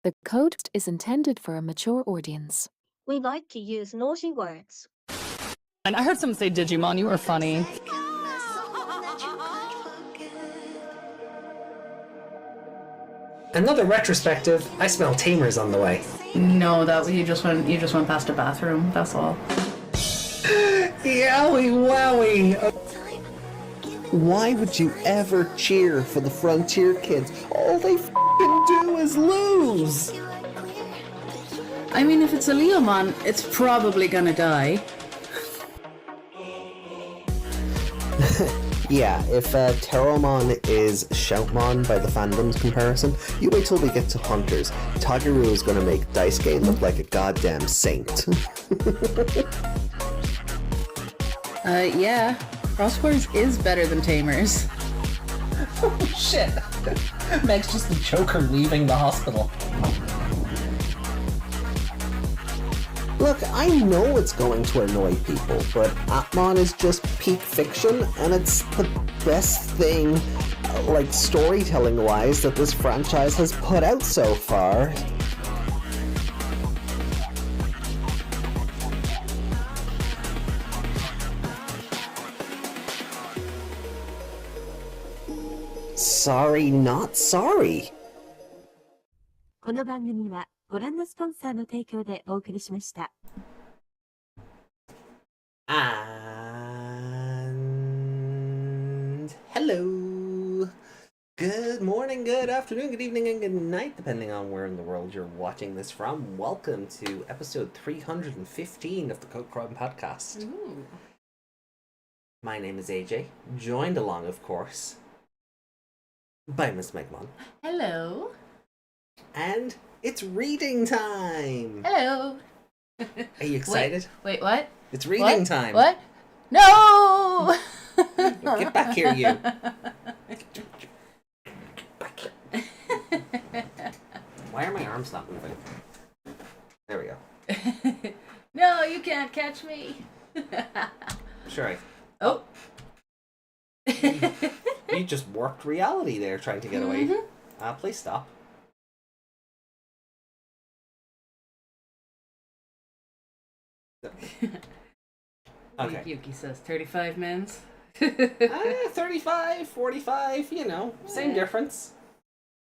The code is intended for a mature audience. We like to use naughty words. And I heard someone say Digimon, you were funny. Another retrospective. I smell tamers on the way. No, that you just went past a bathroom. That's all. Yowie wowie. Why would you ever cheer for the Frontier kids? All they f***ing do is lose. I mean, if it's a Leomon, it's probably gonna die. Yeah, if Terromon is Shoutmon by the fandom's comparison, you wait till we get to Hunters. Tagaru is gonna make Daisuke look like a goddamn saint. Yeah. Crosswords is better than Tamers. Oh shit. Meg's just the Joker leaving the hospital. Look, I know it's going to annoy people, but Atmon is just peak fiction, and it's the best thing, like storytelling-wise, that this franchise has put out so far. Sorry, not sorry. この番組はご覧のスポンサーの提供でお送りしました。And hello. Good morning, good afternoon, good evening, and good night, depending on where in the world you're watching this from. Welcome to episode 315 of the Code Crime Podcast. Ooh. My name is AJ, joined along, of course, by Miss Megmon. Hello. And it's reading time! Hello. Are you excited? Wait, what? It's reading time! What? No! Get back here, you! Back here. Why are my arms not moving? There we go. No, you can't catch me. Sure. Oh. You just warped reality there trying to get away. Mm-hmm. Please stop. Okay. Yuki says 35 mins. 35, 45, you know, same difference.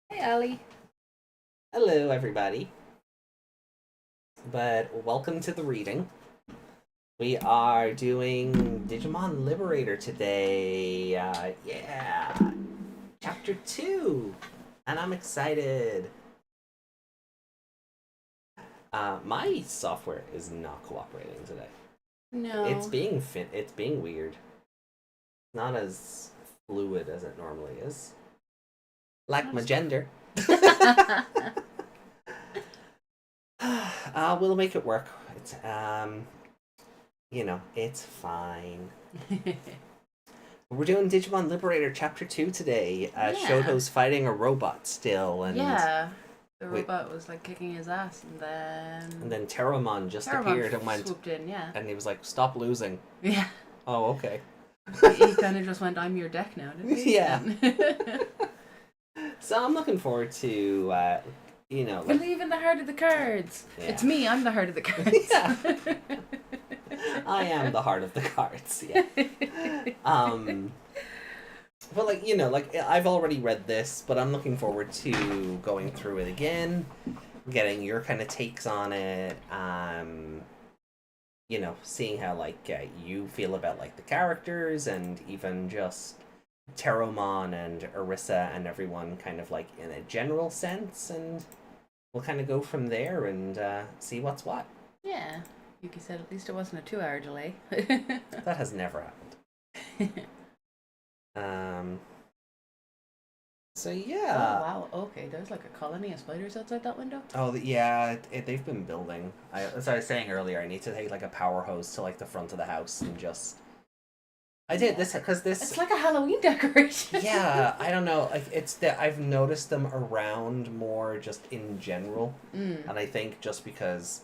Hey, Ali. Hello, everybody. But welcome to the reading. We are doing Digimon Liberator today. Yeah. Chapter 2. And I'm excited. My software is not cooperating today. No. It's being weird. Not as fluid as it normally is. Like my gender. We'll make it work. It's it's fine. We're doing Digimon Liberator Chapter 2 today. Shoto's fighting a robot still, and the robot was like kicking his ass, and then Terromon just appeared and went swooped in, and he was like, "Stop losing." Yeah. Oh, okay. He kind of just went, "I'm your deck now," didn't he? Yeah. So I'm looking forward to believe in the heart of the cards. Yeah. It's me. I'm the heart of the cards. Yeah. I am the heart of the cards. Yeah. But I've already read this, but I'm looking forward to going through it again, getting your kind of takes on it. Seeing how you feel about the characters, and even just Terromon and Arissa and everyone kind of in a general sense, and we'll kind of go from there and see what's what. Yeah. Yuki said at least it wasn't a 2-hour delay. That has never happened. So yeah. Oh wow. Okay, there's a colony of spiders outside that window. Oh yeah, they've been building. As I was saying earlier, I need to take a power hose to the front of the house and just. I did this because this. It's like a Halloween decoration. Yeah, I don't know. It's that I've noticed them around more just in general, and I think just because.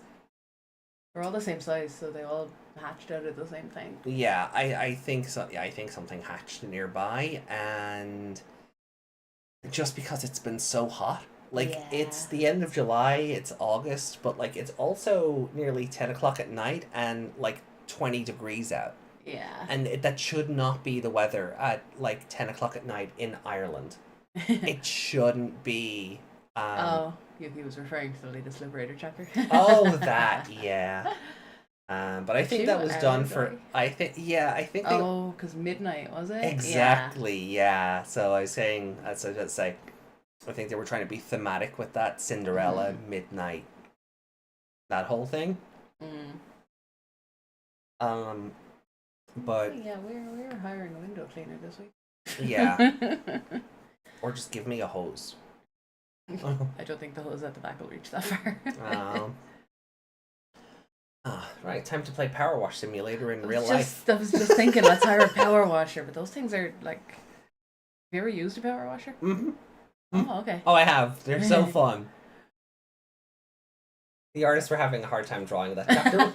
They're all the same size, so they all hatched out of the same thing. Yeah, I think so. Yeah, I think something hatched nearby, and just because it's been so hot, Like, it's the end of July, it's August, but, like, it's also nearly 10 o'clock at night and, like, 20 degrees out. Yeah. And that should not be the weather at, like, 10 o'clock at night in Ireland. It shouldn't be. He was referring to the latest Liberator chapter. Oh, that, yeah. But I think Two that was done hours for. away. I think they, Oh, because midnight, was it? exactly, yeah. So I was saying, as I just say, I think they were trying to be thematic with that Cinderella midnight, that whole thing. But Yeah, we're hiring a window cleaner this week. yeah, or just give me a hose. I don't think the hose at the back will reach that far. Right, time to play Power Wash Simulator in real life. I was just thinking, let's hire a power washer, but those things are like. Have you ever used a power washer? Mm-hmm. Oh, okay. Oh, I have. They're so fun. The artists were having a hard time drawing that chapter.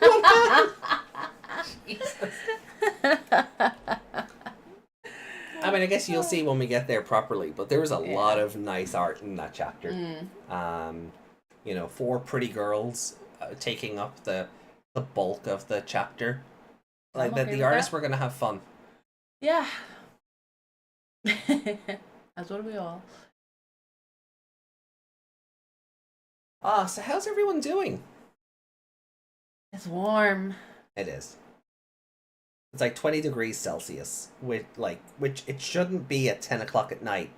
Jesus. I mean, I guess you'll see when we get there properly, but there was a lot of nice art in that chapter. You know, 4 pretty girls taking up the bulk of the chapter. Like, the artists were going to have fun. Yeah. As would we all. So how's everyone doing? It's warm. It is. It's like 20 degrees Celsius, which it shouldn't be at 10 o'clock at night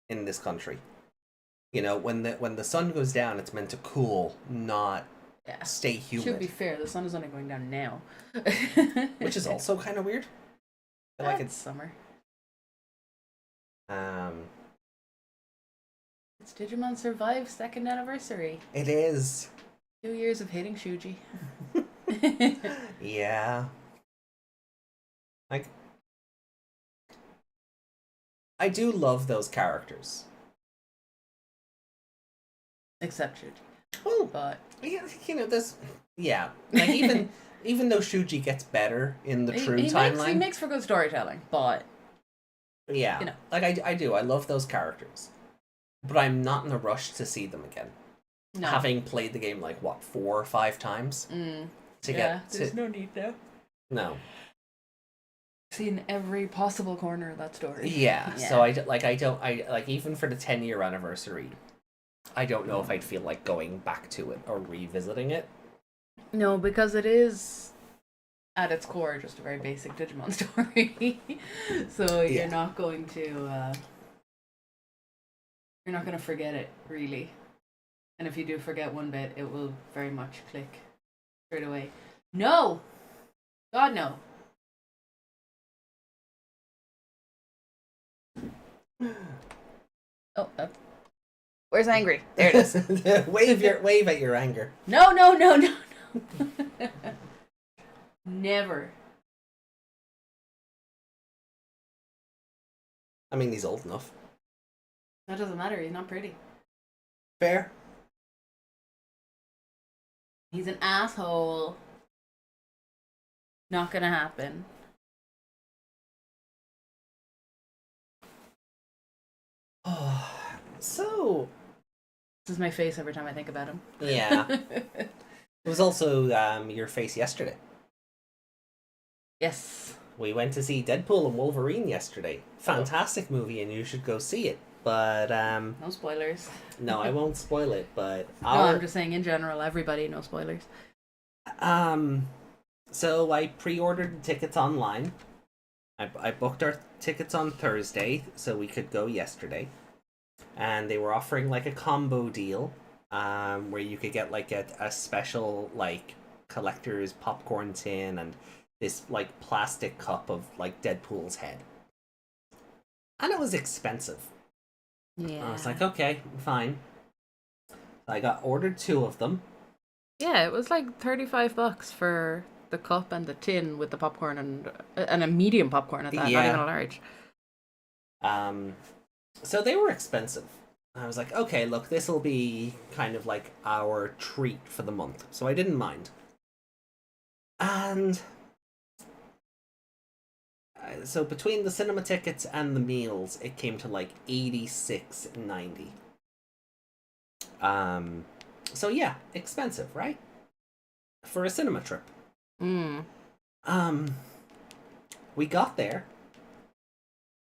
in this country. You know, when the sun goes down, it's meant to cool, not stay humid. To be fair, the sun is only going down now. Which is also kind of weird. I feel like it's summer. It's Digimon Survive's 2nd anniversary. It is. 2 years of hating Shuji. Yeah. Like, I do love those characters. Except Shuji. Well, but yeah, you know, this. Yeah, like even though Shuji gets better in the true timeline, he makes for good storytelling. But yeah, you know, like I do. I love those characters, but I'm not in a rush to see them again. No. Having played the game like 4 or 5 times to get. There's no need though. No. Seen every possible corner of that story. Yeah. So I don't even for the 10-year anniversary, I don't know if I'd feel like going back to it or revisiting it. No, because it is at its core just a very basic Digimon story. So you're not going to forget it really. And if you do forget one bit, it will very much click straight away. No! God, no. Oh, where's angry? There it is. wave at your anger. No. Never. I mean, he's old enough. That doesn't matter. He's not pretty. Fair. He's an asshole. Not gonna happen. So, this is my face every time I think about him. Yeah. It was also your face yesterday. Yes. We went to see Deadpool and Wolverine yesterday. Fantastic movie, and you should go see it. But no spoilers. No, I won't spoil it. But no, I'm just saying in general, everybody, no spoilers. So I pre-ordered the tickets online. I booked our tickets on Thursday, so we could go yesterday. And they were offering like a combo deal, where you could get like a special like collector's popcorn tin and this like plastic cup of like Deadpool's head. And it was expensive. Yeah. I was like, okay, fine. I ordered 2 of them. Yeah, it was like $35 for the cup and the tin with the popcorn and a medium popcorn at that, not even a large. So they were expensive. I was like, okay, look, this will be kind of like our treat for the month. So I didn't mind. And so between the cinema tickets and the meals, it came to like $86.90. So yeah, expensive, right? For a cinema trip. Mm. We got there,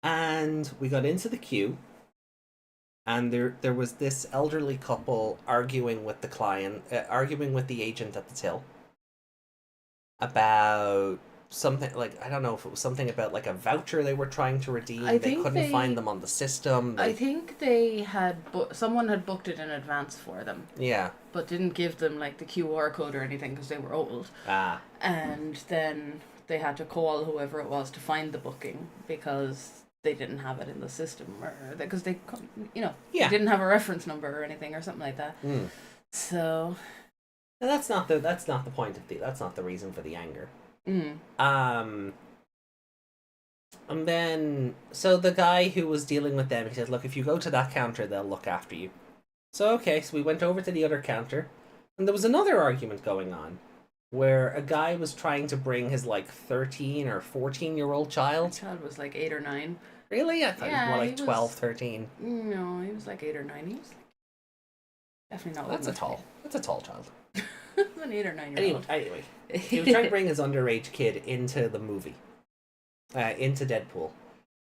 and we got into the queue, and there was this elderly couple arguing with the client, arguing with the agent at the till about something, like, I don't know if it was something about like a voucher they were trying to redeem. I They think couldn't find them on the system. I think they had someone had booked it in advance for them, Yeah. but didn't give them like the QR code or anything because they were old. Ah. And then they had to call whoever it was to find the booking because they didn't have it in the system, or because they couldn't, Yeah. they didn't have a reference number or anything or something like that. Mm. So Now, that's not the point of that's not the reason for the anger. mm. And then, so the guy who was dealing with them, he said, look, if you go to that counter, they'll look after you. So, okay, so we went over to the other counter, and there was another argument going on, where a guy was trying to bring his, like, 13 or 14-year-old The child. child was like 8 or 9. Really? I thought he was Yeah, more he like was- 12, 13. No, he was like 8 or 9. He was definitely not. That's a tall child. An 8 or 9 year old. Anyway, he was trying to bring his underage kid into the movie, into Deadpool,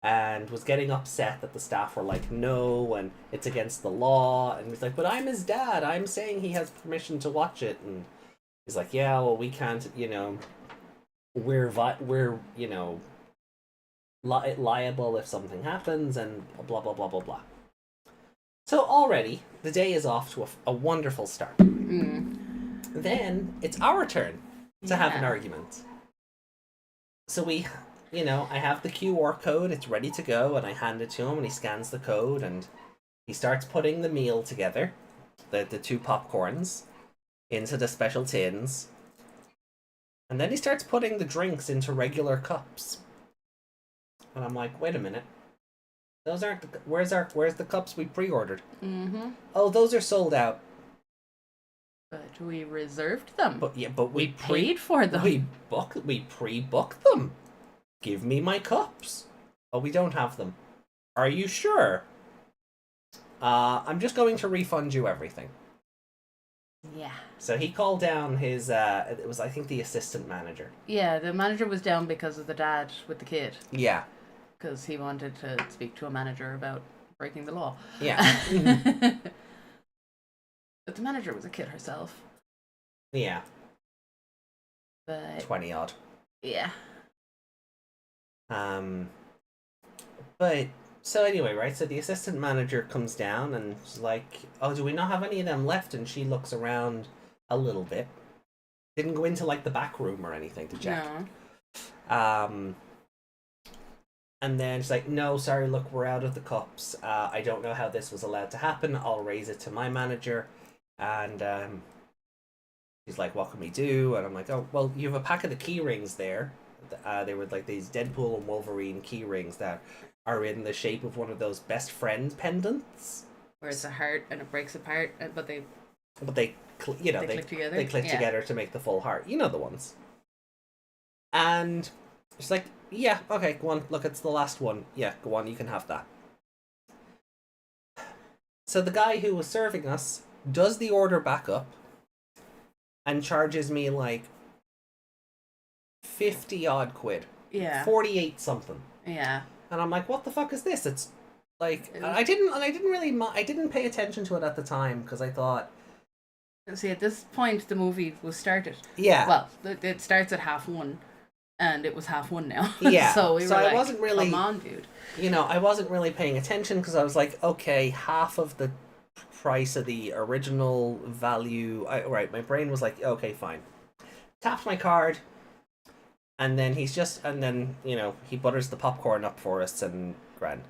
and was getting upset that the staff were like, no, and it's against the law, and he's like, but I'm his dad, I'm saying he has permission to watch it, and he's like, yeah, well, we can't, we're liable if something happens, and blah, blah, blah, blah, blah. So already, the day is off to a wonderful start. Mm. Then it's our turn to have an Yeah. argument. So I have the QR code, it's ready to go, and I hand it to him, and he scans the code, and he starts putting the meal together, the 2 popcorns, into the special tins, and then he starts putting the drinks into regular cups. And I'm like, wait a minute. Those aren't where's the cups we pre-ordered? Mm-hmm. Oh, those are sold out. But we reserved them. But we paid for them. We pre-booked them. Give me my cups. Oh, we don't have them. Are you sure? I'm just going to refund you everything. Yeah. So he called down his it was, I think, the assistant manager. Yeah, the manager was down because of the dad with the kid. Yeah. Because he wanted to speak to a manager about breaking the law. Yeah. But the manager was a kid herself. Yeah. But 20 odd. yeah. But so anyway, right? So the assistant manager comes down and she's like, "Oh, do we not have any of them left?" And she looks around a little bit. Didn't go into like the back room or anything to check. No. And then she's like, "No, sorry, look, we're out of the cups. I don't know how this was allowed to happen. I'll raise it to my manager." And he's like, "What can we do?" And I'm like, "Oh, well, you have a pack of the key rings there. They were like these Deadpool and Wolverine key rings that are in the shape of one of those best friend pendants. Where it's a heart and it breaks apart, but they they click together. They click Yeah. together to make the full heart. You know the ones." And she's like, "Yeah, okay, go on. Look, it's the last one. Yeah, go on. You can have that." So the guy who was serving us does the order back up and charges me like 50 odd quid. Yeah. 48 something. Yeah. And I'm like, what the fuck is this? It's like, It was- I didn't pay attention to it at the time because I thought, See, at this point, the movie was started. yeah. Well, it starts at 1:30, and it was 1:30 now. Yeah, So we were so I like, wasn't really- come on, dude. I wasn't really paying attention because I was like, okay, half of the price of the original value. Right, my brain was like, okay, fine. Tapped my card, and then he butters the popcorn up for us and grand.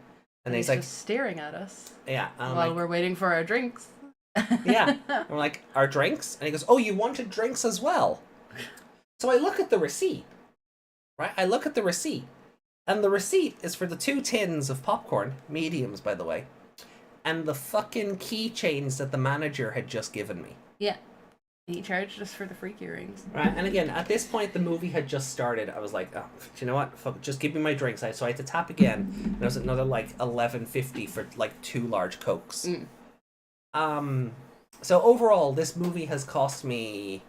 And he's like, just staring at us yeah. And I'm while like, we're waiting for our drinks. yeah. I'm like, our drinks? And he goes, oh, you wanted drinks as well? So I look at the receipt, right? I look at the receipt, and the receipt is for the 2 tins of popcorn, mediums, by the way, and the fucking keychains that the manager had just given me. Yeah. He charged us for the freak earrings. Right, and again, at this point, the movie had just started. I was like, oh, do you know what? Fuck, just give me my drinks. So I had to tap again, and it was another, like, $11.50 for, like, 2 large Cokes. Mm. So overall, this movie has cost me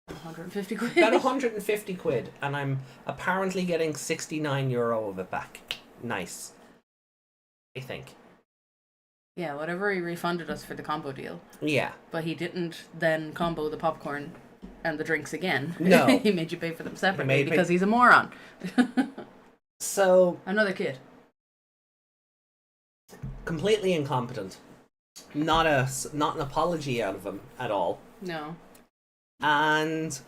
150 quid. about 150 quid, and I'm apparently getting €69 of it back. Nice. I think. Yeah, whatever he refunded us for the combo deal. Yeah. But he didn't then combo the popcorn and the drinks again. No. He made you pay for them separately made because he's a moron. So, Another kid. completely incompetent. Not an apology out of him at all. No. And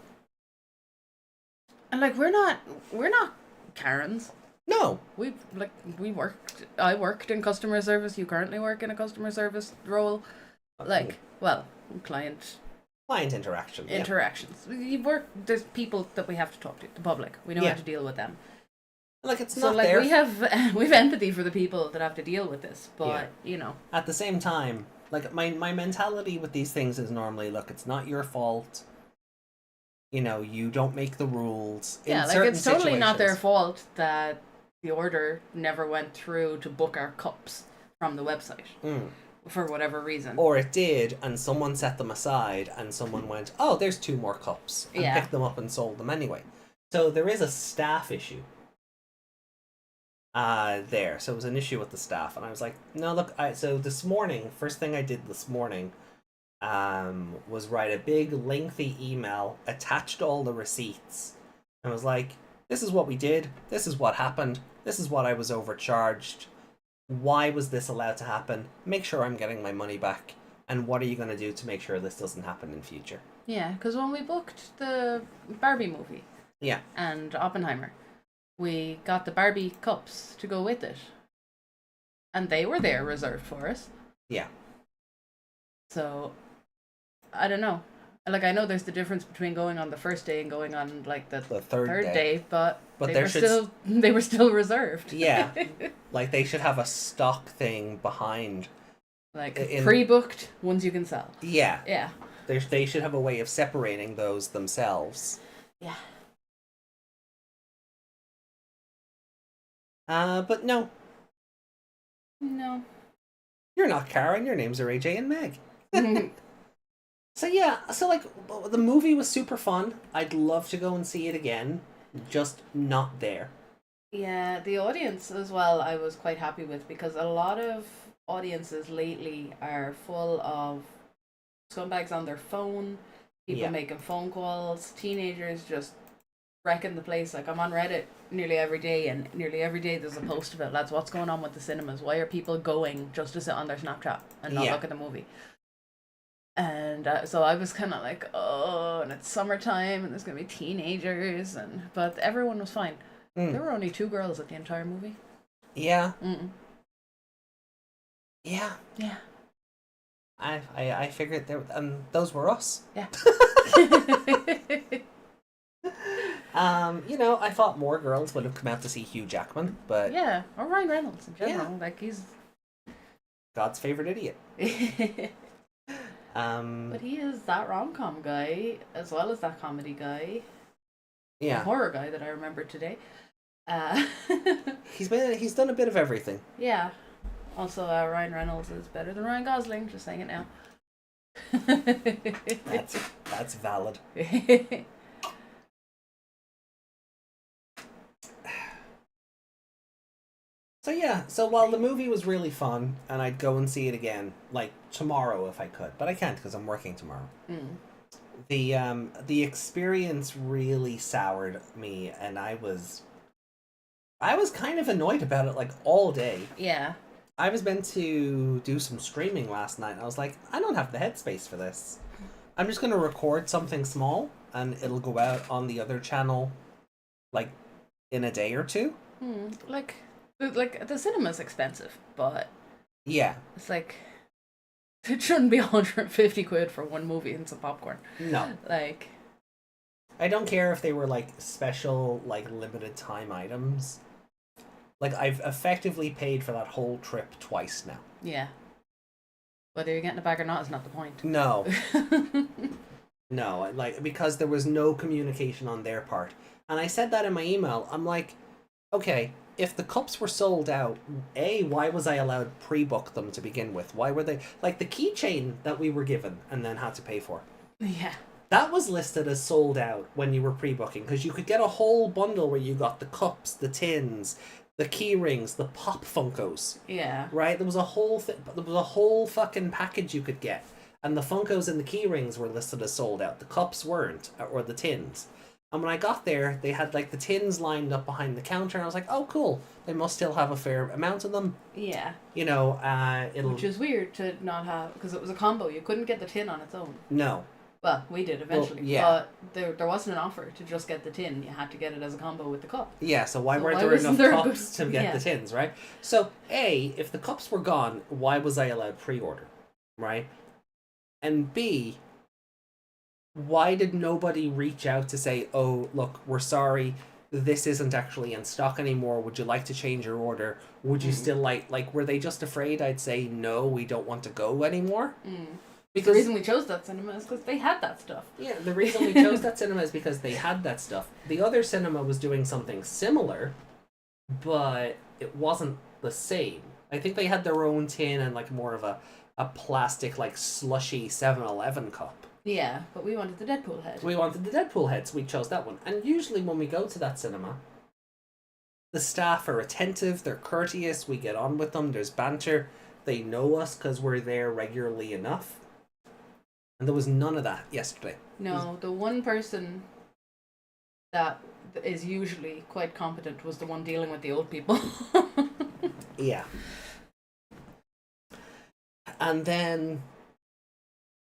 And we're not Karens. no, I worked in customer service, you currently work in a customer service role. Client interaction. Yeah. interactions. There's people that we have to talk to, the public. We know Yeah. how to deal with them. It's So not their we have empathy for the people that have to deal with this, but At the same time, my mentality with these things is normally, look, it's not your fault. You don't make the rules. yeah, In certain it's totally not their situations. fault that the order never went through to book our cups from the website for whatever reason. Or it did, and someone set them aside, and someone went, "Oh, there's 2 more cups," and Yeah. picked them up and sold them anyway. So there is a staff issue. There. So it was an issue with the staff, and I was like, "No, look." So this morning, first thing I did this morning, was write a big lengthy email, attached all the receipts, and was like, "This is what we did. This is what happened. This is what I was overcharged. Why was this allowed to happen? Make sure I'm getting my money back. And what are you going to do to make sure this doesn't happen in future?" Yeah, because when we booked the Barbie movie Yeah. and Oppenheimer, we got the Barbie cups to go with it. And they were there reserved for us. Yeah. So, I don't know. I know there's the difference between going on the first day and going on the The third day, but But they there were should they were still reserved. Yeah. They should have a stock thing behind. Pre-booked ones you can sell. Yeah. Yeah. They should have a way of separating those themselves. Yeah. But no. No. You're not Karen. Your names are AJ and Meg. So yeah, the movie was super fun. I'd love to go and see it again. Just not there. Yeah, the audience as well I was quite happy with, because a lot of audiences lately are full of scumbags on their phone, people making phone calls, teenagers just wrecking the place. I'm on Reddit nearly every day, and nearly every day there's a post about, lads, what's going on with the cinemas? Why are people going just to sit on their Snapchat and not look at the movie? And so I was kind of like, oh, and it's summertime and there's going to be teenagers, but everyone was fine. There were only 2 girls at the entire movie. Yeah. Yeah. I figured those were us. Yeah. I thought more girls would have come out to see Hugh Jackman, but Yeah, or Ryan Reynolds in general. He's God's favorite idiot. But he is that rom-com guy as well as that comedy guy. Yeah. The horror guy that I remembered today. He's done a bit of everything. Yeah. Also, Ryan Reynolds is better than Ryan Gosling. Just saying it now. That's valid. So yeah, while the movie was really fun, and I'd go and see it again, tomorrow if I could, but I can't because I'm working tomorrow. The experience really soured me, and I was kind of annoyed about it all day. Yeah. I was meant to do some streaming last night, and I was like, I don't have the headspace for this. I'm just gonna record something small, and it'll go out on the other channel, in a day or two. The cinema's expensive, but Yeah. it's it shouldn't be 150 quid for one movie and some popcorn. No. I don't care if they were special limited time items. I've effectively paid for that whole trip twice now. Yeah. Whether you're getting it back or not is not the point. No. No, because there was no communication on their part. And I said that in my email. I'm like, okay, if the cups were sold out, why was I allowed pre-book them to begin with? Why were they like the keychain that we were given and then had to pay for? Yeah. That was listed as sold out when you were pre-booking, because you could get a whole bundle where you got the cups, the tins, the key rings, the pop Funkos. Yeah. Right? There was a whole fucking package you could get. And the Funkos and the key rings were listed as sold out. The cups weren't, or the tins. And when I got there, they had like the tins lined up behind the counter, and I was like, "Oh, cool! They must still have a fair amount of them." Yeah. You know, Which is weird to not have, because it was a combo. You couldn't get the tin on its own. No. Well, we did eventually. Well, yeah. But there wasn't an offer to just get the tin. You had to get it as a combo with the cup. Yeah. So why weren't there wasn't enough there cups to get the tins? Right. So if the cups were gone, why was I allowed pre-order? Right. And B, why did nobody reach out to say, "Oh, look, we're sorry, this isn't actually in stock anymore. Would you like to change your order? Would you still like, were they just afraid I'd say, no, we don't want to go anymore?" Because the reason we chose that cinema is because they had that stuff. Yeah, the reason we chose that cinema is because they had that stuff. The other cinema was doing something similar, but it wasn't the same. I think they had their own tin and like more of a plastic, like slushy 7-Eleven cup. Yeah, but we wanted the Deadpool head. We wanted the Deadpool head, so we chose that one. And usually when we go to that cinema, the staff are attentive, they're courteous, we get on with them, there's banter, they know us because we're there regularly enough. And there was none of that yesterday. No, the one person that is usually quite competent was the one dealing with the old people. Yeah. And then,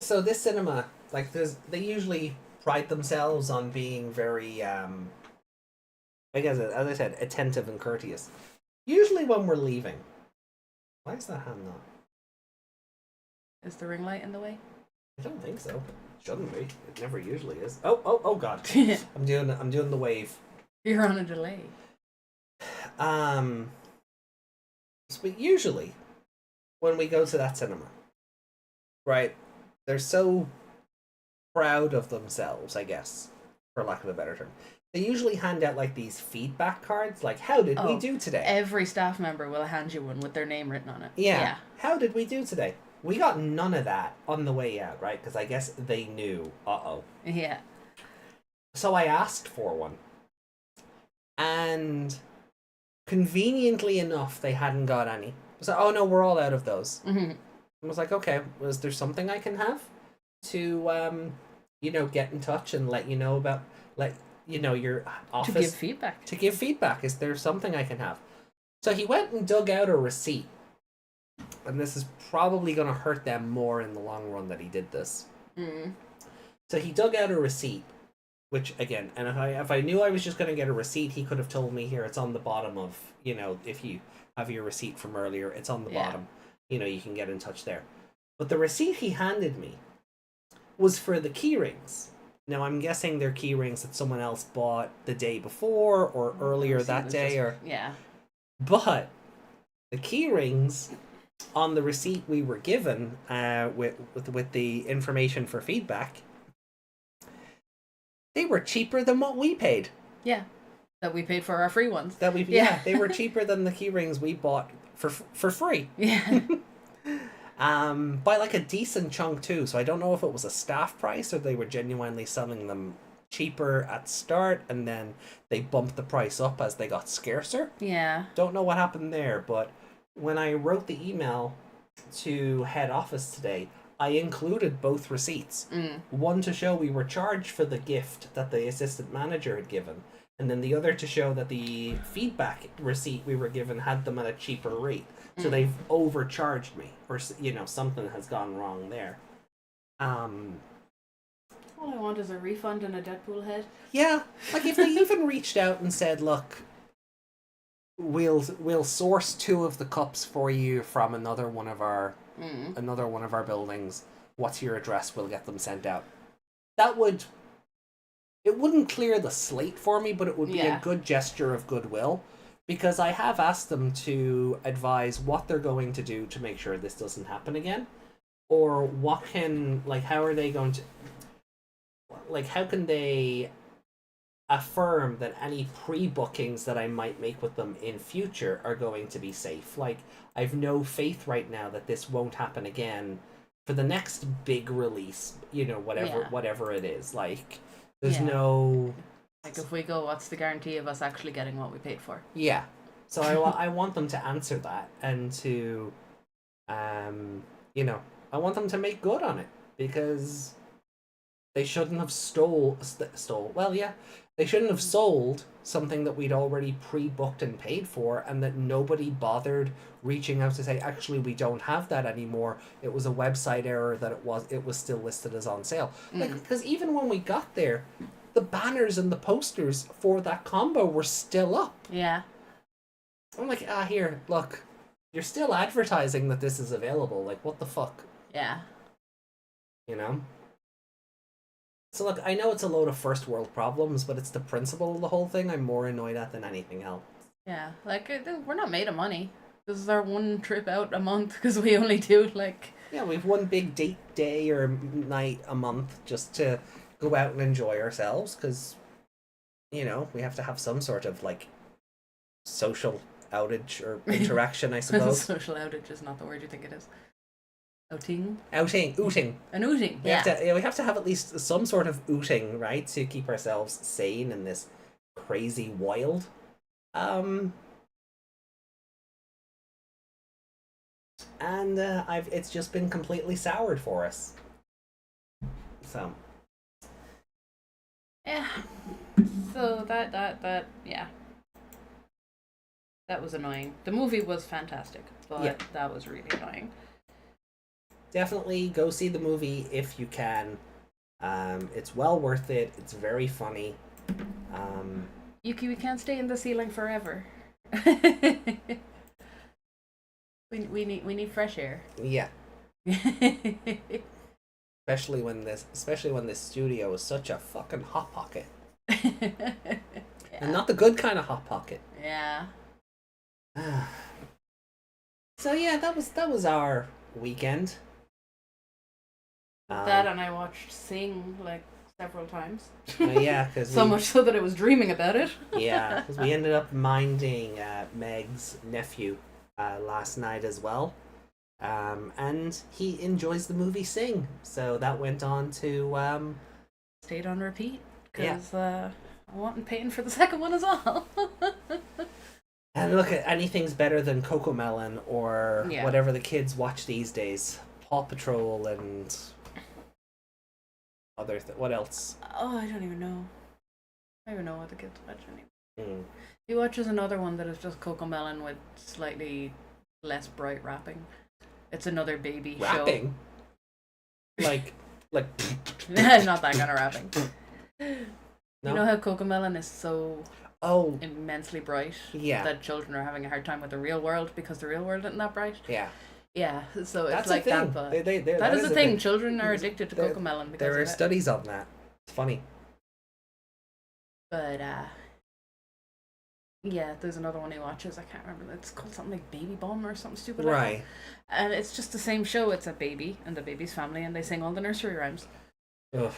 so this cinema, like, they usually pride themselves on being very, I guess, as I said, attentive and courteous. Usually when we're leaving, why is that hand not? Is the ring light in the way? I don't think so. It shouldn't be. It never usually is. Oh God! I'm doing the wave. You're on a delay. But usually, when we go to that cinema, right, they're so proud of themselves, I guess, for lack of a better term. They usually hand out like these feedback cards, like, how did we do today? Every staff member will hand you one with their name written on it. Yeah. How did we do today? We got none of that on the way out, right? Because I guess they knew, Yeah. So I asked for one. And conveniently enough, they hadn't got any. So, oh no, we're all out of those. Mm-hmm. I was like, okay, was there something I can have to, get in touch and let you know about, your office? To give feedback. To give feedback. Is there something I can have? So he went and dug out a receipt. And this is probably going to hurt them more in the long run that he did this. Mm. So he dug out a receipt, which, again, and if I knew I was just going to get a receipt, he could have told me, here, it's on the bottom of, if you have your receipt from earlier, it's on the bottom. You can get in touch there. But the receipt he handed me was for the key rings. Now, I'm guessing they're key rings that someone else bought the day before or earlier that day. Yeah. But the key rings on the receipt we were given with the information for feedback, they were cheaper than what we paid. Yeah. That we paid for our free ones. They were cheaper than the key rings we bought for free. Yeah. By like a decent chunk too. So I don't know if it was a staff price or they were genuinely selling them cheaper at start and then they bumped the price up as they got scarcer. Yeah. Don't know what happened there, but when I wrote the email to head office today, I included both receipts. One to show we were charged for the gift that the assistant manager had given, and then the other to show that the feedback receipt we were given had them at a cheaper rate. So they've overcharged me, or something has gone wrong there. All I want is a refund and a Deadpool head. Yeah, like if they even reached out and said, look, we'll source 2 of the cups for you from another one of our buildings. What's your address? We'll get them sent out. It wouldn't clear the slate for me, but it would be a good gesture of goodwill, because I have asked them to advise what they're going to do to make sure this doesn't happen again, or how are they going to, how can they affirm that any pre-bookings that I might make with them in future are going to be safe. Like, I've no faith right now that this won't happen again for the next big release, you know, whatever it is. Like, there's no... Like, if we go, what's the guarantee of us actually getting what we paid for? Yeah. So I want them to answer that and to, you know, I want them to make good on it, because they shouldn't have they shouldn't have sold something that we'd already pre-booked and paid for, and that nobody bothered reaching out to say, actually, we don't have that anymore. It was a website error that it was still listed as on sale. Like, because even when we got there, the banners and the posters for that combo were still up. Yeah. I'm like, here, look, you're still advertising that this is available. Like, what the fuck? Yeah. You know? So look, I know it's a load of first world problems, but it's the principle of the whole thing I'm more annoyed at than anything else. Yeah, like, we're not made of money. This is our one trip out a month, because we only do, like... Yeah, we've one big date day or night a month just to go out and enjoy ourselves, because, you know, we have to have some sort of, like, social outage or interaction, I suppose. Social outage is not the word you think it is. Outing? Ooting. An outing, yeah. We have to have at least some sort of outing, right, to keep ourselves sane in this crazy wild. And it's just been completely soured for us. So. Yeah. So that yeah. That was annoying. The movie was fantastic, but that was really annoying. Definitely go see the movie if you can. It's well worth it. It's very funny. Yuki, we can't stay in the ceiling forever. we need fresh air. Yeah. especially when this studio is such a fucking hot pocket. Yeah. And not the good kind of hot pocket. Yeah. So yeah, that was our weekend. That, and I watched Sing like several times. Yeah, because so much so that I was dreaming about it. Yeah, because we ended up minding Meg's nephew last night as well, and he enjoys the movie Sing, so that went on to stayed on repeat because I wasn't paying for the second one as well. And look, anything's better than Cocomelon or whatever the kids watch these days. Paw Patrol and other what else? Oh, I don't even know. I don't even know what the kids watch anymore. He watches another one that is just Cocomelon with slightly less bright rapping. It's another baby rapping? Show. Like not that kind of rapping. No? You know how Cocomelon is so immensely bright that children are having a hard time with the real world because the real world isn't that bright? Yeah. Yeah, so That's it's like that, but that is the thing. Children are addicted to Cocomelon because there are studies on that. It's funny. But yeah, there's another one he watches. I can't remember. It's called something like Baby Bomb or something stupid like that. And it's just the same show. It's a baby and the baby's family, and they sing all the nursery rhymes. Ugh.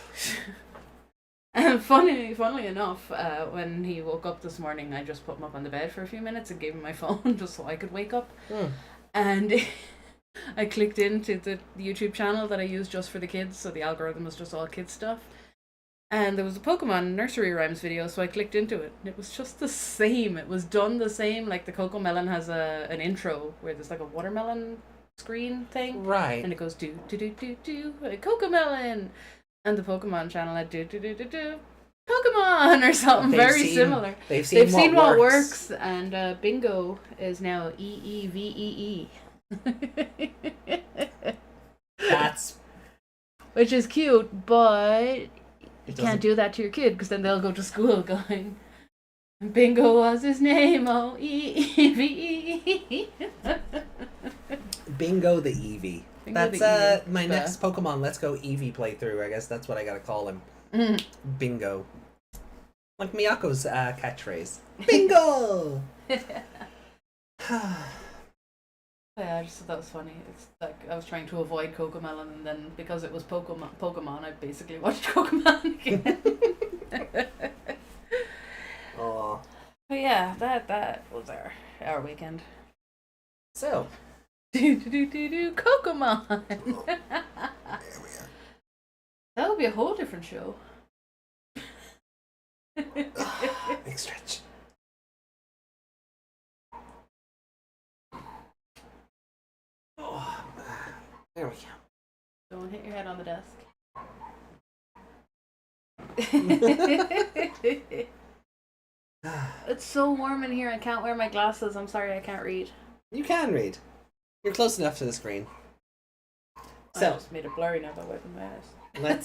And funnily enough, when he woke up this morning, I just put him up on the bed for a few minutes and gave him my phone just so I could wake up. And I clicked into the YouTube channel that I use just for the kids, so the algorithm was just all kids stuff. And there was a Pokemon nursery rhymes video, so I clicked into it. And it was just the same. It was done the same. Like the Cocomelon has an intro where there's like a watermelon screen thing. Right. And it goes do do do do do Cocomelon. And the Pokemon channel had do do do do do Pokemon or something similar. They've seen what works. And Bingo is now EEVEE. That's which is cute, but you can't do that to your kid because then they'll go to school going, Bingo was his name, EEVEE. Bingo the Eevee. Bingo That's my next Pokemon Let's Go Eevee playthrough. I guess that's what I gotta call him. Bingo. Like Miyako's catchphrase. Bingo! Yeah, I just thought that was funny. It's like I was trying to avoid Cocomelon, and then because it was Pokemon, I basically watched Cocomelon again. yeah, that was our weekend. So, Pokemon. That would be a whole different show. big stretch. Oh, there we go. Don't hit your head on the desk. It's so warm in here. I can't wear my glasses. I'm sorry, I can't read. You can read. You're close enough to the screen. I So just made it blurry now by wiping my eyes.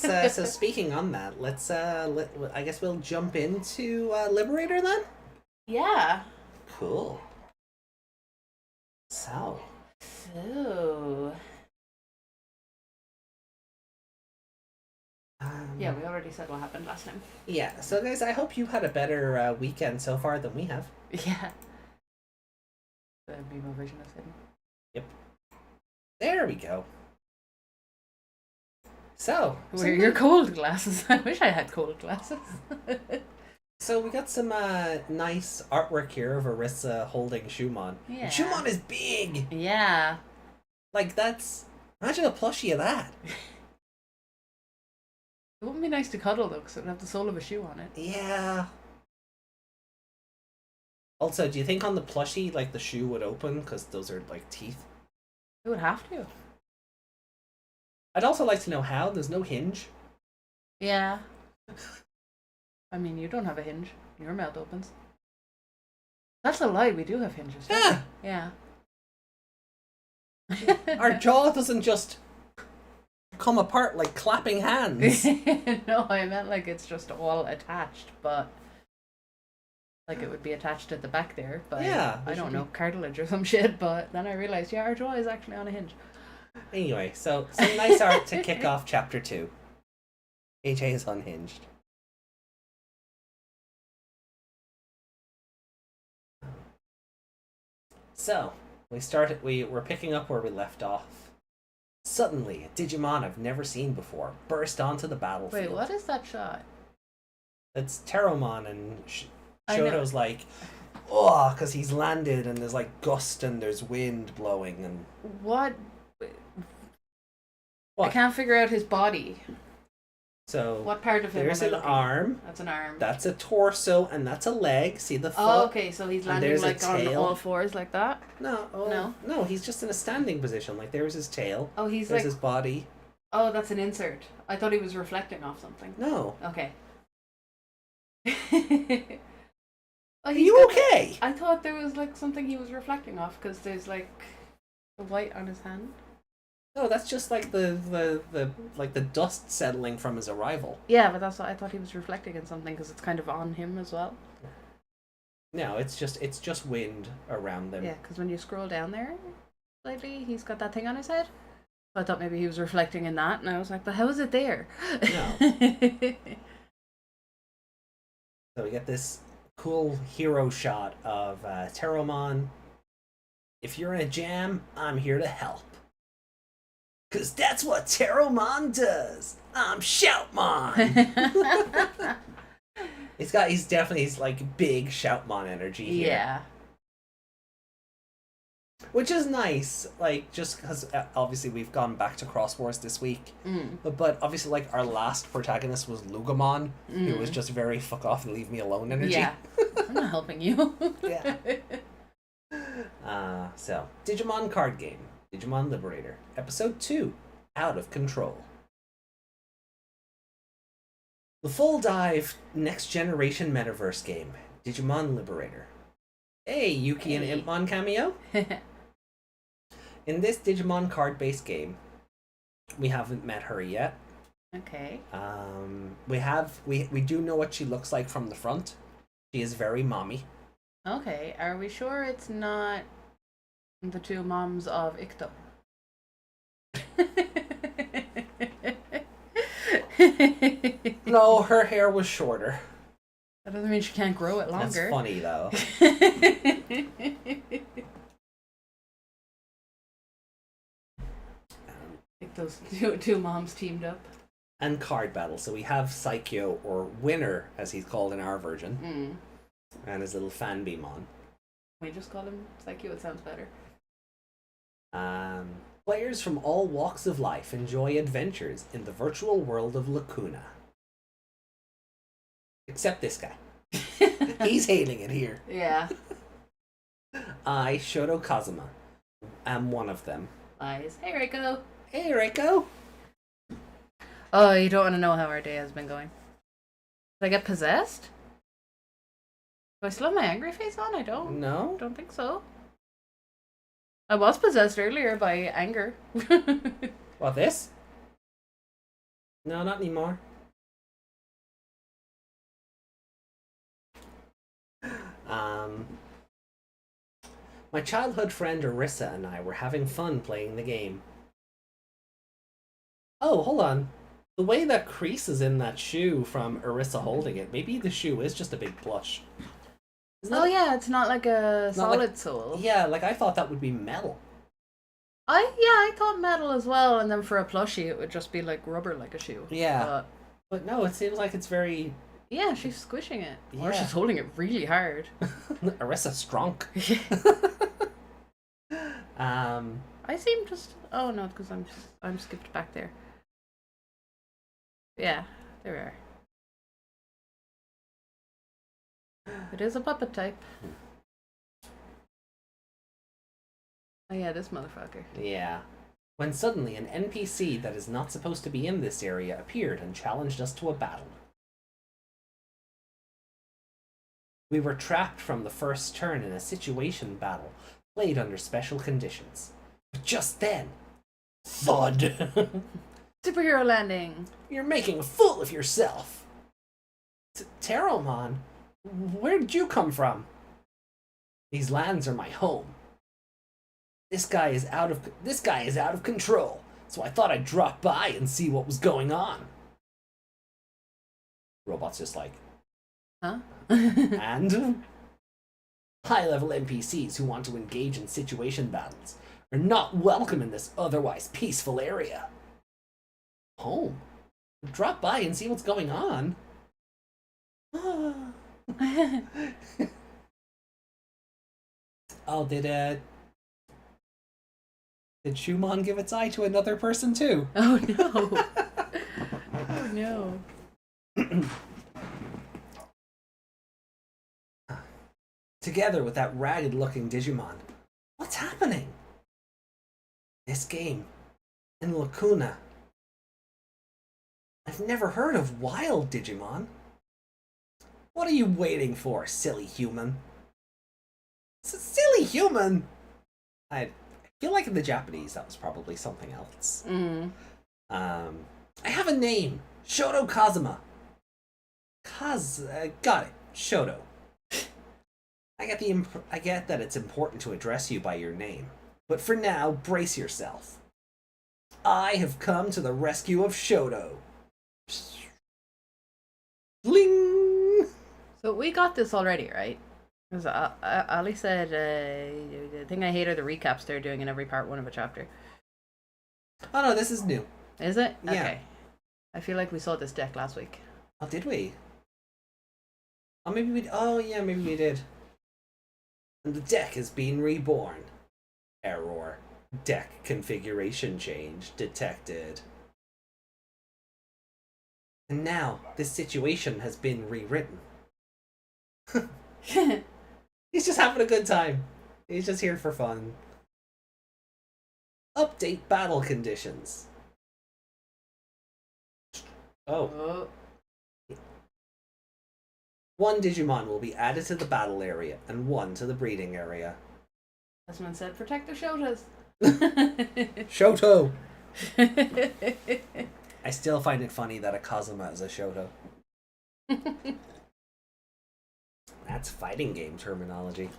let's. So speaking on that, let's. I guess we'll jump into Liberator then. Yeah. Cool. So. Yeah, we already said what happened last time. Yeah. So guys, I hope you had a better weekend so far than we have. Yeah. The BMO version is hidden. Yep. There we go. So, Wear your cold glasses. I wish I had cold glasses. So we got some nice artwork here of Orisa holding Shumon. Yeah. Shumon is big. Yeah. Like that's imagine a plushie of that. It wouldn't be nice to cuddle though, because it would have the sole of a shoe on it. Yeah. Also, do you think on the plushie like the shoe would open because those are like teeth? It would have to. I'd also like to know how. There's no hinge. Yeah. I mean, you don't have a hinge. Your mouth opens. That's a lie. We do have hinges. Yeah. Yeah. Our jaw doesn't just come apart like clapping hands. No, I meant like it's just all attached, but like it would be attached at the back there. But Yeah, I there don't should know, cartilage or some shit. But then I realized, yeah, our jaw is actually on a hinge. Anyway, so some nice art to kick off chapter 2. AJ is unhinged. So, we're picking up where we left off. Suddenly, a Digimon I've never seen before burst onto the battlefield. Wait, what is that shot? It's Teromon and I know. Shoto's like, oh, because he's landed and there's like gust and there's wind blowing and... What? What? I can't figure out his body. So, What part of him? there's am I an looking? arm, That's an arm. that's a torso, and that's a leg. See the foot? Oh, okay. So he's And landing there's a like on tail. all fours like that. No, he's just in a standing position. Like, there's his tail, Oh, he's there's like. his body. Oh, that's an insert. I thought he was reflecting off something. No. Okay. Are you okay? I thought there was like something he was reflecting off because there's like the white on his hand. No, that's just like the dust settling from his arrival. Yeah, but that's what I thought he was reflecting in something because it's kind of on him as well. No, it's just wind around them. Yeah, because when you scroll down there slightly, he's got that thing on his head. So I thought maybe he was reflecting in that, and I was like, but how is it there? No. So we get this cool hero shot of Teromon. If you're in a jam, I'm here to help. Cause that's what Teromon does. I'm Shoutmon. He's like big Shoutmon energy here. Yeah. Which is nice, like, just because obviously we've gone back to Cross Wars this week. But obviously, like, our last protagonist was Lugamon, who was just very fuck off and leave me alone energy. Yeah. I'm not helping you. Yeah. So, Digimon card game, Digimon Liberator, Episode 2, Out of Control. The full dive next generation metaverse game, Digimon Liberator. Hey, Yuki and Impmon cameo. In this Digimon card-based game, we haven't met her yet. Okay. We do know what she looks like from the front. She is very mommy. Okay. Are we sure it's not the two moms of Ikto? No, her hair was shorter. That doesn't mean she can't grow it longer. That's funny though. Like those two moms teamed up. And card battle. So we have Saikyo, or Winner, as he's called in our version. And his little fan beam on. We just call him Psycho, it sounds better. Players from all walks of life enjoy adventures in the virtual world of Lacuna. Except this guy. He's hailing it here. Yeah. I, Shoto Kazuma, am one of them. Lies. Hey, Rico. Hey, Reiko! Oh, you don't want to know how our day has been going. Did I get possessed? Do I still have my angry face on? I don't. No? Don't think so. I was possessed earlier by anger. What, this? No, not anymore. My childhood friend Arissa and I were having fun playing the game. Oh, hold on. The way that crease is in that shoe from Arissa holding it, maybe the shoe is just a big plush. Isn't Oh that- yeah, it's not like a not like- solid sole. Yeah, like I thought that would be metal. I thought metal as well, and then for a plushie it would just be like rubber, like a shoe. Yeah. But no, it seems like it's very... Yeah, she's squishing it. Or Yeah. she's holding it really hard. Arissa strong. I seem just... Oh no, because I'm skipped back there. Yeah, there we are. It is a puppet type. Oh yeah, this motherfucker. Yeah. When suddenly an NPC that is not supposed to be in this area appeared and challenged us to a battle. We were trapped from the first turn in a situation battle, played under special conditions. But just then, thud! Superhero landing! You're making a fool of yourself! Teromon, where did you come from? These lands are my home. This guy is out of control, so I thought I'd drop by and see what was going on. Robot's just like, Huh? and? High-level NPCs who want to engage in situation battles are not welcome in this otherwise peaceful area. Home? Drop by and see what's going on? Oh, did Shumon give its eye to another person too? Oh no! Oh no! Together with that ragged-looking Digimon. What's happening? This game. In Lacuna. I've never heard of wild Digimon. What are you waiting for, silly human? Silly human? I feel like in the Japanese that was probably something else. Mm. I have a name. Shoto Kazuma. Got it. Shoto. I get that it's important to address you by your name, but for now, brace yourself. I have come to the rescue of Shoto. Bling! So we got this already, right? Because Ali said, the thing I hate are the recaps they're doing in every part one of a chapter. Oh no, this is new. Is it? Yeah. Okay. I feel like we saw this deck last week. Oh, did we? Oh, maybe we. Oh, yeah, maybe we did. And the deck has been reborn. Error. Deck configuration change detected. And now, this situation has been rewritten. He's just having a good time. He's just here for fun. Update battle conditions. Oh. Oh. One Digimon will be added to the battle area, and one to the breeding area. Desmond said, protect the Shotas. Shoto! I still find it funny that a Kazuma is a Shoto. That's fighting game terminology.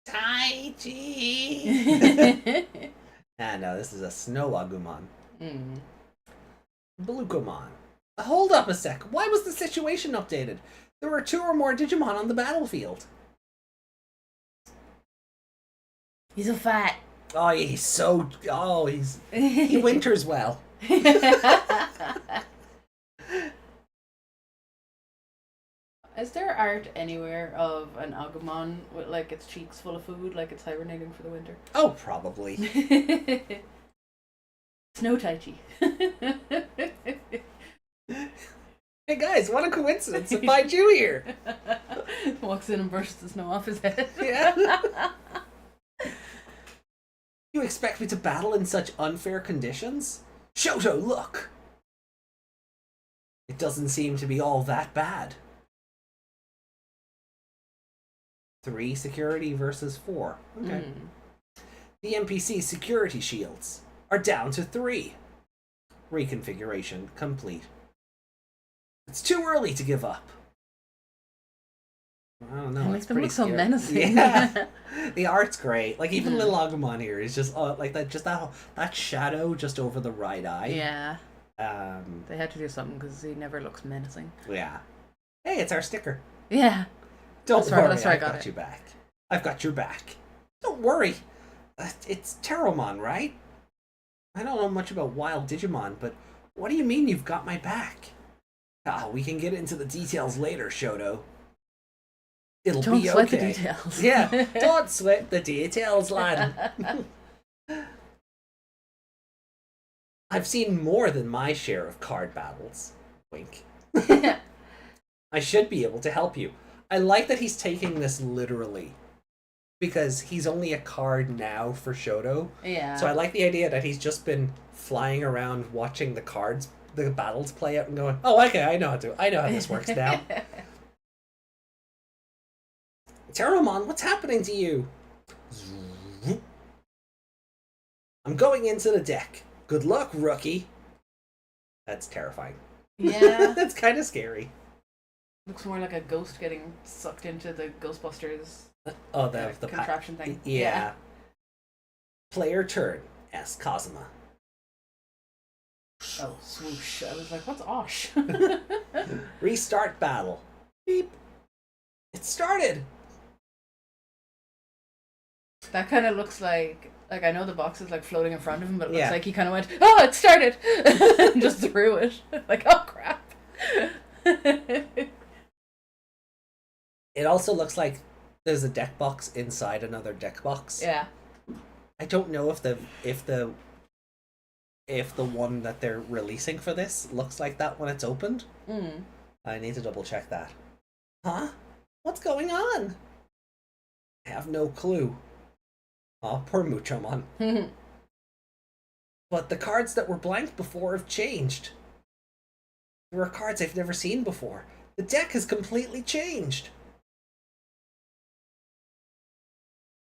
Tai Chi! Ah, no, this is a Snow Agumon. Mm. Blukomon. Hold up a sec. Why was the situation updated? There were 2 or more Digimon on the battlefield. He's so fat. Oh, he's so... Oh, he winters well. Is there art anywhere of an Agumon with like its cheeks full of food, like it's hibernating for the winter? Oh, probably. Snow Taichi. Hey guys, what a coincidence to find you here. Walks in and brushes the snow off his head. Yeah. You expect me to battle in such unfair conditions? Shoto, look! It doesn't seem to be all that bad. 3 security versus 4. Okay. The NPC security shields are down to 3. Reconfiguration complete. It's too early to give up. I don't know. It It's makes them pretty look so scary. menacing. Yeah, the art's great. Like even little Agumon here is just like that. Just that shadow just over the right eye. Yeah. Um. They had to do something because he never looks menacing. Yeah. Hey, it's our sticker. Yeah. Don't worry, that's right, I've got you back. I've got your back. Don't worry. It's Teromon, right? I don't know much about wild Digimon, but what do you mean you've got my back? Ah, we can get into the details later, Shoto. It'll Don't be sweat okay. the details. Yeah, don't sweat the details, lad. I've seen more than my share of card battles. Wink. I should be able to help you. I like that he's taking this literally. Because he's only a card now for Shoto. Yeah. So I like the idea that he's just been flying around watching the battles play out and going, oh, okay, I know how this works now. Teromon, what's happening to you? I'm going into the deck. Good luck, rookie. That's terrifying. Yeah. That's kind of scary. Looks more like a ghost getting sucked into the Ghostbusters Oh, the contraption thing. Yeah. Player turn. S. Kazuma. Oh, swoosh. I was like, what's Osh? Restart battle. Beep. It started. That kind of looks like I know the box is like floating in front of him, but it looks Yeah. like he kind of went, oh, it started! and just threw it. Like, oh, crap. It also looks like there's a deck box inside another deck box. Yeah. I don't know if the one that they're releasing for this looks like that when it's opened. I need to double check that. Huh? What's going on? I have no clue. Oh, poor Muchomon. But the cards that were blank before have changed. There are cards I've never seen before. The deck has completely changed.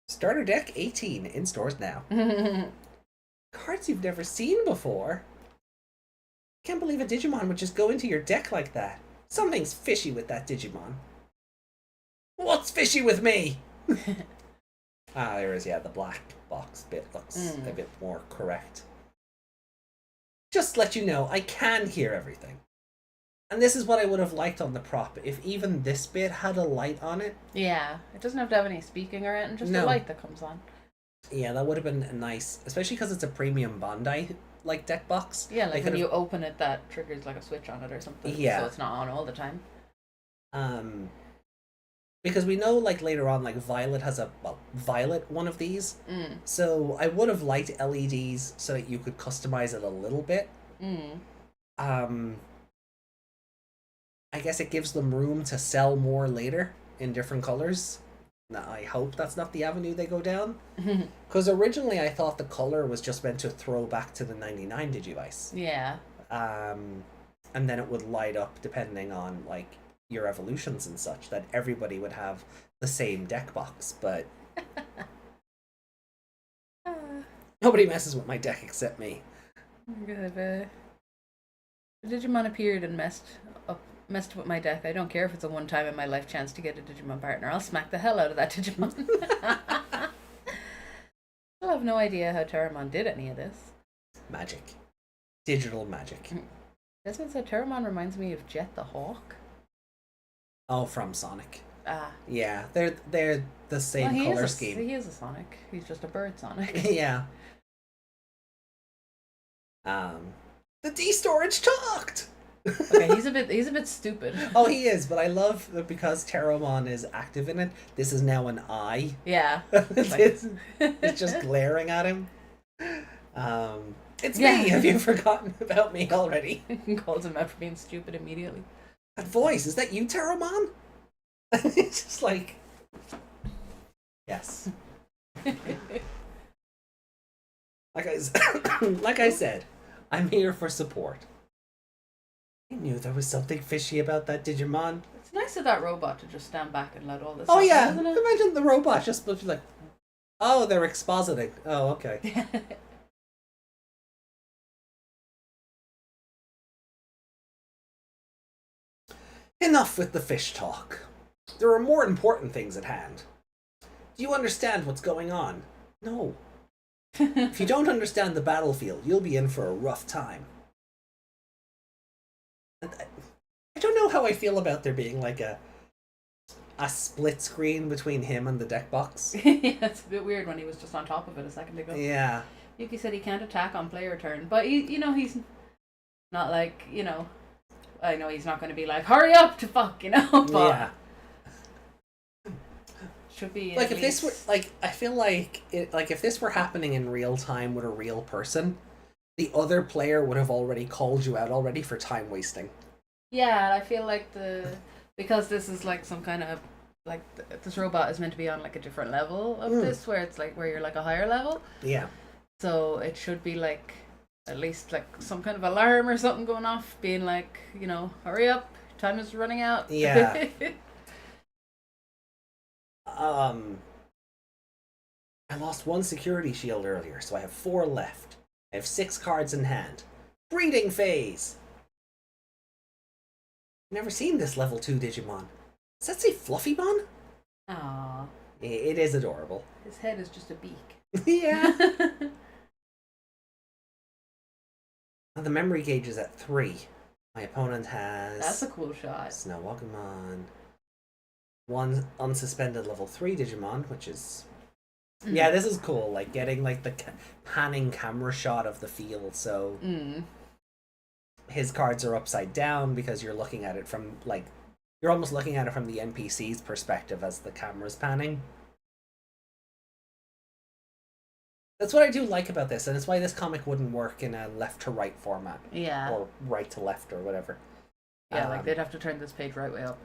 Starter deck 18 in stores now. Cards you've never seen before? Can't believe a Digimon would just go into your deck like that. Something's fishy with that Digimon. What's fishy with me? There is, the black box bit looks a bit more correct. Just let you know, I can hear everything. And this is what I would have liked on the prop, if even this bit had a light on it. Yeah. It doesn't have to have any speaking or anything, just a light that comes on. Yeah, that would have been nice, especially because it's a premium Bandai like deck box. Yeah, like when you open it, that triggers like a switch on it or something. Yeah. So it's not on all the time. Because we know, like, later on, like, Violet has Violet one of these. So I would have liked LEDs so that you could customize it a little bit. I guess it gives them room to sell more later in different colors. Now, I hope that's not the avenue they go down. Because originally I thought the color was just meant to throw back to the 99 Digivice. Yeah. And then it would light up depending on, like, your evolutions and such, that everybody would have the same deck box, but nobody messes with my deck except me. If Digimon appeared and messed with my deck, I don't care if it's a one-time in my life chance to get a Digimon partner. I'll smack the hell out of that Digimon. Still have no idea how Terramon did any of this. Magic. Digital magic. Desmond said Terramon reminds me of Jet the Hawk. Oh, from Sonic. Ah. Yeah, they're the same color scheme. He is a Sonic. He's just a bird Sonic. Yeah. The D-storage talked! Okay, he's a bit stupid. Oh, he is, but I love that because Teromon is active in it, this is now an eye. Yeah. It's just glaring at him. It's me! Have you forgotten about me already? Calls him out for being stupid immediately. That voice, is that you, Teromon? It's just like... Yes. Like I said, I'm here for support. I knew there was something fishy about that Digimon. It's nice of that robot to just stand back and let all this Oh happen, yeah, isn't it? imagine the robot just be like, oh, they're expositing. Oh, okay. Enough with the fish talk. There are more important things at hand. Do you understand what's going on? No. If you don't understand the battlefield, you'll be in for a rough time. I don't know how I feel about there being like a split screen between him and the deck box. Yeah, it's a bit weird when he was just on top of it a second ago. Yeah. Yuki said he can't attack on player turn, but he's not like, I know he's not going to be like, hurry up to fuck, but Yeah. should be Like if this were like, I feel like if this were happening in real time with a real person, the other player would have already called you out already for time wasting. Yeah, and I feel like because this is like some kind of like this robot is meant to be on like a different level of this, where it's like where you're like a higher level. Yeah. So it should be like at least like some kind of alarm or something going off, being like, hurry up, time is running out. Yeah. I lost one security shield earlier, so I have 4 left. I have 6 cards in hand. Breeding phase! Never seen this level 2 Digimon. Does that say Fluffymon? Aww. It is adorable. His head is just a beak. Yeah. And the memory gauge is at 3. My opponent has... That's a cool shot. Snow Wikimon. 1 unsuspended level 3 Digimon, which is... Yeah, this is cool. Like, getting, like, the panning camera shot of the field, so... His cards are upside down because you're looking at it from, like... You're almost looking at it from the NPC's perspective as the camera's panning. That's what I do like about this, and it's why this comic wouldn't work in a left-to-right format. Yeah. Or right-to-left, or whatever. Yeah, like they'd have to turn this page right way up.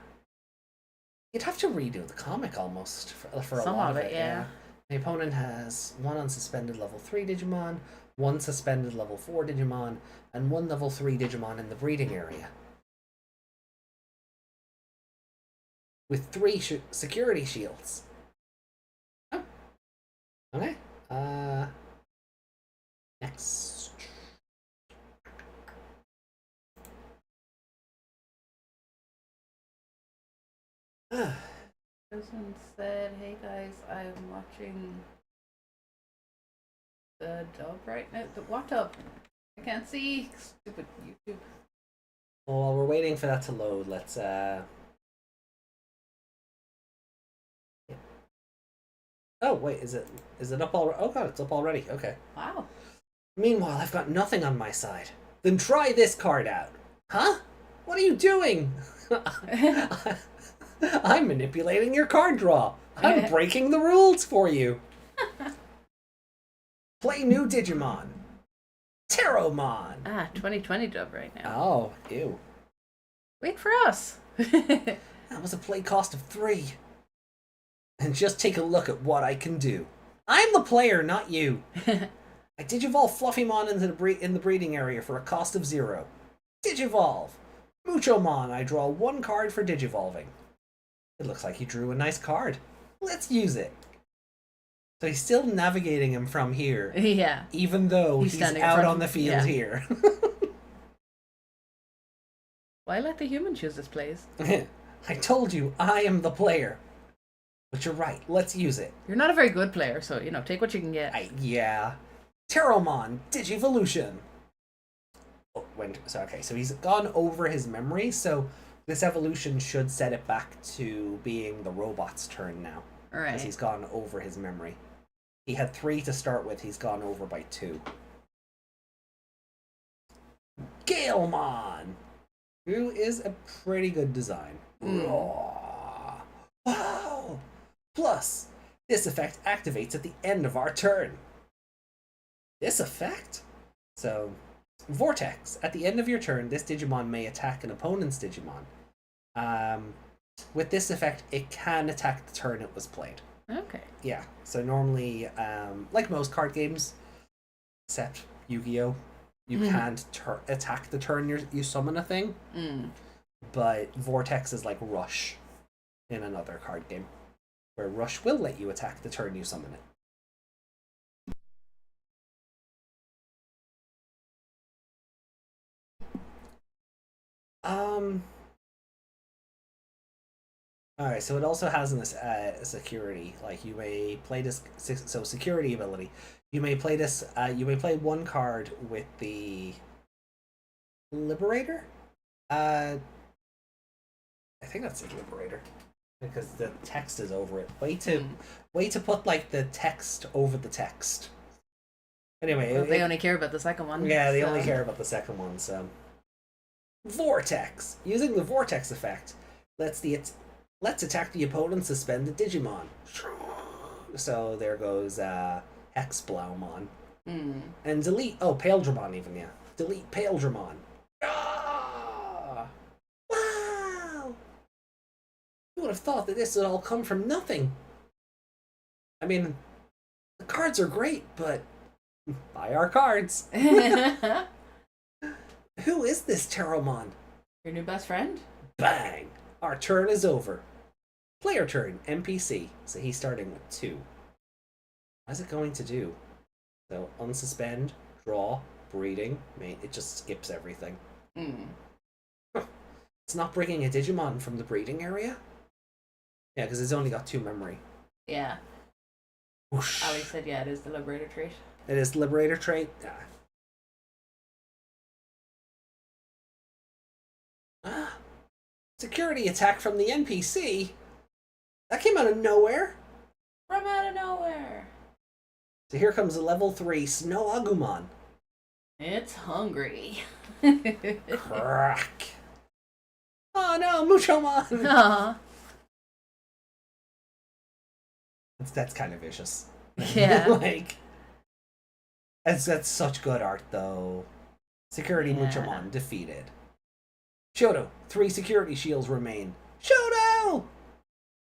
You'd have to redo the comic almost for a Some lot of of it, it. yeah. My opponent has 1 unsuspended level 3 Digimon, 1 suspended level 4 Digimon, and 1 level 3 Digimon in the breeding area. With 3 security shields. Oh. Okay. Next. Person said, "Hey guys, I'm watching the dub right now." What dub? I can't see. Stupid YouTube. Well, while we're waiting for that to load, let's Oh wait, is it up already? Oh god, it's up already. Okay. Wow. Meanwhile, I've got nothing on my side. Then try this card out. Huh? What are you doing? I'm manipulating your card draw. I'm breaking the rules for you. Play new Digimon. Teromon. 2020 dub right now. Oh, ew. Wait for us. That was a play cost of 3. And just take a look at what I can do. I'm the player, not you. I Digivolve Fluffymon in the breeding area for a cost of 0. Digivolve. Muchomon, I draw 1 card for Digivolving. It looks like he drew a nice card. Let's use it. So he's still navigating him from here. Yeah. Even though he's out on the field here. Why let the human choose this place? I told you, I am the player. But you're right, let's use it. You're not a very good player, so, take what you can get. Yeah. Teromon, Digivolution. Oh, so he's gone over his memory, so this evolution should set it back to being the robot's turn now. Alright. Because he's gone over his memory. He had 3 to start with, he's gone over by 2. Galemon! Who is a pretty good design. Wow! Plus, this effect activates at the end of our turn. This effect? So, Vortex. At the end of your turn, this Digimon may attack an opponent's Digimon. With this effect, it can attack the turn it was played. Okay. Yeah, so normally, like most card games, except Yu-Gi-Oh!, you can't attack the turn you summon a thing. But Vortex is like Rush in another card game, where Rush will let you attack the turn you summon it. Alright, so it also has this security. Like, you may play this... So, security ability. You may play this... you may play one card with the... Liberator? I think that's the Liberator. Because the text is over it. Way to put, like, the text over the text. Anyway... Well, they only care about the second one. Yeah, they only care about the second one, so... Vortex! Using the Vortex effect, let's attack the opponent, suspend the Digimon. So there goes Hexblaumon. And delete... Oh, Paledramon even, yeah. Delete Paledramon. Ah! Wow! You would have thought that this would all come from nothing. I mean, the cards are great, but... Buy our cards. Who is this Teromon? Your new best friend? Bang! Our turn is over. Player turn, NPC. So he's starting with 2. What's it going to do? So, unsuspend, draw, breeding. It just skips everything. It's not bringing a Digimon from the breeding area? Yeah, because it's only got 2 memory. Yeah. Whoosh. Ali said, yeah, it is the Liberator trait. It is the Liberator trait? Yeah. Security attack from the NPC? That came out of nowhere. From out of nowhere. So here comes a level 3 Snow Agumon. It's hungry. Crack. Oh no, Muchomon! Aww. That's kind of vicious. Yeah. Like, that's such good art, though. Security Muchomon defeated. Shoto, 3 security shields remain. Shoto!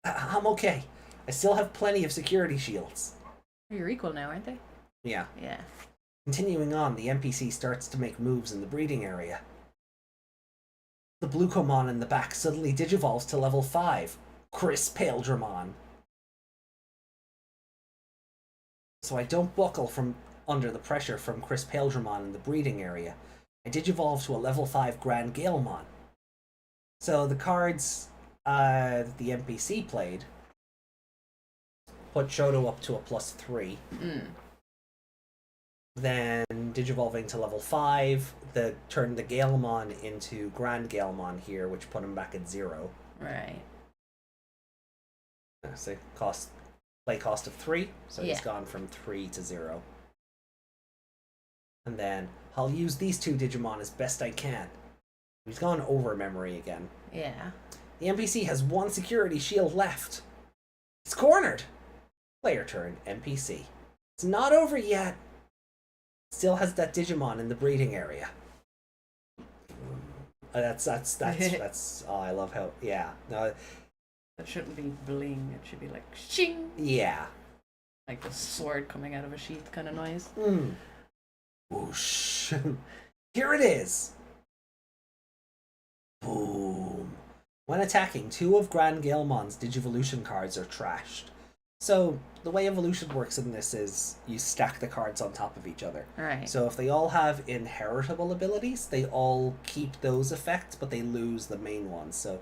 I'm okay. I still have plenty of security shields. You're equal now, aren't they? Yeah. Yeah. Continuing on, the NPC starts to make moves in the breeding area. The Bluecomon in the back suddenly digivolves to level 5. Chris Paledramon. So I don't buckle from under the pressure from Chris Paledramon in the breeding area. I digivolve to a level 5 Grand Galemon. So the cards that the NPC played put Shoto up to a +3. Then digivolving to level 5, turned the Galemon into Grand Galemon here, which put him back at 0. Right. So play cost of 3, so he's gone from 3 to 0. And then I'll use these 2 Digimon as best I can. He's gone over memory again. Yeah. The NPC has 1 security shield left. It's cornered. Player turn, NPC. It's not over yet. Still has that Digimon in the breeding area. That's oh, I love how, yeah. No, That shouldn't be bling, it should be like shing! yeah. Like a sword coming out of a sheath kind of noise. Whoosh. Here it is. Boom. When attacking, 2 of Grand Galemon's Digivolution cards are trashed. So, the way evolution works in this is you stack the cards on top of each other. Right. So if they all have inheritable abilities, they all keep those effects, but they lose the main ones. So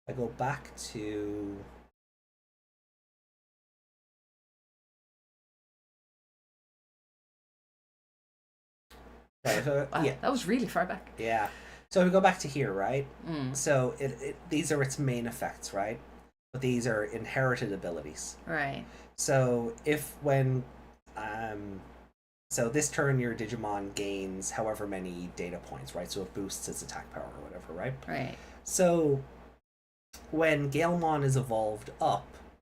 I go back to... Right, so, Wow, yeah. that was really far back. Yeah. So we go back to here, right? So these are its main effects, right? But these are inherited abilities. Right. So if when So this turn, your Digimon gains however many data points, right? So it boosts its attack power or whatever, right? Right. So when Galemon is evolved up,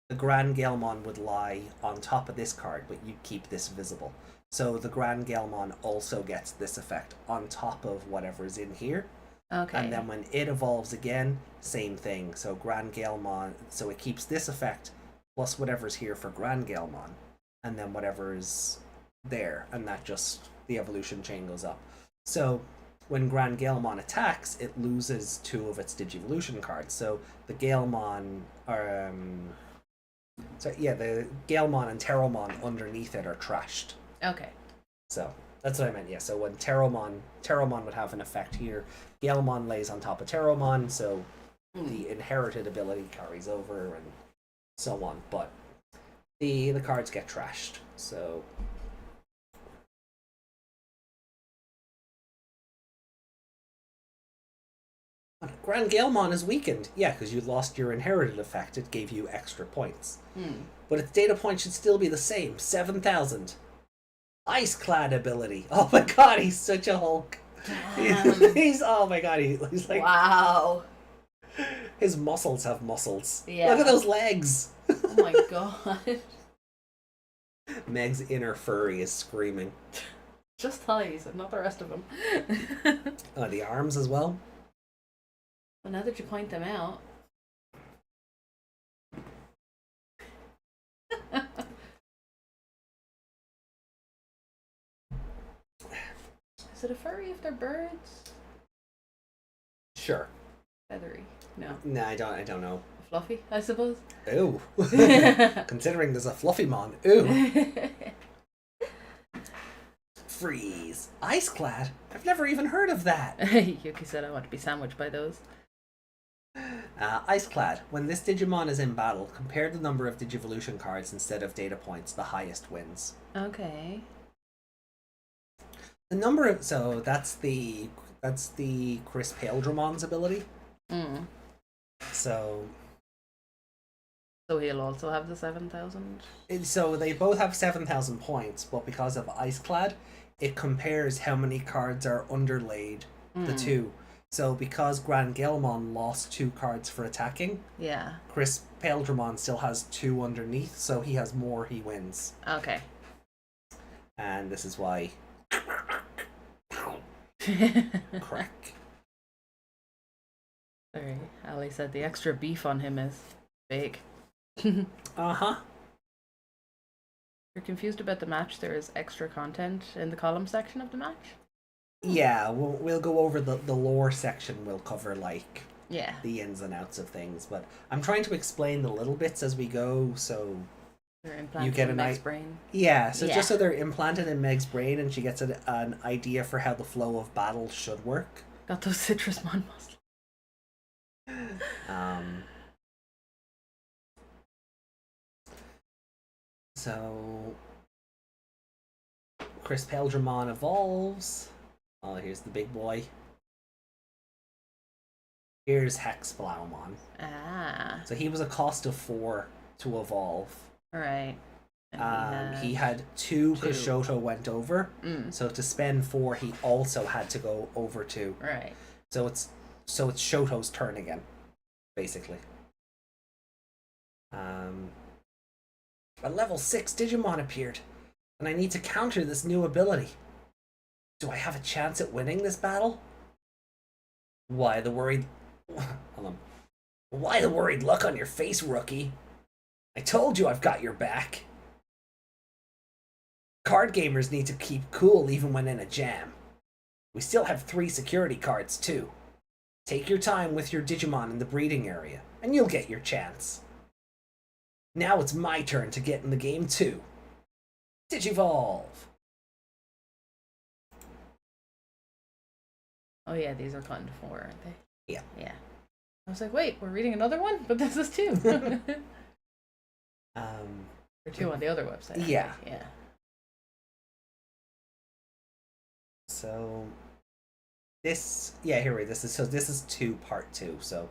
the Grand Galemon would lie on top of this card, but you keep this visible. So the Grand Galemon also gets this effect on top of whatever's in here. Okay. And then when it evolves again, same thing. So Grand Galemon, so it keeps this effect plus whatever's here for Grand Galemon, and then whatever's there, and that just, the evolution chain goes up. So when Grand Galemon attacks, it loses 2 of its Digivolution cards. So the Galemon are, the Galemon and Terromon underneath it are trashed. Okay. So that's what I meant. Yeah. So when Terromon would have an effect here. Galemon lays on top of Terromon, so the inherited ability carries over and so on. But the cards get trashed. So Grand Galemon is weakened. Yeah, because you lost your inherited effect. It gave you extra points. But its data point should still be the same, 7,000. Ice Clad ability. Oh my god, he's such a Hulk. He's oh my god, he's like, wow. His muscles have muscles. Yeah. Look at those legs. Oh my god. Meg's inner furry is screaming. Just thighs, and not the rest of them. Oh, the arms as well. Well, now that you point them out. Is it a furry if they're birds? Sure. Feathery. No. No, I don't know. Fluffy, I suppose. Ooh. Considering there's a Fluffymon. Ooh. Freeze. Ice Clad? I've never even heard of that. Yuki said I want to be sandwiched by those. Ice Clad. When this Digimon is in battle, compare the number of Digivolution cards instead of data points. The highest wins. Okay. The number of... So that's the Chris Paildramon's ability. So he'll also have the 7,000? So they both have 7,000 points, but because of Ice Clad, it compares how many cards are underlaid the two. So because Grand Galemon lost 2 cards for attacking, Yeah. Chris Paildramon still has 2 underneath, so he has more, he wins. Okay. And this is why... Crack. Sorry, Ali said the extra beef on him is big. Uh-huh. You're confused about the match. There is extra content in the column section of the match? Yeah, we'll go over the lore section. We'll cover, like, Yeah. the ins and outs of things, but I'm trying to explain the little bits as we go, so They're implanted get in an Meg's brain. yeah, so Yeah. just so they're implanted in Meg's brain and she gets an idea for how the flow of battle should work. Got those citrus mon muscles. So Chris Paildramon evolves. Oh, here's the big boy. Here's Hex Blaumon. Ah. So he was a cost of 4 to evolve. Alright. He had 2 because 2. Shoto went over. So to spend 4, he also had to go over 2. Right. So it's Shoto's turn again, basically. A level 6 Digimon appeared, and I need to counter this new ability. Do I have a chance at winning this battle? Why the worried... Hold on. Why the worried look on your face, rookie? I told you I've got your back. Card gamers need to keep cool even when in a jam. We still have 3 security cards, too. Take your time with your Digimon in the breeding area, and you'll get your chance. Now it's my turn to get in the game, too. Digivolve! Oh yeah, these are kind of 4, aren't they? Yeah. Yeah. I was like, wait, we're reading another one? But this is 2. Or 2 on the other website. aren't Yeah. they? Yeah. So this, yeah, here we this is 2 part 2. So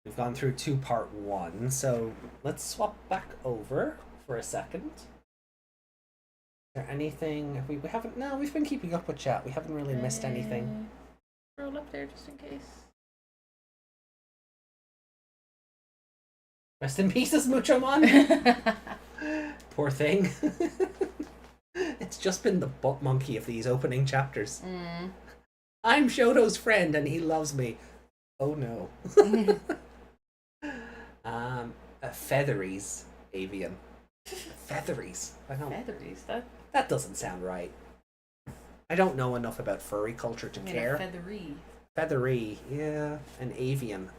we've gone through 2 part 1. So let's swap back over for a second. there anything? We haven't. No, we've been keeping up with chat. We haven't really missed anything. Roll up there just in case. Rest in pieces, Muchomon. Poor thing. It's just been the butt monkey of these opening chapters. I'm Shoto's friend and he loves me. Oh no. Featheries avian. Featheries. I don't. Featheries. That doesn't sound right. I don't know enough about furry culture to care. Feathery. Feathery, yeah, an avian.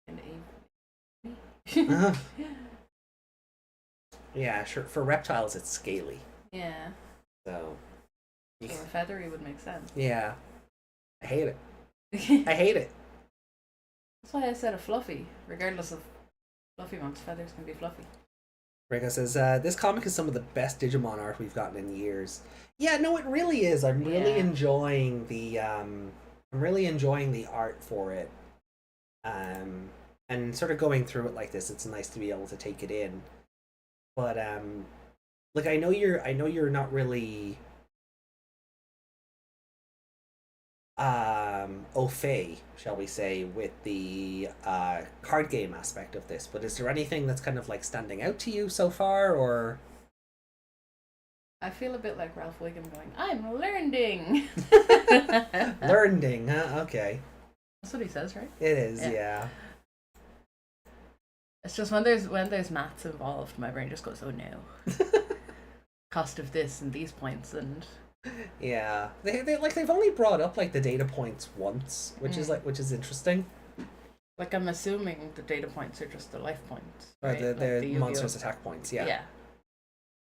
An avian. Yeah, sure. For reptiles, it's scaly. Yeah. So a feathery would make sense. Yeah. I hate it. I hate it. That's why I said a fluffy, regardless of fluffy monks. Feathers can be fluffy. Rico says, this comic is some of the best Digimon art we've gotten in years. Yeah, no, it really is. I'm really enjoying the art for it. And sort of going through it like this, it's nice to be able to take it in. But like I know you're not really au fait, shall we say, with the card game aspect of this, but is there anything that's kind of like standing out to you so far, or? I feel a bit like Ralph Wiggum going, I'm learning. Learning, huh? Okay. That's what he says, right? It is, yeah. It's just when there's maths involved, my brain just goes, oh no. Cost of this and these points and yeah, they've only brought up like the data points once, which is interesting. Like I'm assuming the data points are just the life points, right? Like the monsters' attack points. Yeah.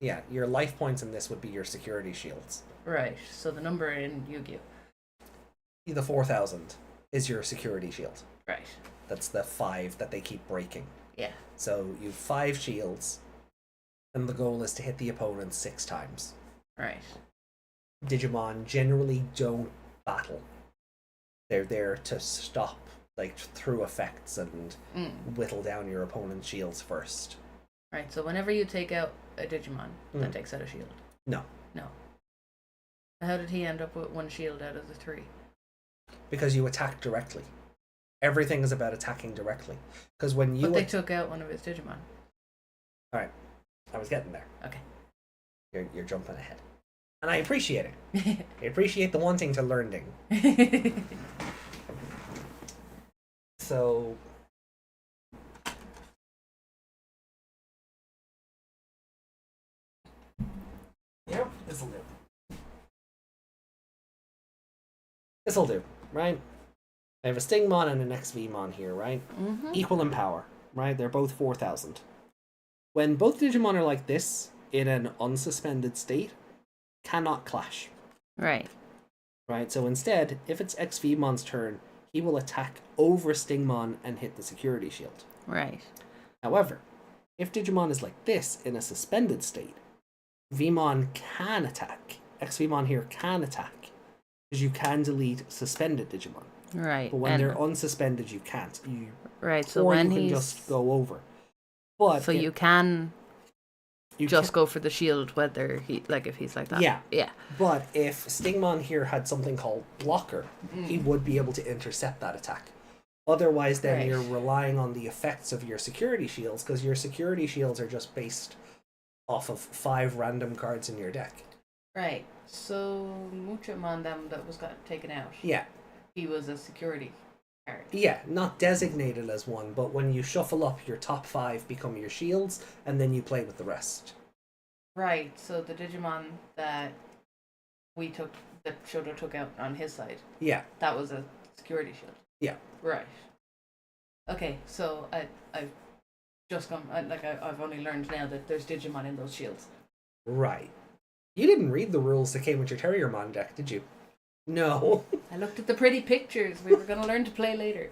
Yeah. Your life points in this would be your security shields. Right. So the number in Yu-Gi-Oh. The 4,000 is your security shield. Right. That's the 5 that they keep breaking. Yeah. So you've 5 shields, and the goal is to hit the opponent 6 times. Right. Digimon generally don't battle. They're there to stop, like, through effects and whittle down your opponent's shields first. Right, so whenever you take out a Digimon, that takes out a shield. No. How did he end up with 1 shield out of the 3? Because you attack directly. Everything is about attacking directly. Because when you... But they took out one of his Digimon. Alright, I was getting there. Okay. You're jumping ahead. And I appreciate it. I appreciate the wanting to learning. So... Yep, this'll do. This'll do, right? I have a Stingmon and an XVmon here, right? Mm-hmm. Equal in power, right? They're both 4,000. When both Digimon are like this, in an unsuspended state, cannot clash. Right. Right, so instead, if it's XVmon's turn, he will attack over Stingmon and hit the security shield. Right. However, if Digimon is like this, in a suspended state, Vmon can attack. XVmon here can attack. Because you can delete suspended Digimon. Right. But when they're unsuspended, you can't. Right, so or when you can just go over. But so you can just go for the shield, whether if he's like that. Yeah. Yeah. But if Stingmon here had something called blocker, he would be able to intercept that attack. Otherwise, then you're relying on the effects of your security shields, because your security shields are just based off of 5 random cards in your deck. Right. So Muchamon that was got taken out. Yeah. He was a security card. Yeah, not designated as one, but when you shuffle up, your top 5 become your shields, and then you play with the rest. Right. So the Digimon that Shoto took out on his side. Yeah. That was a security shield. Yeah. Right. Okay. So I've just gone I've only learned now that there's Digimon in those shields. Right. You didn't read the rules that came with your Terriermon deck, did you? No. I looked at the pretty pictures. We were going to learn to play later.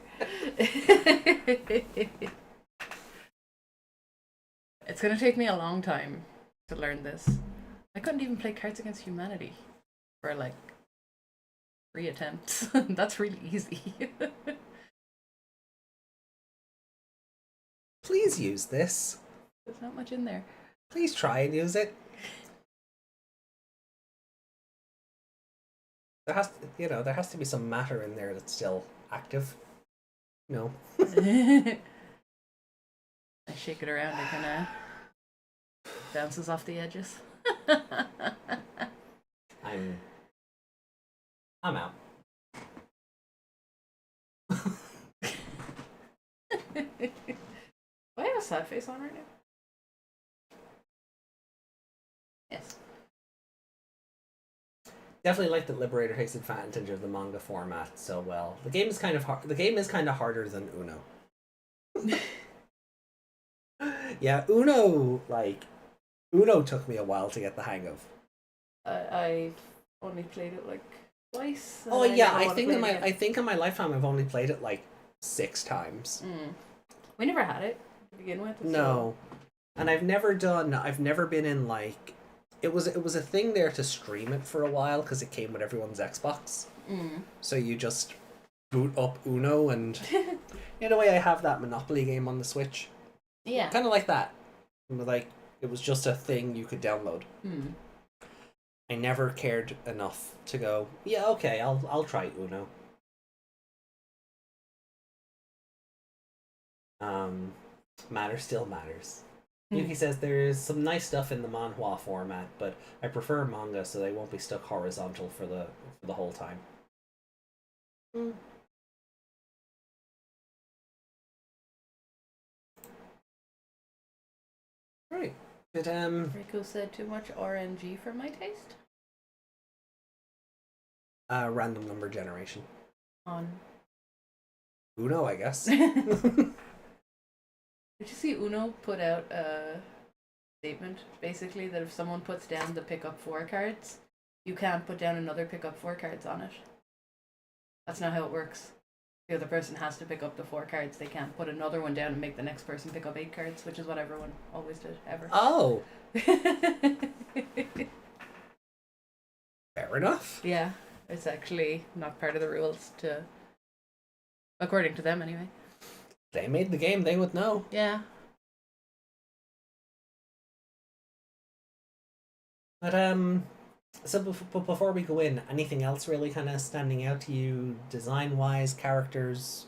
It's going to take me a long time to learn this. I couldn't even play Cards Against Humanity for 3 attempts. That's really easy. Please use this. There's not much in there. Please try and use it. there has to be some matter in there that's still active. No. I shake it around, it kind of bounces off the edges. I'm out. Do I have a sad face on right now? Yes. Definitely like that Liberator takes advantage of the manga format so well. The game is kind of hard. The game is kind of harder than Uno. Yeah, Uno took me a while to get the hang of. I've only played it like twice. and Oh yeah, never I wanna think play in it my again. I think in my lifetime I've only played it like 6 times. We never had it to begin with. so- No, and I've never been in like. It was a thing there to stream it for a while because it came with everyone's Xbox. So you just boot up Uno and in a way I have that Monopoly game on the Switch. Yeah. Kind of like that. Like it was just a thing you could download. I never cared enough to go, yeah, okay, I'll try Uno. Matter still matters. Yuki says there's some nice stuff in the manhwa format, but I prefer manga so they won't be stuck horizontal for the whole time. Right. But Rico said too much RNG for my taste. random number generation. On. Uno, I guess. Did you see Uno put out a statement basically that if someone puts down the pick up 4 cards, you can't put down another pick up 4 cards on it. That's not how it works. The other person has to pick up the 4 cards. They can't put another one down and make the next person pick up 8 cards, which is what everyone always did, ever. Oh, fair enough. Yeah, it's actually not part of the rules to, according to them anyway. They made the game, they would know. Yeah. But so before we go in, anything else really kind of standing out to you, design-wise, characters?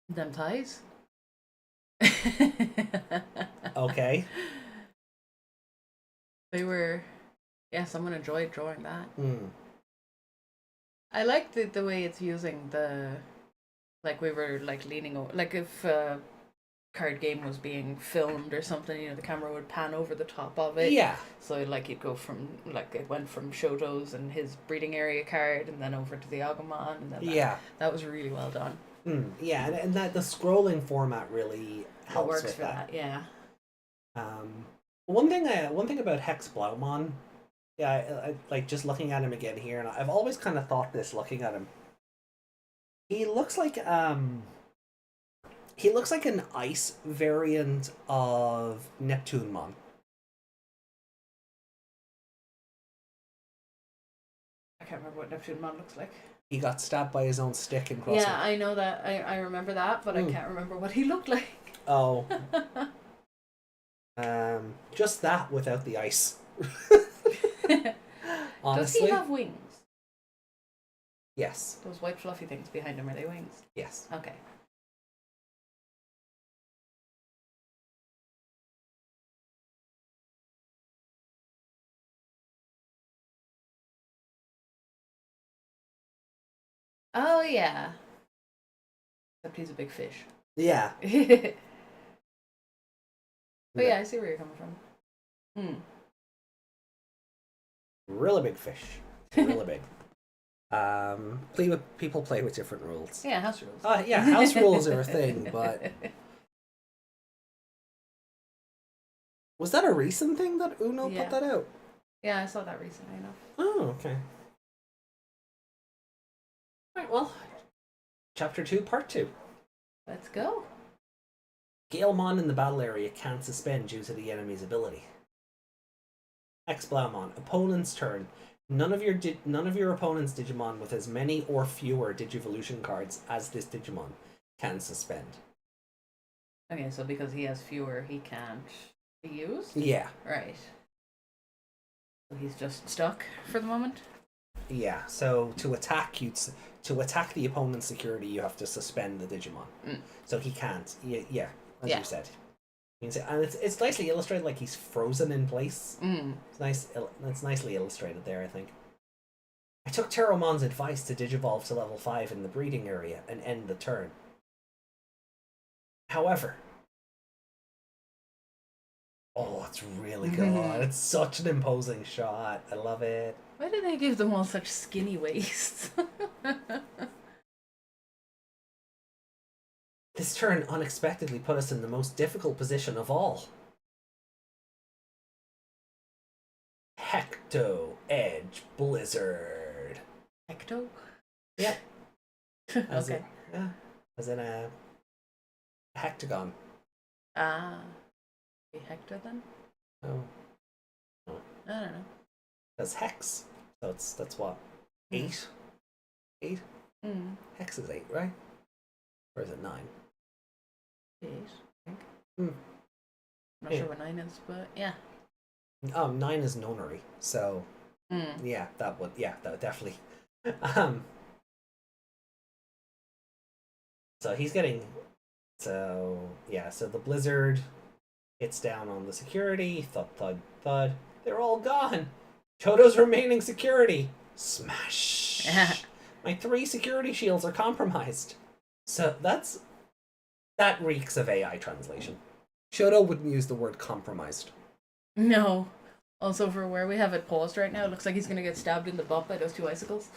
Them ties. Okay. They were, yeah, someone enjoyed drawing that. Hmm. I like the way it's using the, like we were like leaning over, like if a card game was being filmed or something, you know, the camera would pan over the top of it. Yeah. So like you'd go from, like it went from Shoto's and his breeding area card and then over to the Agumon and then Yeah. that was really well done. Yeah, and that the scrolling format really It helps works with for that, yeah. One thing about Hex Blaumon, yeah, I like just looking at him again here, and I've always kind of thought this looking at him. He looks like an ice variant of Neptunemon. I can't remember what Neptunemon looks like. He got stabbed by his own stick in Crossing. Yeah, I know that. I remember that, but I can't remember what he looked like. Oh. Just that without the ice. Honestly. Does he have wings? Yes. Those white fluffy things behind him, are they wings? Yes. Okay. Oh, yeah. Except he's a big fish. Yeah. But yeah, I see where you're coming from. Really big fish. Really big. People play with different rules. Yeah, house rules. Yeah, house rules are a thing, but was that a recent thing that Uno Yeah. put that out? Yeah, I saw that recently enough. Oh, okay. Right, well, Chapter 2, Part 2. Let's go. Galemon in the battle area can't suspend due to the enemy's ability. X-Blaumon, opponent's turn. None of your opponent's Digimon with as many or fewer Digivolution cards as this Digimon can suspend. Okay, so because he has fewer, he can't be used? Yeah. Right. So he's just stuck for the moment? Yeah, so to attack the opponent's security, you have to suspend the Digimon. So he can't. Yeah, as you said. And it's nicely illustrated, like he's frozen in place. It's nice. It's nicely illustrated there, I think. I took Teromon's advice to digivolve to level 5 in the breeding area and end the turn. However, oh, it's really good. It's such an imposing shot. I love it. Why do they give them all such skinny waists? This turn unexpectedly put us in the most difficult position of all. Hecto Edge Blizzard. Hecto? Yep. Okay. As in a hectagon. Ah. Hector then? Oh. I don't know. That's hex. So that's what? 8? 8? Hex is 8, right? Or is it 9? 8, I think. I'm not sure what 9 is, but yeah. 9 is nonary, so yeah, that would definitely. So he's getting, so the blizzard hits down on the security. Thud thud thud. They're all gone. Shoto's remaining security. Smash. My 3 security shields are compromised. So that reeks of AI translation. Shoto wouldn't use the word compromised. No. Also, for where we have it paused right now, it looks like he's gonna get stabbed in the butt by those 2 icicles.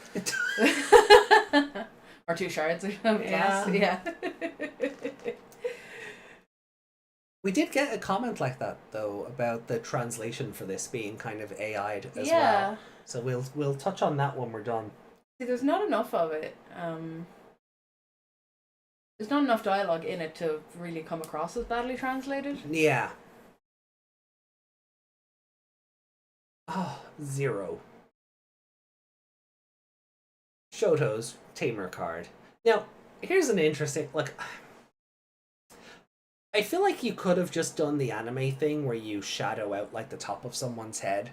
Or 2 shards of glass. Yeah. We did get a comment like that though about the translation for this being kind of AI'd as Yeah. well. So we'll touch on that when we're done. See, there's not enough of it. There's not enough dialogue in it to really come across as badly translated. Yeah. Oh, 0. Shoto's Tamer card. Now, here's an interesting, I feel like you could have just done the anime thing where you shadow out like the top of someone's head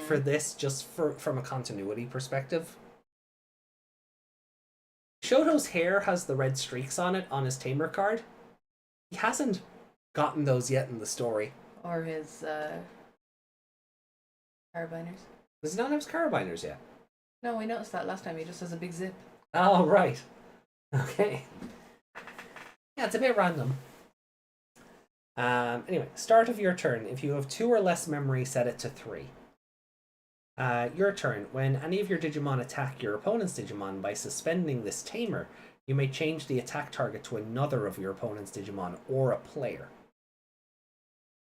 for this, just from a continuity perspective. Shoto's hair has the red streaks on it on his Tamer card. He hasn't gotten those yet in the story. Or his carabiners. Does he not have his carabiners yet? No, we noticed that last time. He just has a big zip. Oh, right. Okay. Yeah, it's a bit random. Anyway, start of your turn. If you have 2 or less memory, set it to 3. Your turn. When any of your Digimon attack your opponent's Digimon by suspending this Tamer, you may change the attack target to another of your opponent's Digimon or a player.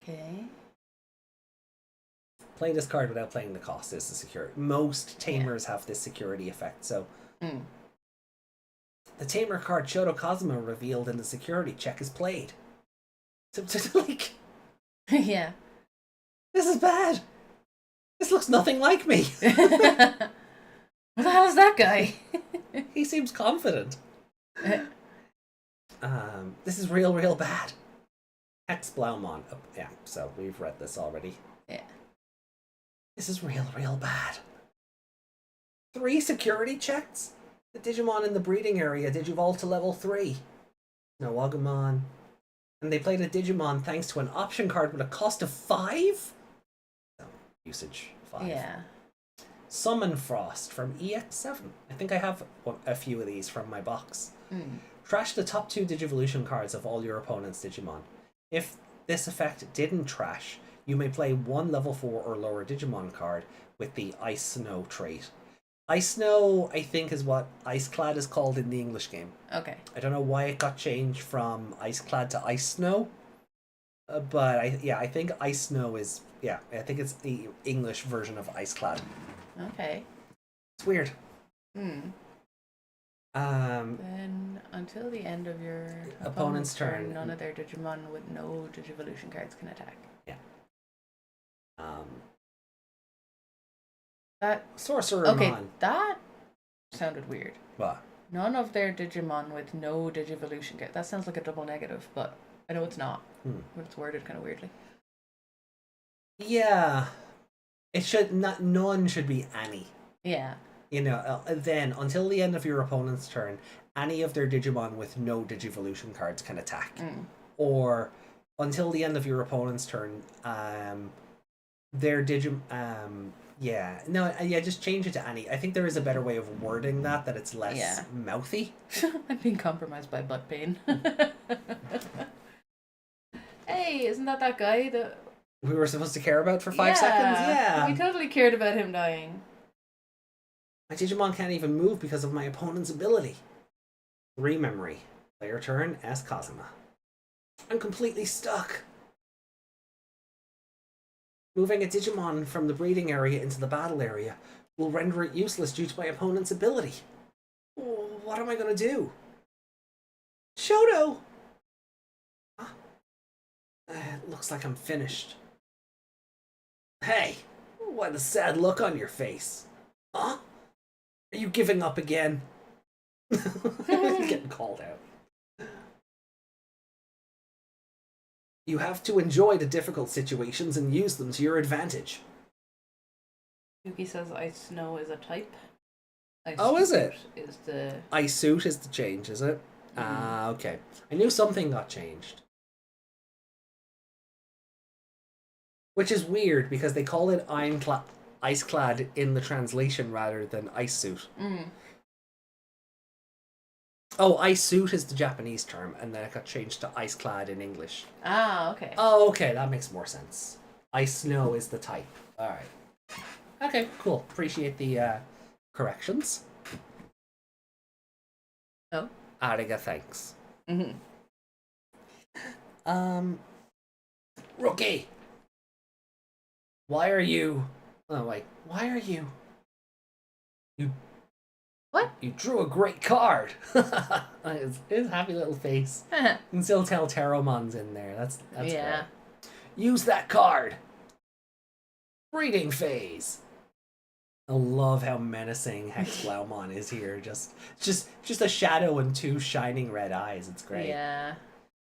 Okay. Play this card without playing the cost is the security. Most Tamers have this security effect, so... The Tamer card Shoto Cosmo revealed in the security check is played. So like... Yeah. This is bad! This looks nothing like me! What the hell is that guy? He seems confident. This is real bad. Hex Blaumon. Oh, yeah, so we've read this already. Yeah. This is real bad. 3 security checks? The Digimon in the breeding area digivolved to level 3. No Wikimon. And they played a Digimon thanks to an option card with a cost of 5? So, usage 5. Yeah. Summon Frost from EX7. I think I have a few of these from my box. Trash the top 2 Digivolution cards of all your opponent's Digimon. If this effect didn't trash, you may play 1 level 4 or lower Digimon card with the Ice Snow trait. Ice Snow, I think, is what Ice Clad is called in the English game. Okay. I don't know why it got changed from Ice Clad to Ice Snow, but I think Ice Snow is, I think it's the English version of Ice Clad. Okay. It's weird. Then until the end of your opponent's turn, none of their Digimon with no Digivolution cards can attack. Yeah. That Sorcerer okay. Mon. That sounded weird. What? None of their Digimon with no Digivolution card. That sounds like a double negative, but I know it's not. But it's worded kind of weirdly. Yeah. It should not. None should be any. Yeah. You know, then until the end of your opponent's turn, any of their Digimon with no Digivolution cards can attack. Or until the end of your opponent's turn, their just change it to any. I think there is a better way of wording that it's less mouthy. I'm being compromised by butt pain. Hey, isn't that guy that we were supposed to care about for 5 seconds? Yeah. We totally cared about him dying. My Digimon can't even move because of my opponent's ability. 3 memory. Player turn, S Kazuma. I'm completely stuck. Moving a Digimon from the breeding area into the battle area will render it useless due to my opponent's ability. What am I going to do? Shoto! It looks like I'm finished. Hey, what a sad look on your face. Huh? Are you giving up again? Getting called out. You have to enjoy the difficult situations and use them to your advantage. Yuki says Ice Snow is a type. Is it? Is the Ice Suit is the change, is it? Okay. I knew something got changed. Which is weird because they call it Ice Clad in the translation rather than Ice Suit. Oh, Ice Suit is the Japanese term, and then it got changed to Ice Clad in English. Ah, okay. Oh, okay, that makes more sense. Ice Snow is the type. Alright. Okay, cool. Appreciate the corrections. Oh. Ariga, thanks. Rookie! Why are you... Oh, wait. Why are you... What? You drew a great card. His happy little face. You can still tell Teromon's in there. That's yeah. Great. Use that card. Breeding phase. I love how menacing Hexblaumon is here. Just a shadow and 2 shining red eyes. It's great. Yeah.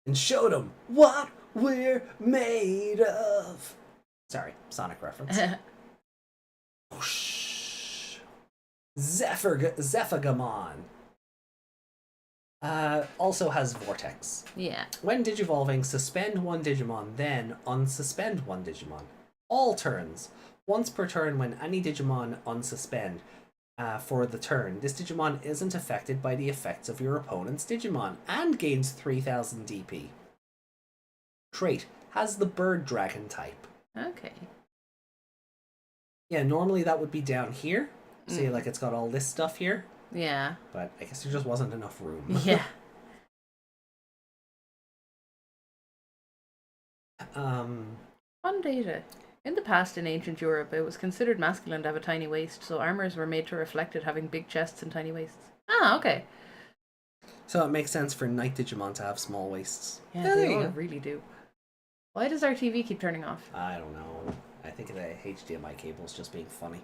And showed him what we're made of. Sorry, Sonic reference. Zephygamon. Also has Vortex. Yeah. When Digivolving, suspend 1 Digimon, then unsuspend 1 Digimon. All turns. Once per turn when any Digimon unsuspend for the turn, this Digimon isn't affected by the effects of your opponent's Digimon and gains 3000 DP. Trait. Has the Bird Dragon type. Okay. Yeah, normally that would be down here. See, like it's got all this stuff here. Yeah. But I guess there just wasn't enough room. Yeah. Fun data. In the past, in ancient Europe, it was considered masculine to have a tiny waist, so armors were made to reflect it having big chests and tiny waists. Ah, okay. So it makes sense for Night Digimon to have small waists. Yeah, they all really do. Why does our TV keep turning off? I don't know. I think the HDMI cable's just being funny.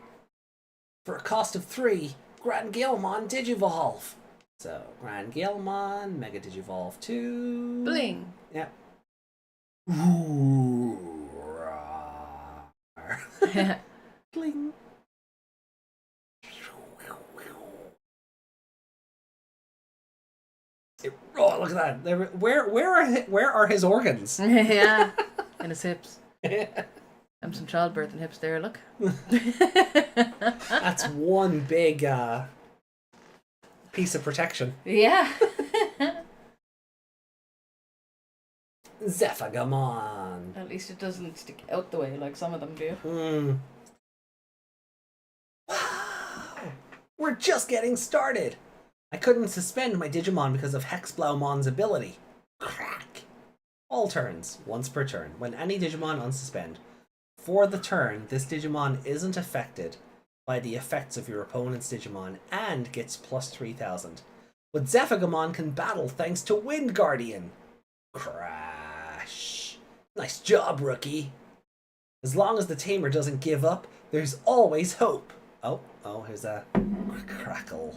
For a cost of 3, Grand Gilmon Digivolve. So, Grand Gilmon, Mega Digivolve 2. Bling! Yep. Bling. Oh, look at that. Where are his organs? Yeah. And his hips. I'm some childbirth and hips there, look. That's one big piece of protection. Yeah. Zephygamon. At least it doesn't stick out the way like some of them do. Wow! We're just getting started! I couldn't suspend my Digimon because of Hexblaumon's ability. Crack! All turns, once per turn, when any Digimon unsuspend. For the turn, this Digimon isn't affected by the effects of your opponent's Digimon and gets plus 3000. But Zephygamon can battle thanks to Wind Guardian. Crash! Nice job, rookie! As long as the tamer doesn't give up, there's always hope. Oh, here's a crackle.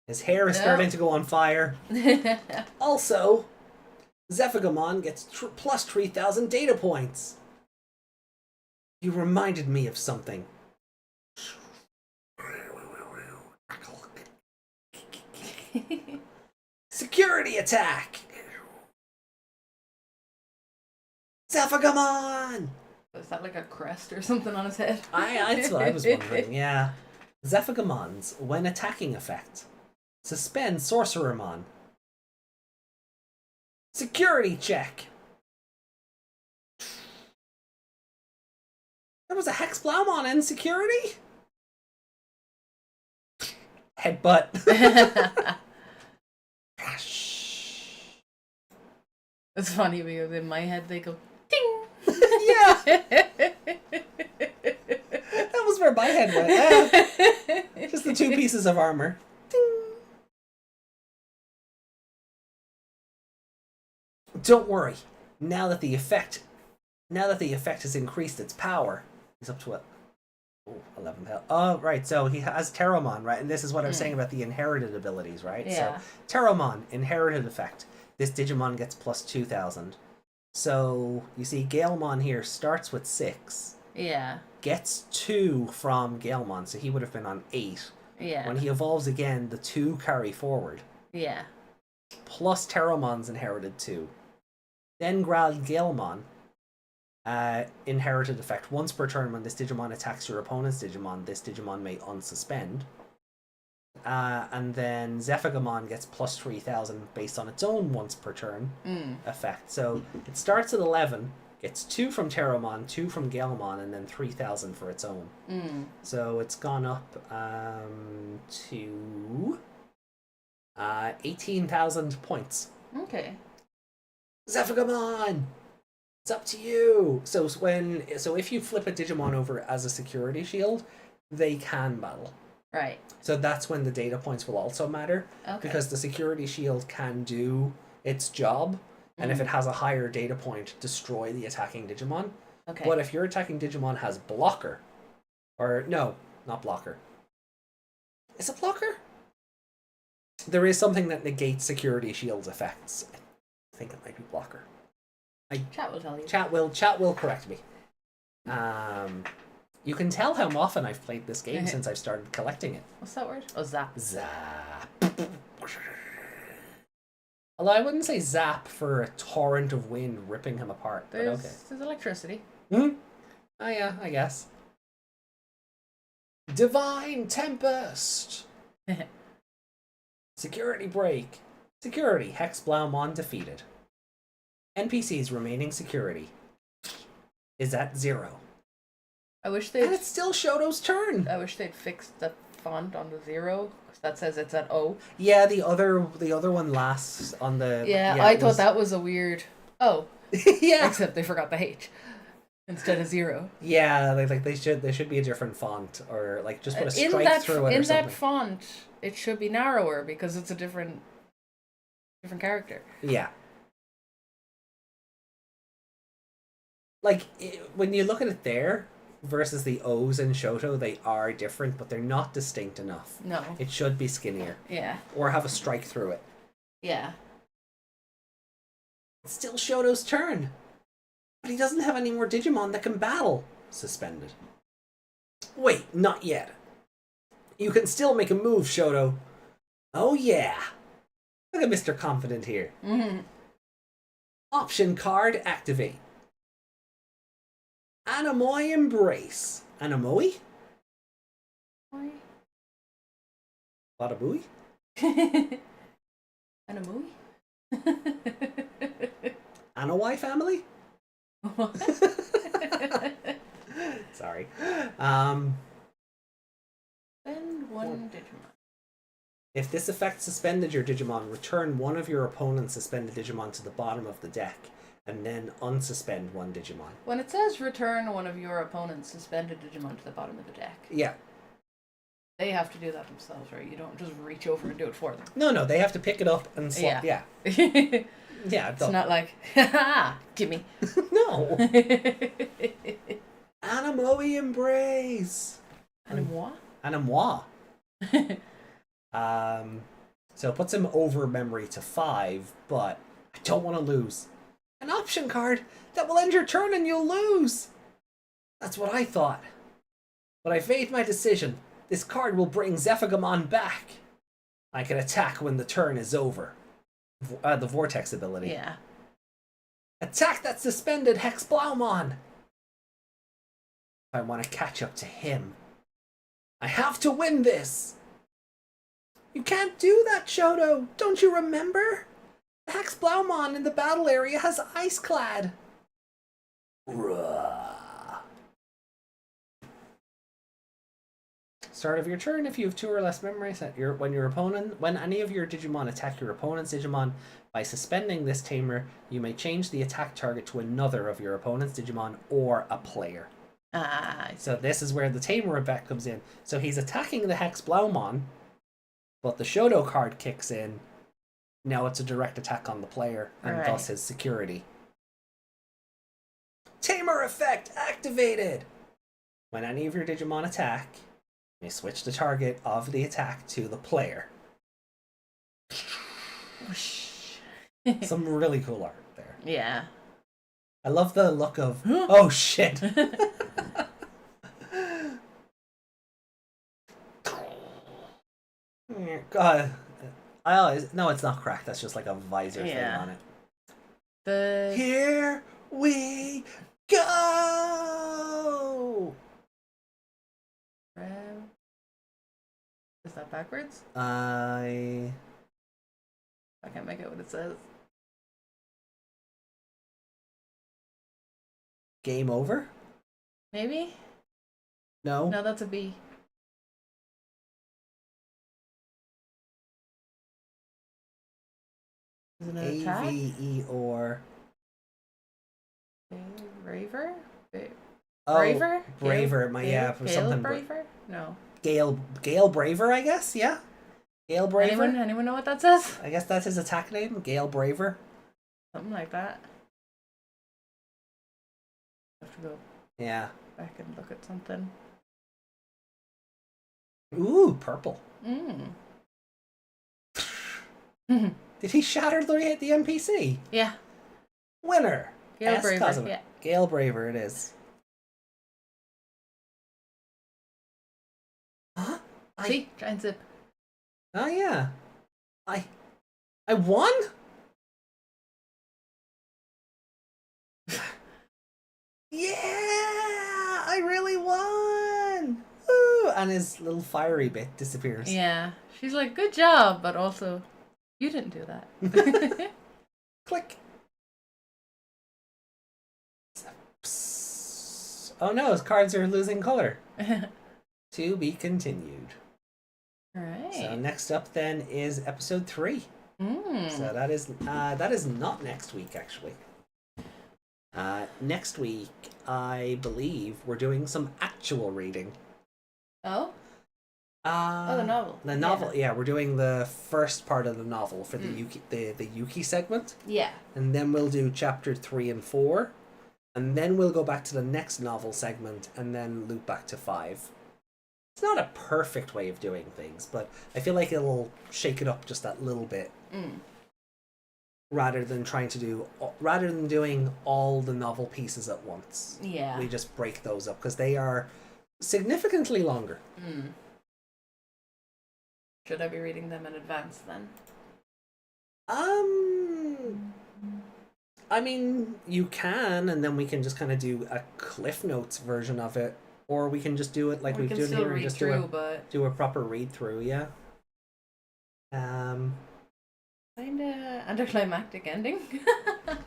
His hair is starting to go on fire. Also, Zephygamon gets plus 3000 data points. You reminded me of something. Security attack! Zephygamon! Is that like a crest or something on his head? That's what I was wondering, yeah. Zephygamon's, when attacking effect. Suspend Sorcerermon. Security check! There was a Hex Blaumon in security? Headbutt. It's funny because in my head they go ding. Yeah. That was where my head went. Just the two pieces of armor. Ding. Don't worry. Now that the effect has increased its power, he's up to what? Oh, 11 health. Oh, right. So he has Terramon, right? And this is what I was saying about the inherited abilities, right? Yeah. So Terramon, inherited effect. This Digimon gets plus 2,000. So you see Galemon here starts with 6. Yeah. Gets 2 from Galemon, so he would have been on 8. Yeah. When he evolves again, the 2 carry forward. Yeah. Plus Terramon's inherited 2. Then Galemon. Inherited effect. Once per turn, when this Digimon attacks your opponent's Digimon, this Digimon may unsuspend. And then Zephygamon gets plus 3,000 based on its own once per turn effect. So it starts at 11, gets 2 from Terramon, 2 from Galemon, and then 3,000 for its own. So it's gone up to 18,000 points. Okay. Zephygamon! It's up to you. So if you flip a Digimon over as a security shield, they can battle. Right. So that's when the data points will also matter. Okay. Because the security shield can do its job, and if it has a higher data point, destroy the attacking Digimon. Okay. But if your attacking Digimon has blocker, or no, not blocker. Is it blocker? There is something that negates security shield's effects. I think it might be blocker. Chat will tell you. Chat will correct me. You can tell how often I've played this game since I've started collecting it. What's that word? Oh, zap. Zap. Although I wouldn't say zap for a torrent of wind ripping him apart. There's electricity. Oh yeah, I guess. Divine Tempest. Security break. Security. Hex Blaumon defeated. NPC's remaining security is at 0. I wish And it's still Shoto's turn. I wish they'd fixed the font on the 0, because that says it's at O. Yeah, the other one lasts on the. Yeah, I thought that was a weird O. Yeah. Except they forgot the H instead of 0. Yeah, like they should be a different font, or like just put a strike through it or something. In that font, it should be narrower because it's a different character. Yeah. Like when you look at it there versus the O's in Shoto, they are different, but they're not distinct enough. No. It should be skinnier. Yeah. Or have a strike through it. Yeah. It's still Shoto's turn. But he doesn't have any more Digimon that can battle. Suspended. Wait, not yet. You can still make a move, Shoto. Oh yeah. Look at Mr. Confident here. Option card activate. Anemoi Embrace. Anemoi? Badabooey? Anemoi? Anawai family? What? Sorry. Spend one Digimon. If this effect suspended your Digimon, return one of your opponent's suspended Digimon to the bottom of the deck, and then unsuspend one Digimon. When it says return one of your opponent's suspended Digimon to the bottom of the deck, Yeah. they have to do that themselves, right? You don't just reach over and do it for them. No, they have to pick it up and slap. Yeah. It's Yeah. not like, ha, gimme. No. Anemoi Embrace. Anemoi? Anemoi. So it puts him over memory to 5, but I don't want to lose. An option card that will end your turn and you'll lose. That's what I thought. But I've made my decision. This card will bring Zephygamon back. I can attack when the turn is over. The Vortex ability. Yeah. Attack that suspended Hex Blaumon! If I want to catch up to him, I have to win this! You can't do that, Shoto! Don't you remember? The Hex Blaumon in the battle area has Ice Clad! Start of your turn, if you have 2 or less memories when any of your Digimon attack your opponent's Digimon, by suspending this tamer, you may change the attack target to another of your opponent's Digimon or a player. So this is where the tamer effect comes in. So he's attacking the Hex Blaumon, but the Shoto card kicks in. Now it's a direct attack on the player, and thus his security. Tamer effect activated! When any of your Digimon attack, you switch the target of the attack to the player. Some really cool art there. Yeah. I love the look of, oh shit! God. No, it's not cracked. That's just like a visor thing on it. Here we go! Is that backwards? I can't make out what it says. Game over? Maybe? No. No, that's a B. Is it an attack? A-V-E or... Braver? Oh, Braver? Braver. Gale Something. Braver? No. Gale Braver, I guess. Yeah. Gale Braver. Anyone know what that says? I guess that's his attack name, Gale Braver. Something like that. I have to go back and look at something. Ooh, purple. Mm. Did he shatter the NPC? Yeah. Winner. Gale Braver. Cosmic. Yeah. Gale Braver it is. Huh? See? Giant zip. Oh yeah. I won? Yeah! I really won! Woo! And his little fiery bit disappears. Yeah. She's like, good job, but also, you didn't do that. Click. Oh no, his cards are losing color. To be continued. Alright. So next up then is episode 3. So that is not next week actually. Next week I believe we're doing some actual reading. Oh? The novel. The novel, yeah. We're doing the first part of the novel for the Yuki segment. Yeah. And then we'll do chapter 3 and 4. And then we'll go back to the next novel segment and then loop back to 5. It's not a perfect way of doing things, but I feel like it'll shake it up just that little bit. Rather than doing all the novel pieces at once. Yeah. We just break those up because they are significantly longer. Should I be reading them in advance then? I mean, you can, and then we can just kind of do a Cliff Notes version of it, or we can just do it like we've done here and just do a proper read through. Yeah. Kinda anticlimactic ending.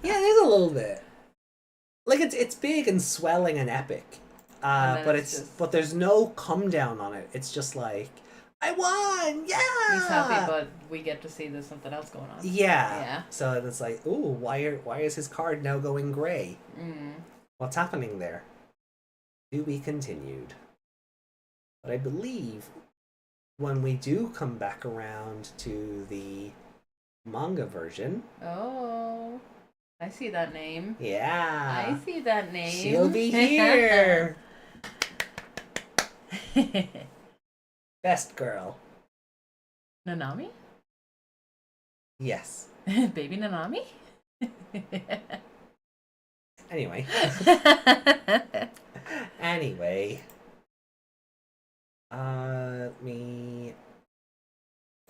Yeah, it is a little bit. Like it's big and swelling and epic, but there's no come down on it. It's just like, I won! Yeah! He's happy, but we get to see there's something else going on. Yeah. So it's like, ooh, why is his card now going gray? What's happening there? To be continued. But I believe when we do come back around to the manga version. Oh, I see that name. Yeah. I see that name. She'll be here. Best girl. Nanami? Yes. Baby Nanami? Anyway. Anyway.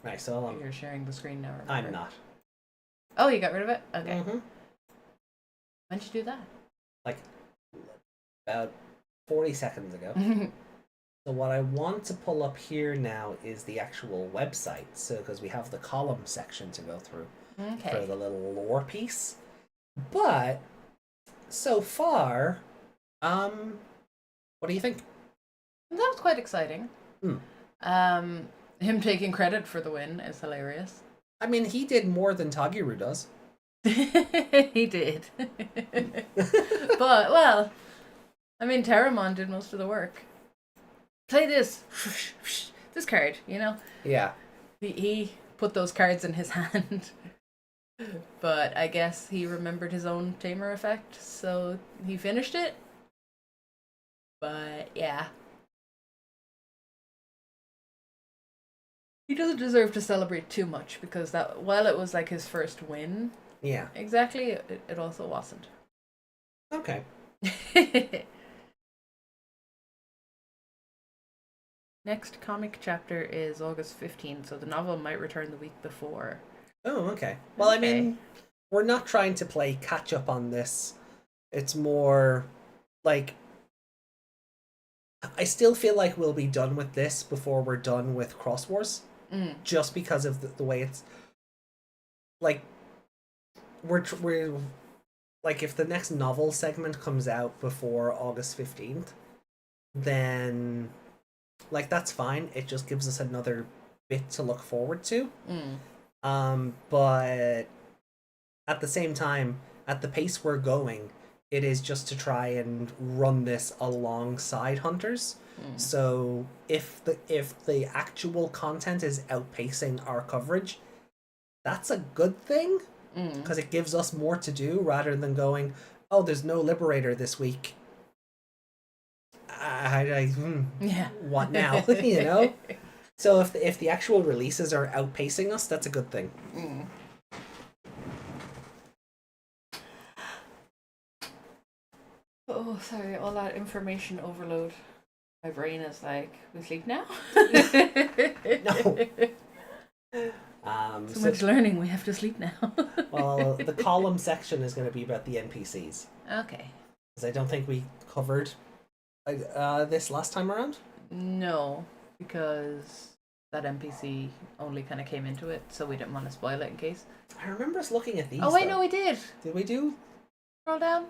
Nice. So You're sharing the screen now. Remember? I'm not. Oh, you got rid of it? Okay. Mhm. When did you do that? Like about 40 seconds ago. So what I want to pull up here now is the actual website. So because we have the column section to go through for Okay. the little lore piece. But so far, what do you think? That was quite exciting. Hmm. Him taking credit for the win is hilarious. I mean, he did more than Tagiru does. He did. But, well, I mean, Terramon did most of the work. Play this. This card, you know? Yeah. He put those cards in his hand. But I guess he remembered his own tamer effect, so he finished it. But, yeah. He doesn't deserve to celebrate too much because that, while it was like his first win, Yeah. exactly, it also wasn't. Okay. Next comic chapter is August 15th, so the novel might return the week before. Oh, okay. Well, I Okay. mean, we're not trying to play catch up on this. It's more like I still feel like we'll be done with this before we're done with Cross Wars, just because of the way it's like we're like if the next novel segment comes out before August 15th, then like that's fine. It just gives us another bit to look forward to. But at the same time, at the pace we're going, it is just to try and run this alongside Hunters. So if the actual content is outpacing our coverage, that's a good thing because it gives us more to do rather than going, oh, there's no Liberator this week. Yeah. What now? You know. So if the actual releases are outpacing us, that's a good thing. Oh, sorry, all that information overload. My brain is like, we sleep now? No. So much learning, we have to sleep now. Well, the column section is going to be about the NPCs. Okay. Because I don't think we covered this last time around. No, because that NPC only kind of came into it, so we didn't want to spoil it in case. I remember us looking at these. Oh, wait, though. no, we did. Did we do? Scroll down.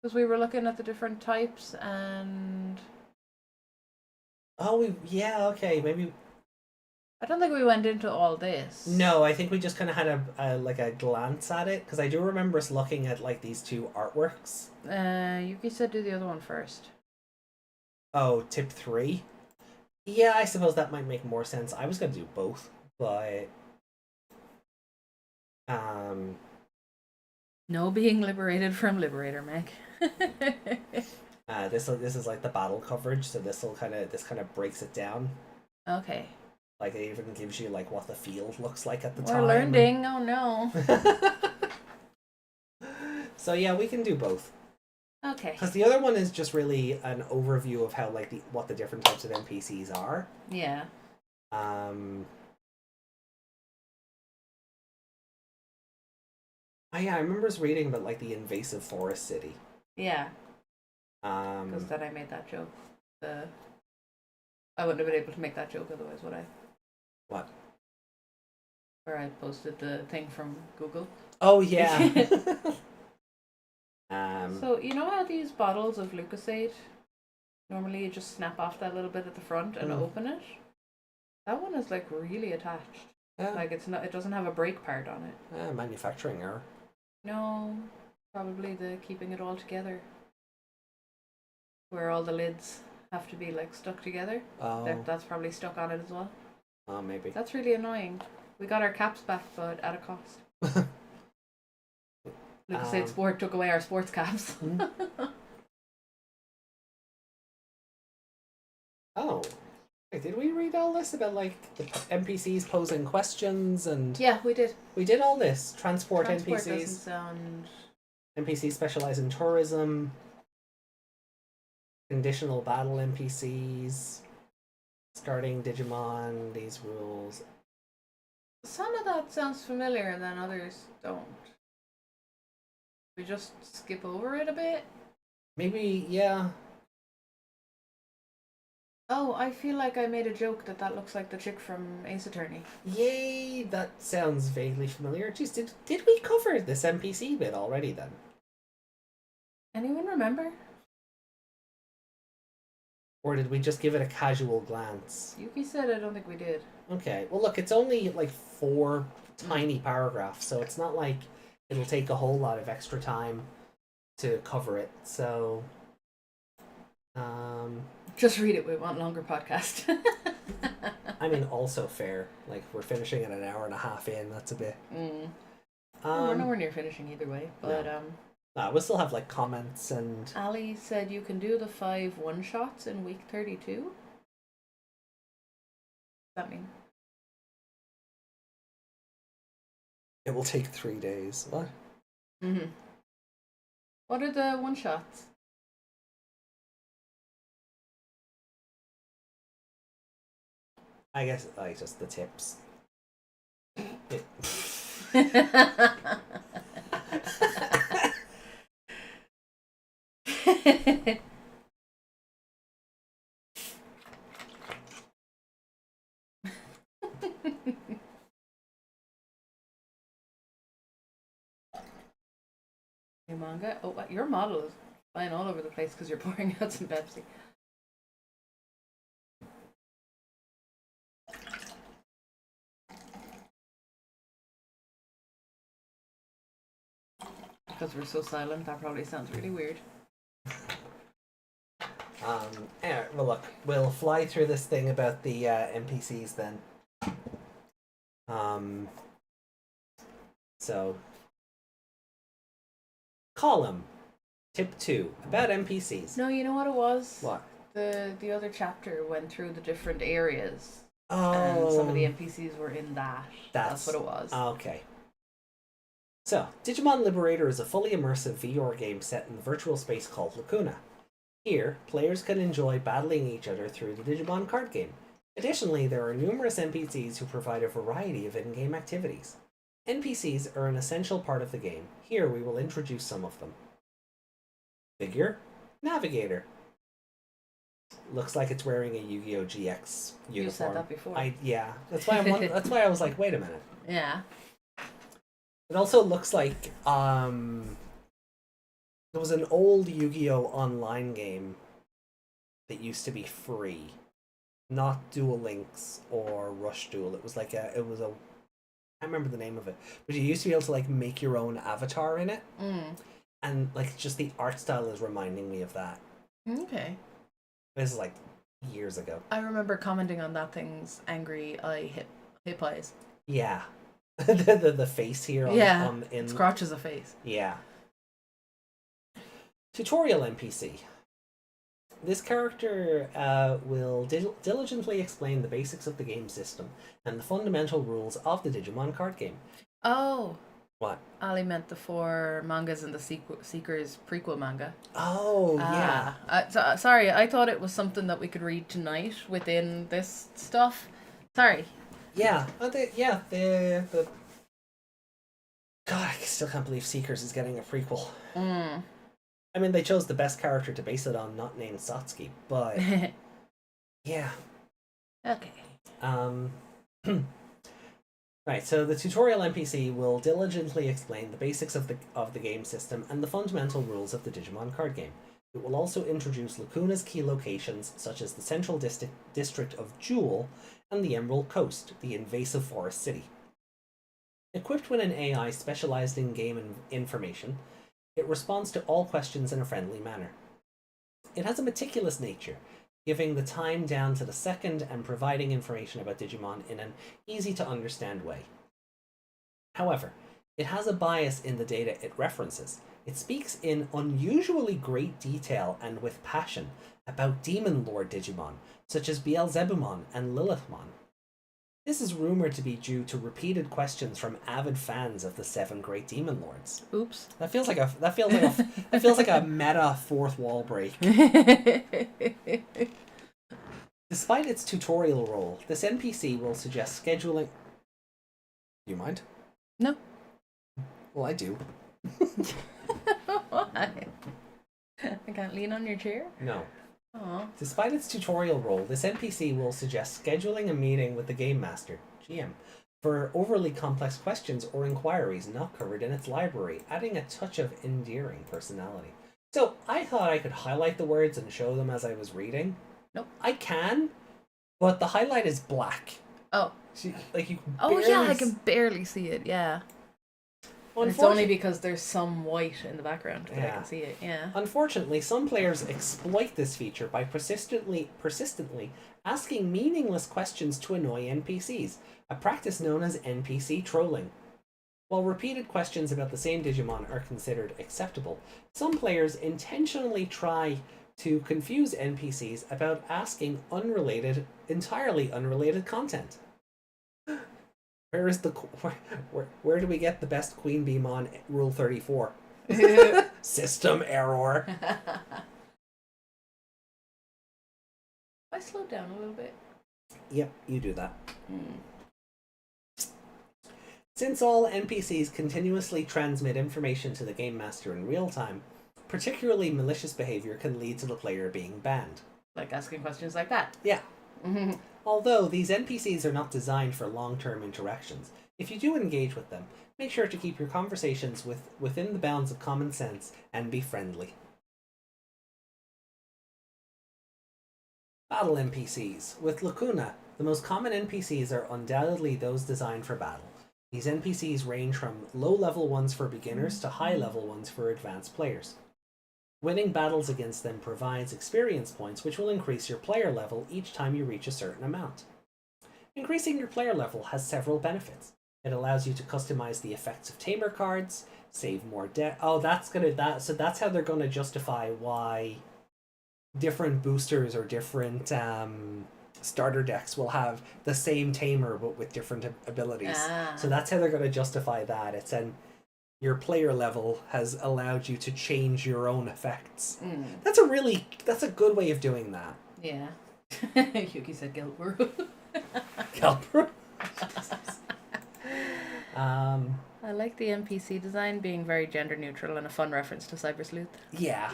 Because we were looking at the different types and... Oh, yeah, okay, maybe. I don't think we went into all this. No, I think we just kind of had a glance at it because I do remember us looking at like these two artworks. Yuki said do the other one first. Oh, tip 3. Yeah, I suppose that might make more sense. I was gonna do both, but No being liberated from Liberator, Meg. this is like the battle coverage, so this kind of breaks it down. Okay. Like it even gives you like what the field looks like at the We're time. learning. Oh no. So yeah, we can do both. Okay. Because the other one is just really an overview of how like what the different types of NPCs are. Yeah. Yeah, I remember us reading about like the invasive forest city. Yeah. Because then I made that joke. I wouldn't have been able to make that joke otherwise, would I? What? Where I posted the thing from Google. Oh yeah. So you know how these bottles of Lucasade, normally you just snap off that little bit at the front and open it? That one is like really attached. Yeah. Like it's not. It doesn't have a brake part on it. Manufacturing error. No, probably the keeping it all together. Where all the lids have to be like stuck together. Oh. That's probably stuck on it as well. Oh, maybe. That's really annoying. We got our caps back, but at a cost. Lucasade Sport took away our sports caps. Oh. Wait, did we read all this about like the NPCs posing questions and? Yeah, we did. We did all this. Transport Doesn't NPCs. sound... NPCs specialize in tourism. Conditional battle NPCs. Starting Digimon, these rules. Some of that sounds familiar and then others don't. We just skip over it a bit? Maybe, yeah. Oh, I feel like I made a joke that looks like the chick from Ace Attorney. Yay, that sounds vaguely familiar. Jeez, did we cover this NPC bit already then? Anyone remember? Or did we just give it a casual glance? Yuki said I don't think we did. Okay, well look, it's only like 4 tiny paragraphs, so it's not like it'll take a whole lot of extra time to cover it, so... Just read it, we want longer podcast. I mean, also fair. Like, we're finishing at an hour and a half in, that's a bit... We're nowhere near finishing either way, but we'll still have like comments and... Ali said you can do the 5 one-shots in week 32. What does that mean? It will take 3 days. What? What are the one-shots? I guess, like, just the tips. New manga? Oh, your model is flying all over the place because you're pouring out some Pepsi. Because we're so silent, that probably sounds really weird. Anyway, well look, we'll fly through this thing about the NPCs then. So, column, tip 2, about NPCs. No, you know what it was? What? The other chapter went through the different areas. Oh. And some of the NPCs were in that. That's what it was. Okay. So, Digimon Liberator is a fully immersive VR game set in the virtual space called Lacuna. Here, players can enjoy battling each other through the Digimon card game. Additionally, there are numerous NPCs who provide a variety of in-game activities. NPCs are an essential part of the game. Here, we will introduce some of them. Figure, Navigator. Looks like it's wearing a Yu-Gi-Oh! GX uniform. You said that before. Yeah, that's why that's why I was like, wait a minute. Yeah. It also looks like there was an old Yu-Gi-Oh! Online game that used to be free. Not Duel Links or Rush Duel. It was like I can't remember the name of it, but you used to be able to like make your own avatar in it. And like just the art style is reminding me of that. Okay. This is like years ago. I remember commenting on that thing's angry eye hip eyes. Yeah. the face here on it scratches a face. Yeah. Tutorial NPC. This character will diligently explain the basics of the game system and the fundamental rules of the Digimon card game. Oh. What? Ali meant the 4 mangas in the Seekers prequel manga. Oh, yeah. Sorry, I thought it was something that we could read tonight within this stuff. Sorry. Yeah. The God, I still can't believe Seekers is getting a prequel. I mean, they chose the best character to base it on, not named Satsuki, but yeah. Okay. Right, so the tutorial NPC will diligently explain the basics of the game system and the fundamental rules of the Digimon card game. It will also introduce Lacuna's key locations, such as the central district of Jewel and the Emerald Coast, the invasive forest city. Equipped with an AI specialized in game information, it responds to all questions in a friendly manner. It has a meticulous nature, giving the time down to the second and providing information about Digimon in an easy-to-understand way. However, it has a bias in the data it references. It speaks in unusually great detail and with passion about Demon Lord Digimon, such as Beelzebumon and Lilithmon. This is rumored to be due to repeated questions from avid fans of the 7 great Demon Lords. Oops. That feels like a meta fourth wall break. Despite its tutorial role, this NPC will suggest scheduling... Do you mind? No. Well, I do. Why? I can't lean on your chair? No. Aw. Despite its tutorial role, this NPC will suggest scheduling a meeting with the Game Master, GM, for overly complex questions or inquiries not covered in its library, adding a touch of endearing personality. So, I thought I could highlight the words and show them as I was reading. Nope. I can, but the highlight is black. Oh. You can Oh yeah, I barely can barely see it, yeah. Well, It's only because there's some white in the background that I Yeah. can see it, yeah. Unfortunately, some players exploit this feature by persistently asking meaningless questions to annoy NPCs, a practice known as NPC trolling. While repeated questions about the same Digimon are considered acceptable, some players intentionally try to confuse NPCs about asking entirely unrelated content. Where do we get the best Queen Beemon Rule 34? System error. I slowed down a little bit. Yep, you do that. Since all NPCs continuously transmit information to the Game Master in real time, particularly malicious behavior can lead to the player being banned. Like asking questions like that. Yeah. Although these NPCs are not designed for long-term interactions, if you do engage with them, make sure to keep your conversations within the bounds of common sense and be friendly. Battle NPCs. With Lacuna, the most common NPCs are undoubtedly those designed for battle. These NPCs range from low-level ones for beginners to high-level ones for advanced players. Winning battles against them provides experience points which will increase your player level each time you reach a certain amount. Increasing your player level has several benefits. It allows you to customize the effects of tamer cards, save more deck. Oh, so that's how they're gonna justify why different boosters or different starter decks will have the same tamer but with different abilities. So that's how they're gonna justify that. It's your player level has allowed you to change your own effects. That's a good way of doing that. Yeah. Yuki said Gilbert. Gilbert. I like the NPC design being very gender neutral and a fun reference to Cyber Sleuth. Yeah.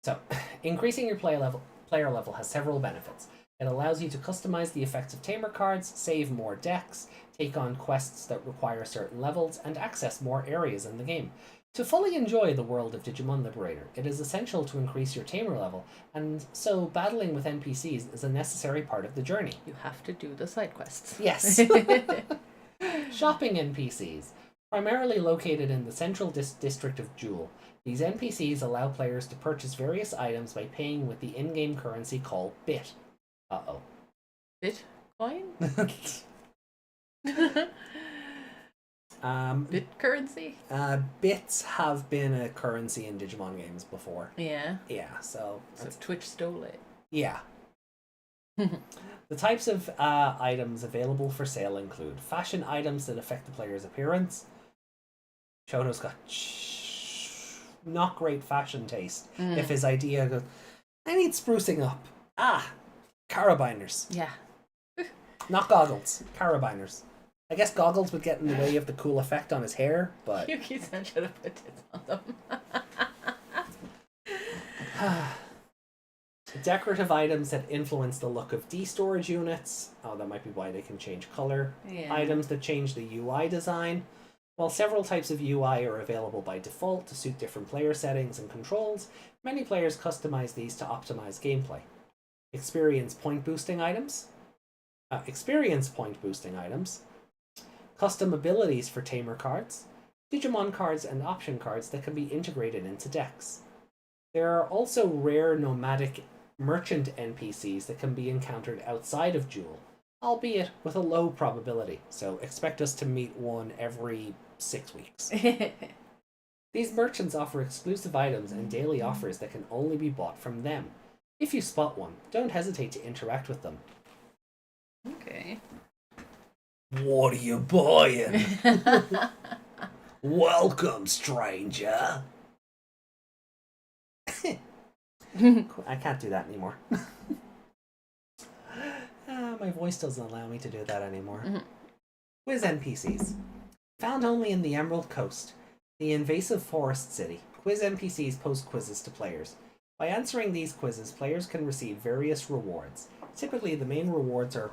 So, increasing your player level has several benefits. It allows you to customize the effects of tamer cards, save more decks, take on quests that require certain levels, and access more areas in the game. To fully enjoy the world of Digimon Liberator, it is essential to increase your tamer level, and so battling with NPCs is a necessary part of the journey. You have to do the side quests. Yes. Shopping NPCs. Primarily located in the central district of Jewel, these NPCs allow players to purchase various items by paying with the in-game currency called Bit. Uh-oh. Bitcoin? Bit currency? Bits have been a currency in Digimon games before. Yeah. Yeah, so Twitch stole it. Yeah. The types of items available for sale include fashion items that affect the player's appearance. Shoto's got not great fashion taste. If his idea goes, I need sprucing up. Carabiners. Yeah. Not goggles. Carabiners. I guess goggles would get in the way of the cool effect on his hair, but... Yuki-san should have put tits on them. Decorative items that influence the look of D-storage units. Oh, that might be why they can change color. Yeah. Items that change the UI design. While several types of UI are available by default to suit different player settings and controls, many players customize these to optimize gameplay. Experience point boosting items. Custom abilities for tamer cards. Digimon cards and option cards that can be integrated into decks. There are also rare nomadic merchant NPCs that can be encountered outside of Jewel, albeit with a low probability, so expect us to meet one every 6 weeks. These merchants offer exclusive items and daily offers that can only be bought from them. If you spot one, don't hesitate to interact with them. Okay. What are you buying? Welcome, stranger. I can't do that anymore. My voice doesn't allow me to do that anymore. Quiz NPCs. Found only in the Emerald Coast, the invasive forest city, quiz NPCs post quizzes to players. By answering these quizzes, players can receive various rewards. Typically, the main rewards are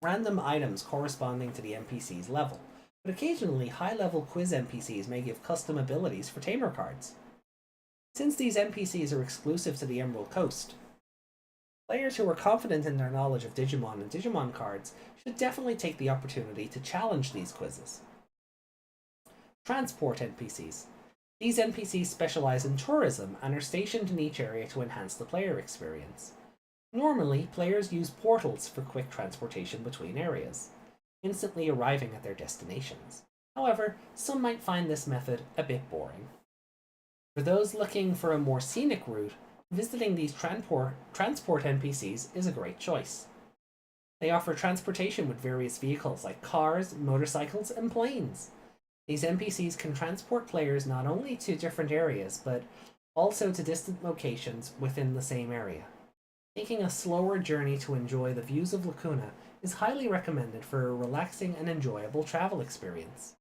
random items corresponding to the NPC's level, but occasionally high-level quiz NPCs may give custom abilities for tamer cards. Since these NPCs are exclusive to the Emerald Coast, players who are confident in their knowledge of Digimon and Digimon cards should definitely take the opportunity to challenge these quizzes. Transport NPCs. These NPCs specialize in tourism and are stationed in each area to enhance the player experience. Normally, players use portals for quick transportation between areas, instantly arriving at their destinations. However, some might find this method a bit boring. For those looking for a more scenic route, visiting these transport NPCs is a great choice. They offer transportation with various vehicles like cars, motorcycles, and planes. These NPCs can transport players not only to different areas, but also to distant locations within the same area. Taking a slower journey to enjoy the views of Lacuna is highly recommended for a relaxing and enjoyable travel experience.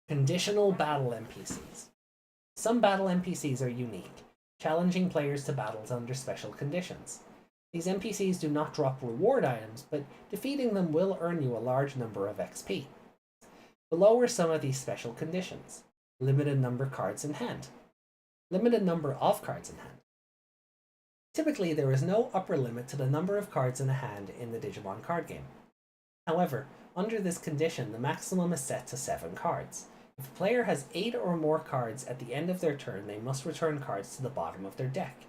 Conditional battle NPCs. Some battle NPCs are unique, challenging players to battles under special conditions. These NPCs do not drop reward items, but defeating them will earn you a large number of XP. Below are some of these special conditions. Limited number of cards in hand. Typically, there is no upper limit to the number of cards in a hand in the Digimon card game. However, under this condition, the maximum is set to 7 cards. If a player has 8 or more cards at the end of their turn, they must return cards to the bottom of their deck.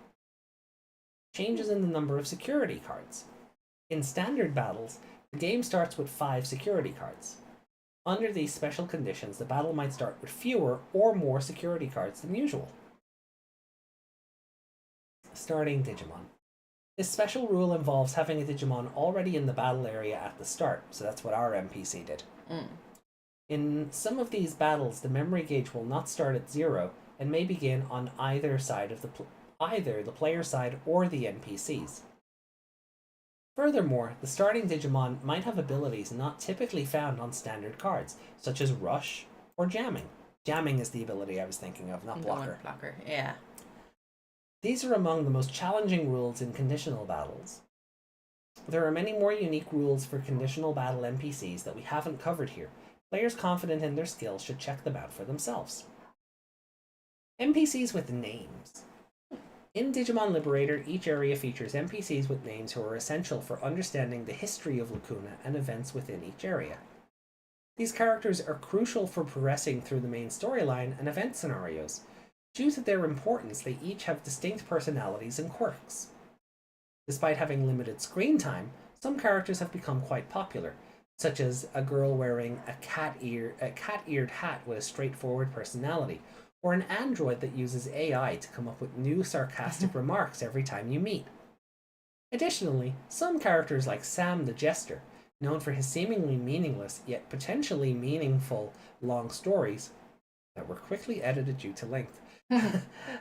Changes in the number of security cards. In standard battles, the game starts with 5 security cards. Under these special conditions, the battle might start with fewer or more security cards than usual. Starting Digimon. This special rule involves having a Digimon already in the battle area at the start, so that's what our NPC did. In some of these battles, the memory gauge will not start at 0 and may begin on either side of either the player side or the NPCs. Furthermore, the starting Digimon might have abilities not typically found on standard cards, such as Rush or Jamming. Jamming is the ability I was thinking of, not Blocker. Blocker, yeah. These are among the most challenging rules in conditional battles. There are many more unique rules for conditional battle NPCs that we haven't covered here. Players confident in their skills should check them out for themselves. NPCs with names. In Digimon Liberator, each area features NPCs with names who are essential for understanding the history of Lacuna and events within each area. These characters are crucial for progressing through the main storyline and event scenarios. Due to their importance, they each have distinct personalities and quirks. Despite having limited screen time, some characters have become quite popular, such as a girl wearing a cat-eared hat with a straightforward personality, or an android that uses AI to come up with new sarcastic remarks every time you meet. Additionally, some characters like Sam the Jester, known for his seemingly meaningless yet potentially meaningful long stories that were quickly edited due to length,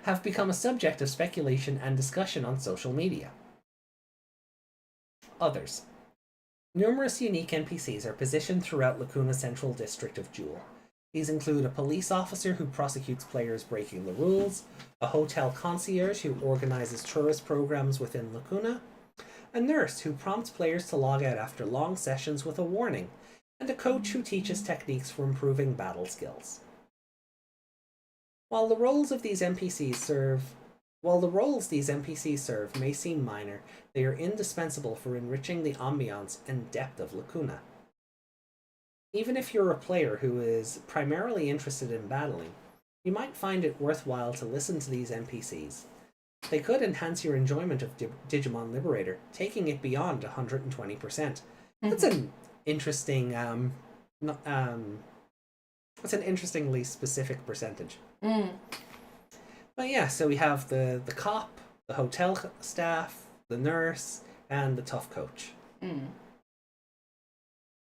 have become a subject of speculation and discussion on social media. Others. Numerous unique NPCs are positioned throughout Lacuna's central district of Jewel. These include a police officer who prosecutes players breaking the rules, a hotel concierge who organizes tourist programs within Lacuna, a nurse who prompts players to log out after long sessions with a warning, and a coach who teaches techniques for improving battle skills. While the roles these NPCs serve may seem minor, they are indispensable for enriching the ambiance and depth of Lacuna. Even if you're a player who is primarily interested in battling, you might find it worthwhile to listen to these NPCs. They could enhance your enjoyment of Digimon Liberator, taking it beyond 120%. That's an interesting, that's an interestingly specific percentage. But yeah, so we have the cop, the hotel staff, the nurse, and the tough coach.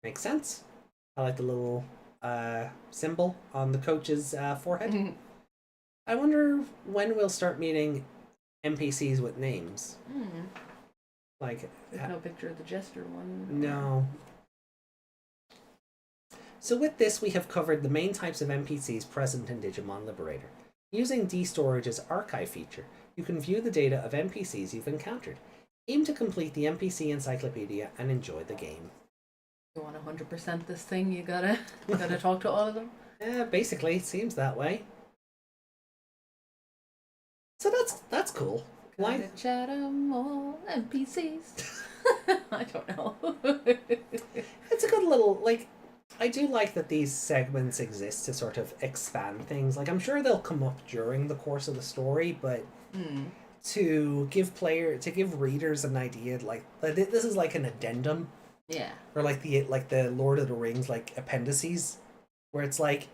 Makes sense? I like the little symbol on the coach's forehead. I wonder when we'll start meeting NPCs with names. Hmm. Like, There's no picture of the jester one. no. So with this, we have covered the main types of NPCs present in Digimon Liberator. Using DStorage's archive feature, you can view the data of NPCs you've encountered. Aim to complete the NPC encyclopedia and enjoy the game. You want 100% this thing, you gotta talk to all of them. Yeah, basically, it seems that way. So that's cool. Gotta chat 'em all NPCs. I don't know. It's a good little, like, I do like that these segments exist to sort of expand things. Like, I'm sure they'll come up during the course of the story, but to give readers an idea, like this is like an addendum. Yeah. Or like the Lord of the Rings, like, appendices, where it's like,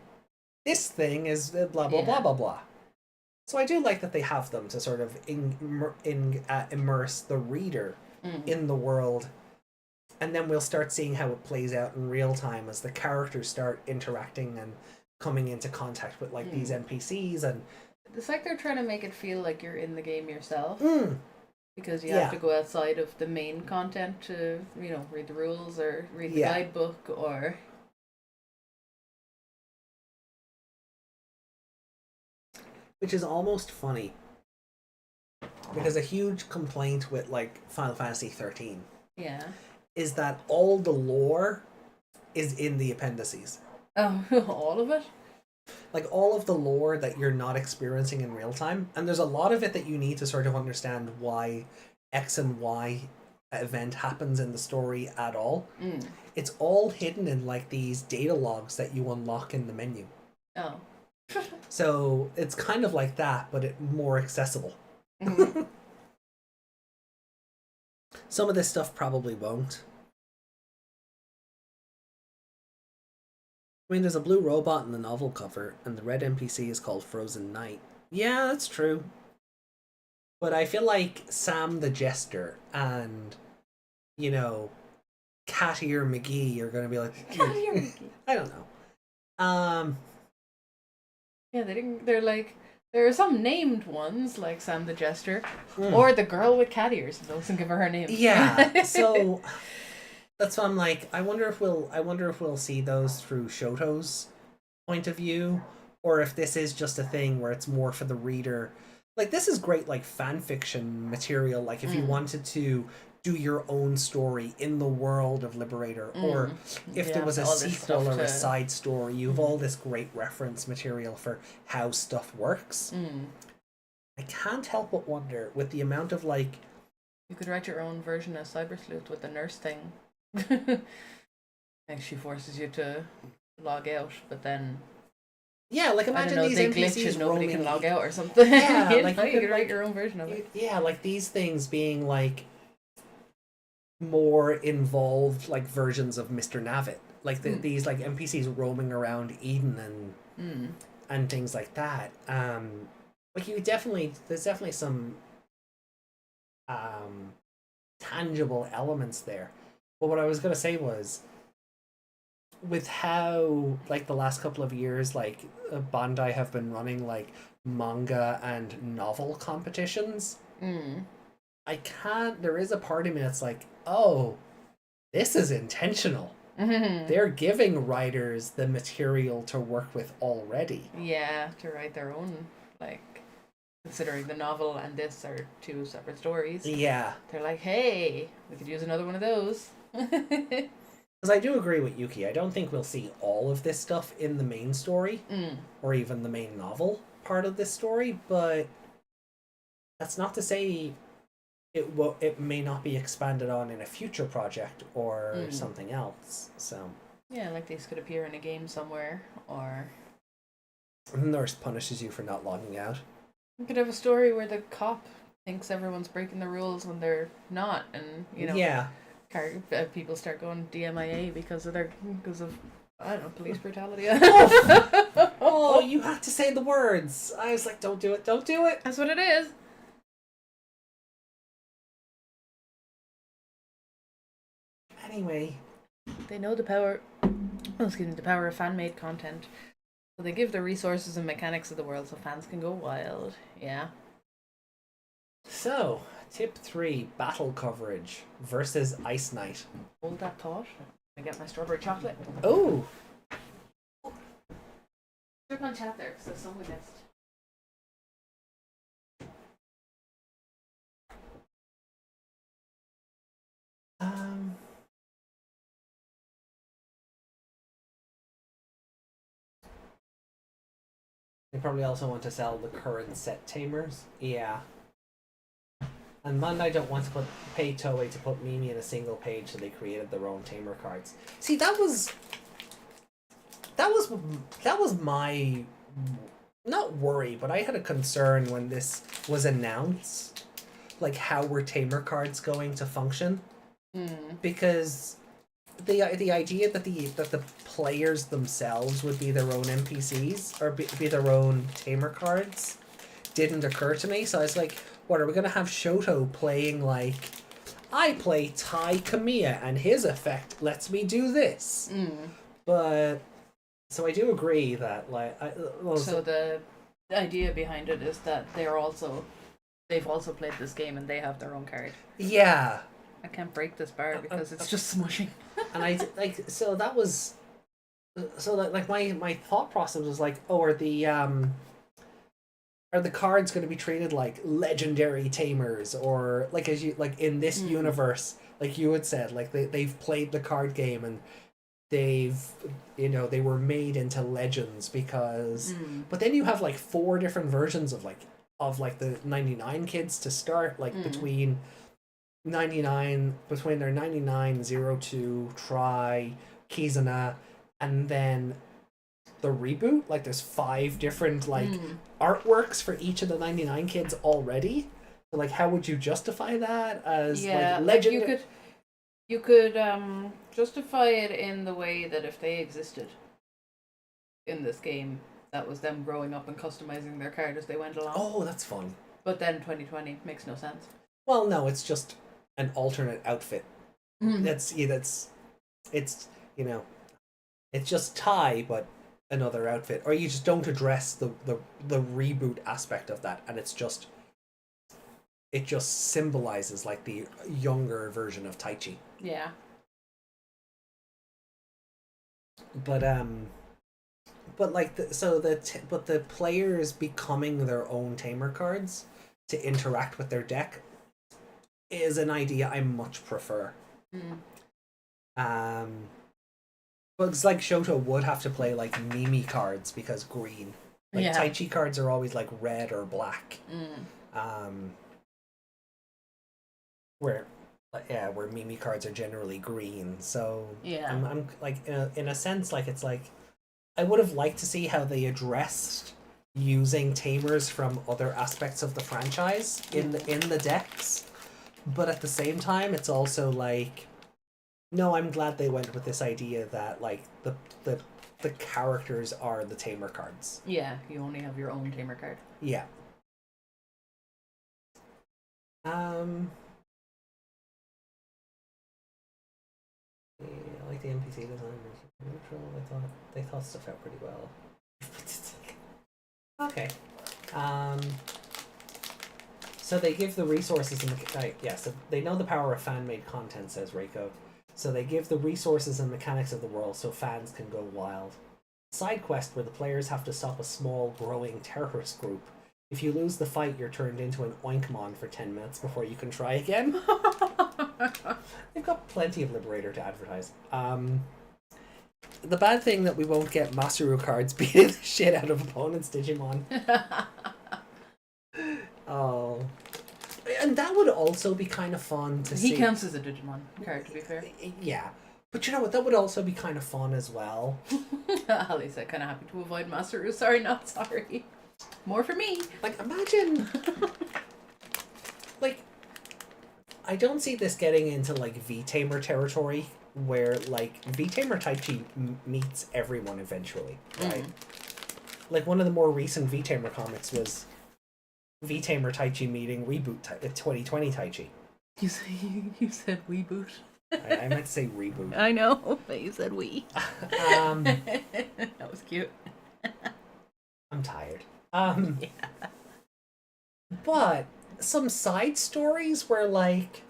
this thing is blah blah blah blah blah. So I do like that they have them to sort of immerse the reader in the world, and then we'll start seeing how it plays out in real time as the characters start interacting and coming into contact with like these NPCs. And it's like they're trying to make it feel like you're in the game yourself. Because you Yeah. have to go outside of the main content to, read the rules or read the guidebook or... Which is almost funny. Because a huge complaint with, like, Final Fantasy 13 is that all the lore is in the appendices. Oh, all of it? Like, all of the lore that you're not experiencing in real time. And there's a lot of it that you need to sort of understand why X and Y event happens in the story at all. It's all hidden in, like, these data logs that you unlock in the menu. Oh. So it's kind of like that, but more accessible. Some of this stuff probably won't. I mean, there's a blue robot in the novel cover, and the red NPC is called Frozen Night. Yeah, that's true. But I feel like Sam the Jester and, Cat Ear McGee are going to be like... Cat Ear McGee. I don't know. Yeah, they're like... There are some named ones, like Sam the Jester, or the girl with cat ears. Doesn't give her name. Yeah, so... That's why I'm like, I wonder if we'll see those through Shoto's point of view, or if this is just a thing where it's more for the reader. Like, this is great, like, fan fiction material. Like, if you wanted to do your own story in the world of Liberator, or if there was a sequel or a side story, you have all this great reference material for how stuff works. I can't help but wonder, with the amount of, like... You could write your own version of Cyber Sleuth with the nurse thing. Like, she forces you to log out, but then... Yeah, like, imagine these they NPCs glitch and nobody roaming... can log out or something. Yeah, like, you could write your own version of it. Yeah, like, these things being, like, more involved, like, versions of Mr. Navit. Like, these, like, NPCs roaming around Eden and things like that. Like, there's definitely some tangible elements there. But what I was going to say was, with how, like, the last couple of years, like, Bandai have been running, like, manga and novel competitions, there is a part of me that's like, oh, this is intentional. They're giving writers the material to work with already. Yeah, to write their own, like, considering the novel and this are two separate stories. Yeah. They're like, hey, we could use another one of those. Because I do agree with Yuki. I don't think we'll see all of this stuff in the main story, or even the main novel part of this story, but that's not to say it may not be expanded on in a future project or something else. So yeah, like these could appear in a game somewhere, or the nurse punishes you for not logging out. you could have a story where the cop thinks everyone's breaking the rules when they're not, and Yeah. People start going DMIA because of I don't know, police brutality. Oh, you had to say the words. I was like, don't do it, don't do it. That's what it is. Anyway, They know the power of fan-made content. So they give the resources and mechanics of the world so fans can go wild. Yeah. So, tip 3, battle coverage versus Ice Knight. Hold that thought. I get my strawberry chocolate. Oh, Click on chat there, because there's some we missed. they probably also want to sell the current set tamers. Yeah. And Bandai don't want to pay Toei to put Mimi in a single page, so they created their own tamer cards. See, that was my, not worry, but I had a concern when this was announced, like how were tamer cards going to function? Because the idea that the players themselves would be their own NPCs or be their own tamer cards didn't occur to me. So I was like, what are we gonna have Shoto playing like, I play Tai Kamiya and his effect lets me do this. But so I do agree that like so the idea behind it is that they've also played this game and they have their own card. Yeah. I can't break this bar because it's just smushing. And I like so that was so like my thought process was like, oh, are the cards going to be treated like legendary tamers, or like as you like in this universe, like you had said, like they've played the card game and they've they were made into legends because but then you have like 4 different versions of the 99 kids to start, like between their 99, 02, Try, Kizuna, and then the reboot. Like there's 5 different like artworks for each of the 99 kids already. So, like, how would you justify that as like legend? Like you could justify it in the way that if they existed in this game, that was them growing up and customizing their card as they went along. Oh, that's fun. But then 2020 makes no sense. Well, no, it's just an alternate outfit. It's it's just Tai, but another outfit. Or you just don't address the reboot aspect of that, and it just symbolizes like the younger version of Taichi. Yeah. But the players becoming their own tamer cards to interact with their deck is an idea I much prefer. But it's like Shoto would have to play like Mimi cards because green. Like Taichi cards are always like red or black. Where Mimi cards are generally green. So I'm like in a sense, like it's like I would have liked to see how they addressed using tamers from other aspects of the franchise in the decks. But at the same time, it's also like, no, I'm glad they went with this idea that like the characters are the tamer cards. Yeah, you only have your own tamer card. Yeah. I like the NPC design. Neutral. They thought stuff out pretty well. Okay. So they give the resources and so they know the power of fan-made content, says Reiko. So they give the resources and mechanics of the world so fans can go wild. Side quest where the players have to stop a small, growing terrorist group. If you lose the fight, you're turned into an Oinkmon for 10 minutes before you can try again. They've got plenty of Liberator to advertise. The bad thing that we won't get Masaru cards beating the shit out of opponents' Digimon. Oh. And that would also be kind of fun to see. He counts as a Digimon card, to be fair. Yeah. But you know what? That would also be kind of fun as well. At least I'm kind of happy to avoid Masaru. Sorry, not sorry. More for me. Like, imagine... like, I don't see this getting into, like, V-Tamer territory, where, like, V-Tamer Taichi meets everyone eventually, right? Like, one of the more recent V-Tamer comics was V-Tamer Taichi meeting Reboot 2020 Taichi. You said Weeboot. I meant to say Reboot. I know, but you said we. That was cute. I'm tired. But some side stories where like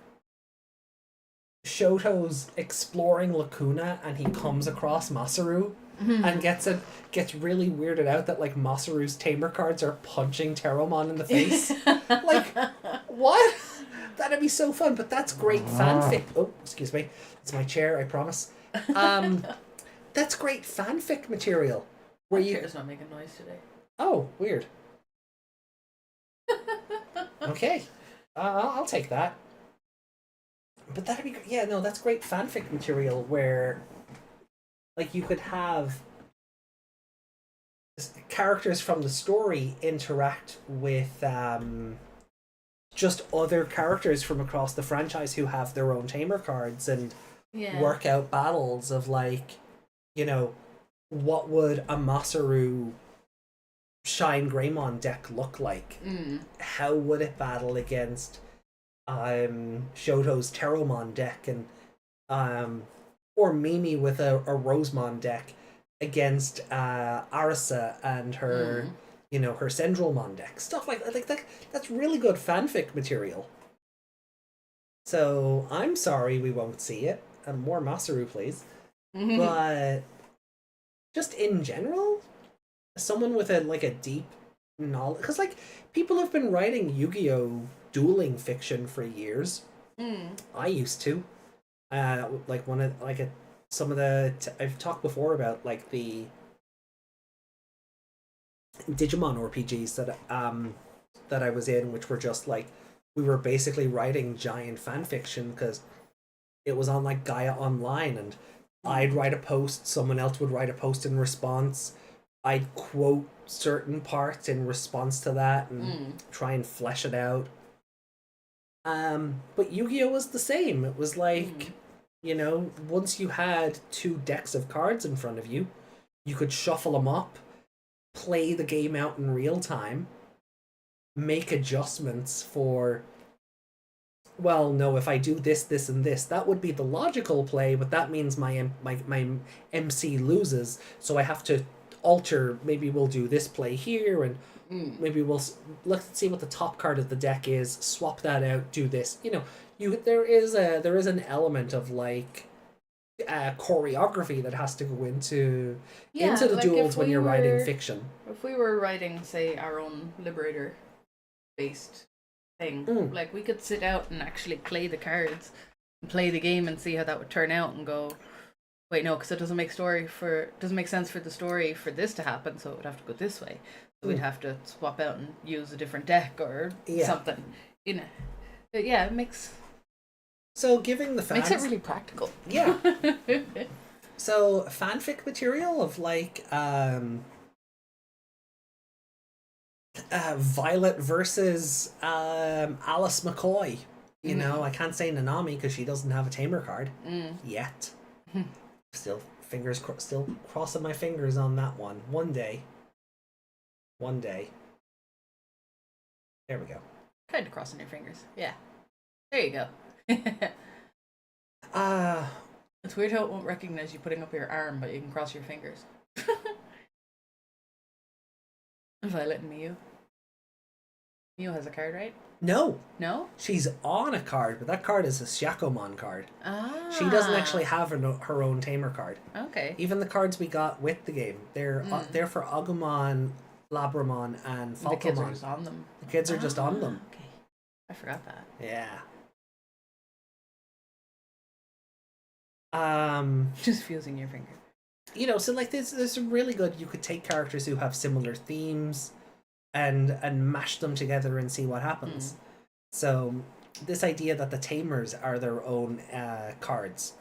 Shoto's exploring Lacuna and he comes across Masaru and gets really weirded out that like Masaru's tamer cards are punching Teromon in the face. Like, what? That'd be so fun, but that's great fanfic. Oh, excuse me. It's my chair, I promise. That's great fanfic material. Where My you chair's not making noise today. Oh, weird. Okay. I'll take that. But that'd be yeah, no, that's great fanfic material where like you could have characters from the story interact with just other characters from across the franchise who have their own tamer cards and work out battles of like, you know, what would a Masaru Shine Greymon deck look like? How would it battle against Shoto's Teromon deck and or Mimi with a Rosemon deck against Arisa and her you know, her Sendrelmon deck. Stuff like that. That's really good fanfic material. So I'm sorry we won't see it. And more Masaru, please. But just in general, someone with a deep knowledge, because like people have been writing Yu-Gi-Oh dueling fiction for years. I used to. Like one of some of the I've talked before about like the Digimon RPGs that I was in, which were just like we were basically writing giant fan fiction because it was on like Gaia Online, and I'd write a post, someone else would write a post in response. I'd quote certain parts in response to that and try and flesh it out. But Yu-Gi-Oh was the same. It was like, you know, once you had 2 decks of cards in front of you, you could shuffle them up, play the game out in real time, make adjustments for, well, no, if I do this, this, and this, that would be the logical play, but that means my MC loses, so I have to alter, maybe we'll do this play here, and maybe let's see what the top card of the deck is, swap that out, do this. You know, there is an element of like choreography that has to go into the like duels when you're writing fiction. If we were writing, say, our own Liberator based thing, like we could sit out and actually play the cards and play the game and see how that would turn out and go, wait, no, because it doesn't make sense for the story for this to happen, so it would have to go this way. So we'd have to swap out and use a different deck or something, you know. But yeah, it makes giving the fans makes it really practical. Yeah. So fanfic material of like Violet versus Alice McCoy. You know, I can't say Nanami because she doesn't have a tamer card yet. Still still crossing my fingers on that one. One day. There we go. Kind of crossing your fingers. Yeah. There you go. It's weird how it won't recognize you putting up your arm, but you can cross your fingers. Violet and Miu. Miu has a card, right? No. No? She's on a card, but that card is a Shakomon card. She doesn't actually have her own tamer card. Okay. Even the cards we got with the game, they're for Agumon, Labramon, and Falcomon. The kids are just on them. The kids are just on them. Okay. I forgot that. Yeah. Just fusing your finger. You know, so like there's really good. You could take characters who have similar themes, and mash them together and see what happens. So this idea that the tamers are their own cards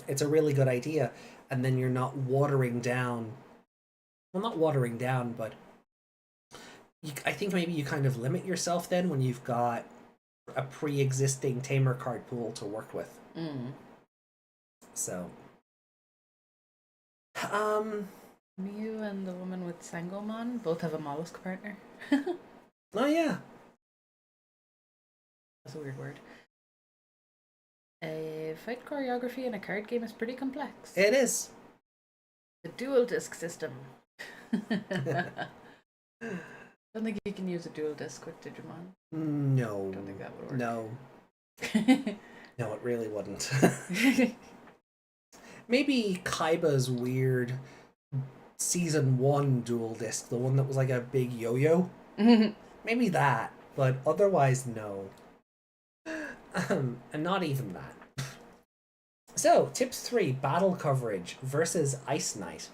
it's a really good idea, and then you're not watering down. Well, not watering down, but I think maybe you kind of limit yourself then when you've got a pre-existing tamer card pool to work with. So, Miu and the woman with Sangomon both have a mollusk partner. Oh yeah, That's a weird word. A fight choreography in a card game is pretty complex. it is. The dual disc system. Don't think you can use a dual disc with Digimon. No. Don't think that would work. No. No, it really wouldn't. Maybe Kaiba's weird season 1 dual disc, the one that was like a big yo-yo. Maybe that, but otherwise no. And not even that. So, tips 3, battle coverage versus Ice Knight.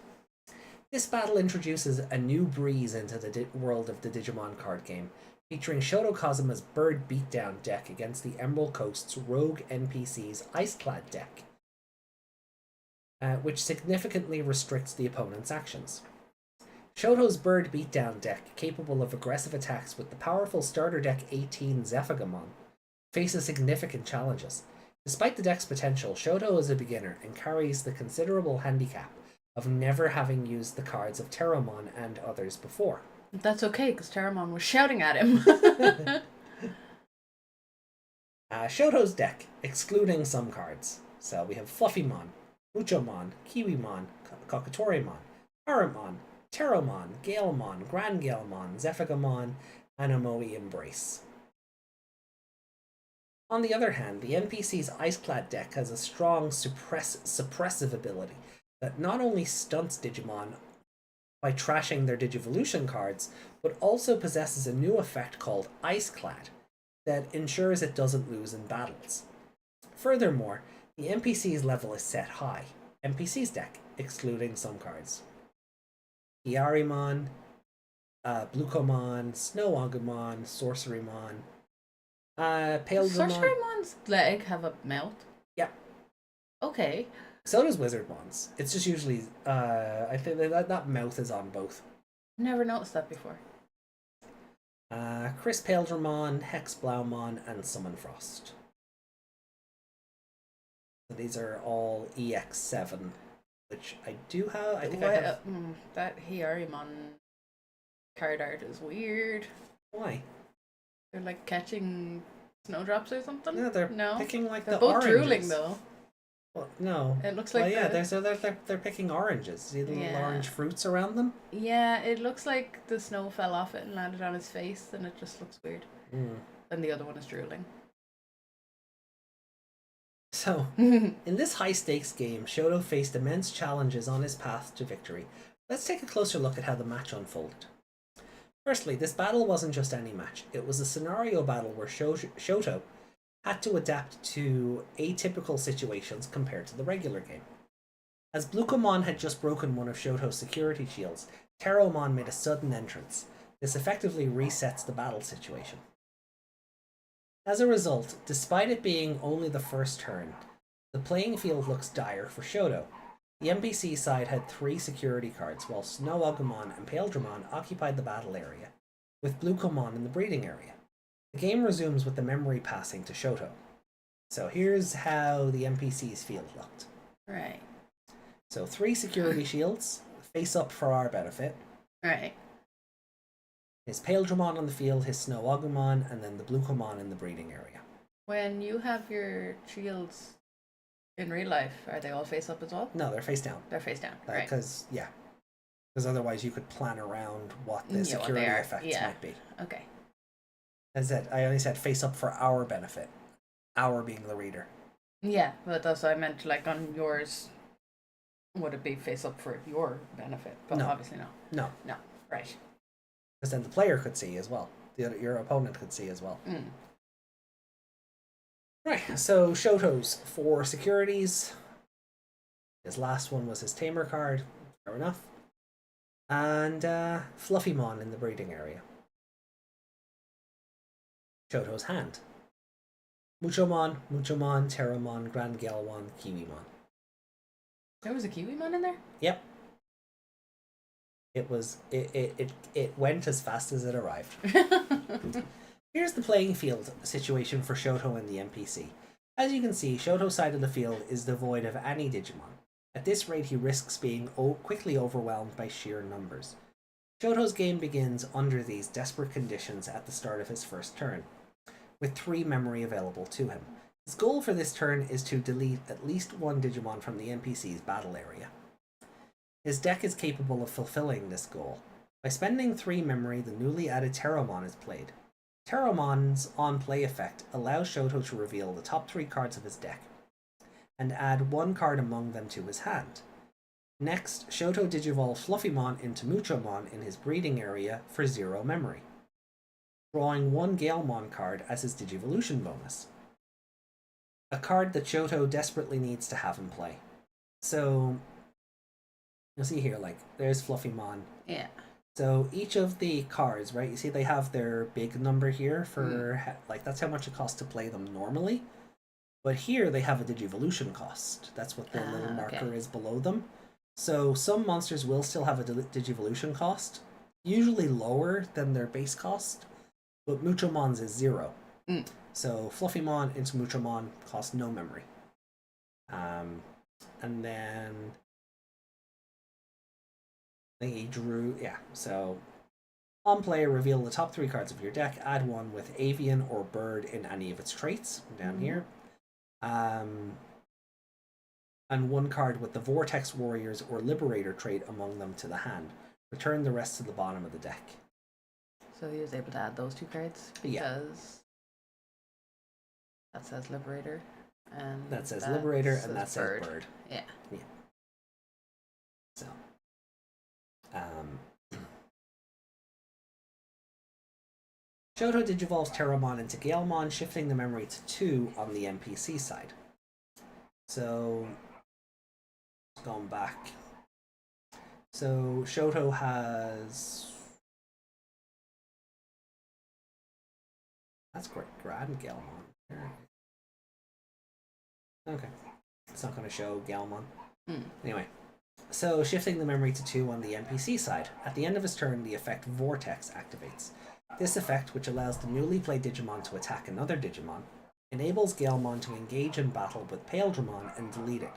This battle introduces a new breeze into the world of the Digimon card game, featuring Shoto Kazuma's Bird Beatdown deck against the Emerald Coast's Rogue NPC's Iceclad deck, which significantly restricts the opponent's actions. Shoto's Bird Beatdown deck, capable of aggressive attacks with the powerful starter deck 18 Zephagamon, faces significant challenges. Despite the deck's potential, Shoto is a beginner and carries the considerable handicap of never having used the cards of Terramon and others before. That's okay, because Terramon was shouting at him. Shoto's deck, excluding some cards. So we have Fluffymon, Muchomon, Kiwimon, Kokatorimon, Aramon, Terramon, Galemon, Grand Galemon, Zephagamon, and Amoe Embrace. On the other hand, the NPC's Iceclad deck has a strong suppressive ability that not only stunts Digimon by trashing their Digivolution cards, but also possesses a new effect called Iceclad that ensures it doesn't lose in battles. Furthermore, the NPC's level is set high. NPC's deck, excluding some cards. Hyarimon, Blukomon, Snow Agumon, Sorcerymon, Pale Does Demon. Sorcerymon's leg have a mouth? Yeah. Okay. So does Wizardmon's. It's just usually, I think that mouth is on both. Never noticed that before. Chris Paildramon, Hex Blaumon, and Summon Frost. So these are all EX7, which I do have. I think I have. That Hyarimon card art is weird. Why? They're like catching snowdrops or something. Yeah, they're no? picking like They're the both oranges. drooling though. Well, no. It looks like they're picking oranges. See the little Yeah. orange fruits around them? Yeah, it looks like the snow fell off it and landed on his face, and it just looks weird. And the other one is drooling. So, in this high-stakes game, Shoto faced immense challenges on his path to victory. Let's take a closer look at how the match unfolded. Firstly, this battle wasn't just any match. It was a scenario battle where Shoto had to adapt to atypical situations compared to the regular game. As Blukomon had just broken one of Shoto's security shields, Terramon made a sudden entrance. This effectively resets the battle situation. As a result, despite it being only the first turn, the playing field looks dire for Shoto. The NPC side had 3 security cards, while Snow Agumon and Paildramon occupied the battle area, with Blukomon in the breeding area. The game resumes with the memory passing to Shoto. So here's how the NPC's field looked. Right. So 3 security shields, face up for our benefit. Right. His Paildramon on the field, his Snow Agumon, and then the Blukomon in the breeding area. When you have your shields in real life, are they all face up as well? No, they're face down. They're face down, right. Because, yeah. Because otherwise you could plan around what the security effects might be. Okay. As I only said face up for our benefit. Our being the reader. Yeah, but that's what I meant, like on yours, would it be face up for your benefit? But No. obviously no. No. No, right. Because then the player could see as well. Your opponent could see as well. Right, so Shoto's 4 securities. His last one was his Tamer card. Fair enough. And Fluffymon in the breeding area. Shoto's hand. Muchomon, Terramon, Grand Galwan, Kiwimon. There was a Kiwimon in there? Yep. It went as fast as it arrived. Here's the playing field situation for Shoto and the NPC. As you can see, Shoto's side of the field is devoid of any Digimon. At this rate, he risks being quickly overwhelmed by sheer numbers. Shoto's game begins under these desperate conditions at the start of his first turn, with 3 memory available to him. His goal for this turn is to delete at least 1 Digimon from the NPC's battle area. His deck is capable of fulfilling this goal. By spending 3 memory, the newly added Teromon is played. Teromon's on-play effect allows Shoto to reveal the top 3 cards of his deck, and add 1 card among them to his hand. Next, Shoto digivolves Fluffymon into Muchomon in his breeding area for 0 memory, drawing 1 Galemon card as his Digivolution bonus. A card that Shoto desperately needs to have in play. So, you'll see here, like, there's Fluffymon. Yeah. So each of the cards, right, you see they have their big number here for, like, that's how much it costs to play them normally. But here they have a Digivolution cost. That's what the little marker is below them. So some monsters will still have a Digivolution cost, usually lower than their base cost, but Muchomon's is 0. So Fluffymon into Muchomon costs no memory. And then he drew, so on play, reveal the top 3 cards of your deck, add 1 with Avian or Bird in any of its traits, down here. And 1 card with the Vortex Warriors or Liberator trait among them to the hand. Return the rest to the bottom of the deck. So he was able to add those 2 cards because that says Liberator. And that says Liberator and that says Bird. Yeah. So. Shoto digivolves Teromon into Galemon, shifting the memory to 2 on the NPC side. So, going back. So, Shoto has... That's great. Grand Galemon. Okay. It's not going to show Galemon. Anyway. So, shifting the memory to 2 on the NPC side. At the end of his turn, the effect Vortex activates. This effect, which allows the newly played Digimon to attack another Digimon, enables Galemon to engage in battle with Paildramon and delete it,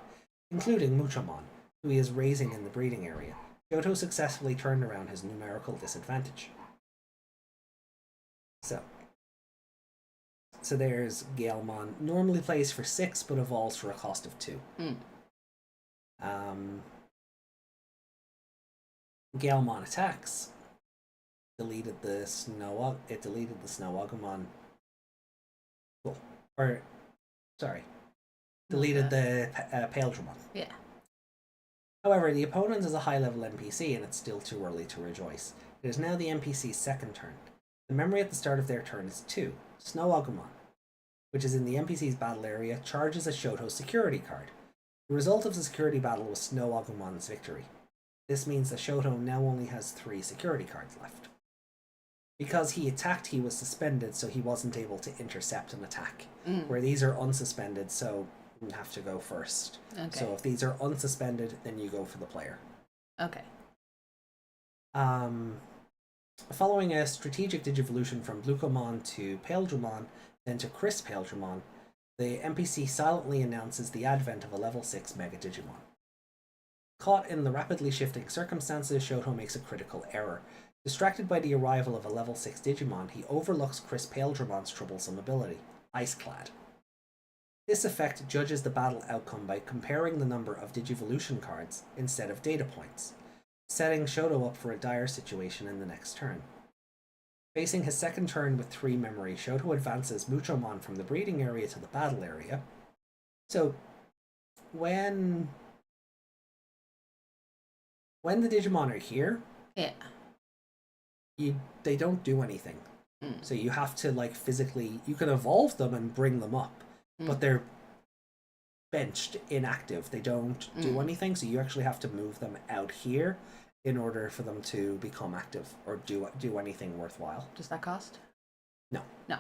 including Muchomon, who he is raising in the breeding area. Shoto successfully turned around his numerical disadvantage. So there's Galemon. Normally plays for 6, but evolves for a cost of 2. Galemon attacks. Deleted the Snowagumon. Deleted the Paildramon. Yeah. However, the opponent is a high-level NPC, and it's still too early to rejoice. It is now the NPC's second turn. The memory at the start of their turn is 2. Snowagumon, which is in the NPC's battle area, charges a Shoto security card. The result of the security battle was Snowagumon's victory. This means that Shoto now only has 3 security cards left. Because he attacked, he was suspended, so he wasn't able to intercept an attack. Where these are unsuspended, so you have to go first. Okay. So if these are unsuspended, then you go for the player. Okay. Following a strategic digivolution from Blucomon to Paildramon, then to Chris Paildramon, the NPC silently announces the advent of a level 6 Mega Digimon. Caught in the rapidly shifting circumstances, Shoto makes a critical error. Distracted by the arrival of a level 6 Digimon, he overlooks Chris Paildramon's troublesome ability, Iceclad. This effect judges the battle outcome by comparing the number of Digivolution cards instead of data points, setting Shoto up for a dire situation in the next turn. Facing his second turn with 3 memory, Shoto advances Muchomon from the breeding area to the battle area. So, when the Digimon are here, they don't do anything. So you have to, like, physically, you can evolve them and bring them up, but they're benched, inactive. They don't do anything, so you actually have to move them out here in order for them to become active or do anything worthwhile. Does that cost? No. No.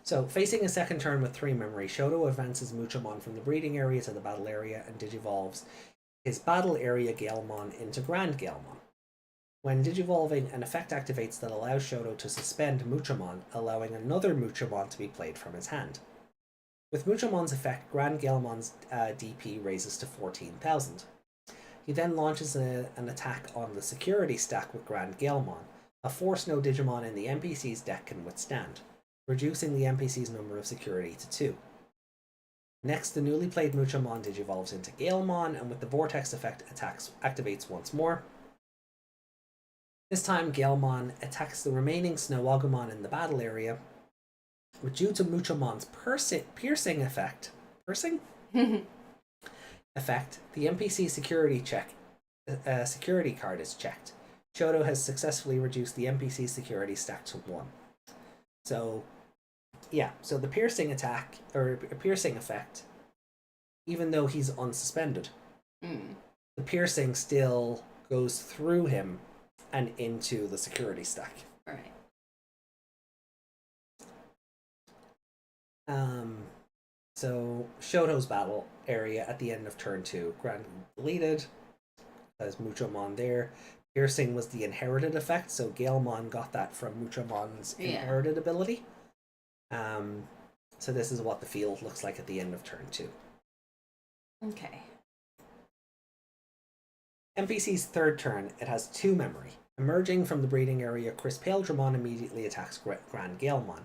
So facing a second turn with 3 memory, Shoto advances Muchomon from the breeding area to the battle area and digivolves his battle area Galemon into Grand Galemon. When digivolving, an effect activates that allows Shoto to suspend Muchomon, allowing another Muchomon to be played from his hand. With Muchomon's effect, Grand Galemon's DP raises to 14,000. He then launches an attack on the security stack with Grand Galemon, a force no Digimon in the NPC's deck can withstand, reducing the NPC's number of security to 2. Next, the newly played Muchamon digivolves into Galemon, and with the Vortex effect, activates once more. This time, Galemon attacks the remaining Snowagumon in the battle area, but due to Muchamon's piercing effect, effect, the NPC security card is checked. Shoto has successfully reduced the NPC security stack to 1. So, yeah, so the piercing attack, or piercing effect, even though he's unsuspended, the piercing still goes through him and into the security stack. Right. So Shoto's battle area at the end of turn 2, grandly deleted. There's Muchamon there. Piercing was the inherited effect, so Galemon got that from Muchamon's inherited ability. So this is what the field looks like at the end of turn 2. Okay. NPC's third turn, it has 2 memory. Emerging from the breeding area, Chris Paledramon immediately attacks Grand Galemon,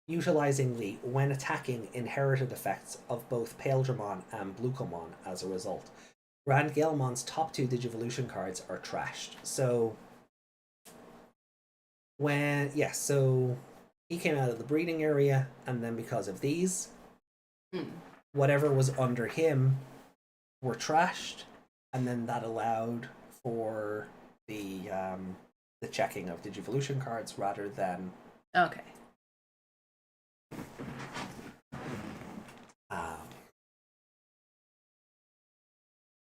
utilizing the when attacking inherited effects of both Paledramon and Blucomon as a result. Grand Galemon's top 2 Digivolution cards are trashed. So so he came out of the breeding area, and then because of these, whatever was under him were trashed, and then that allowed for the checking of Digivolution cards rather than Okay.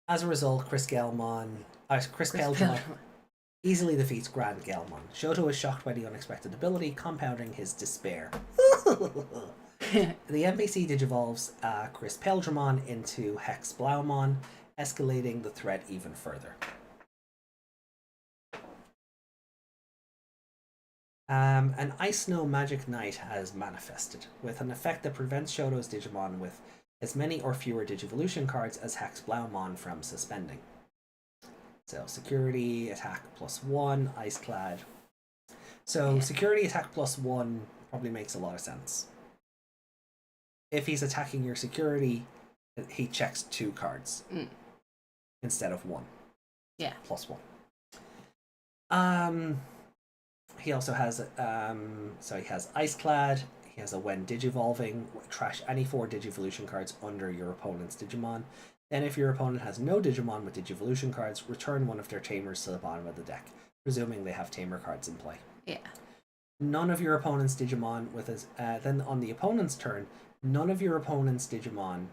As a result, Chris Paledramon easily defeats Grand Galemon. Shoto is shocked by the unexpected ability, compounding his despair. The NPC digivolves Chris Paledramon into Hex Blaumon, escalating the threat even further. An Ice Snow Magic Knight has manifested, with an effect that prevents Shoto's Digimon with as many or fewer Digivolution cards as Hex Blaumon from suspending. So security attack +1, Ice Clad. So security attack +1 probably makes a lot of sense. If he's attacking your security, he checks 2 cards instead of 1. Yeah. +1. He also has so he has Ice Clad. He has a when digivolving, trash any 4 Digivolution cards under your opponent's Digimon. Then if your opponent has no Digimon with Digivolution cards, return one of their Tamers to the bottom of the deck, presuming they have Tamer cards in play. Yeah. None of your opponent's Digimon with his then on the opponent's turn, none of your opponent's Digimon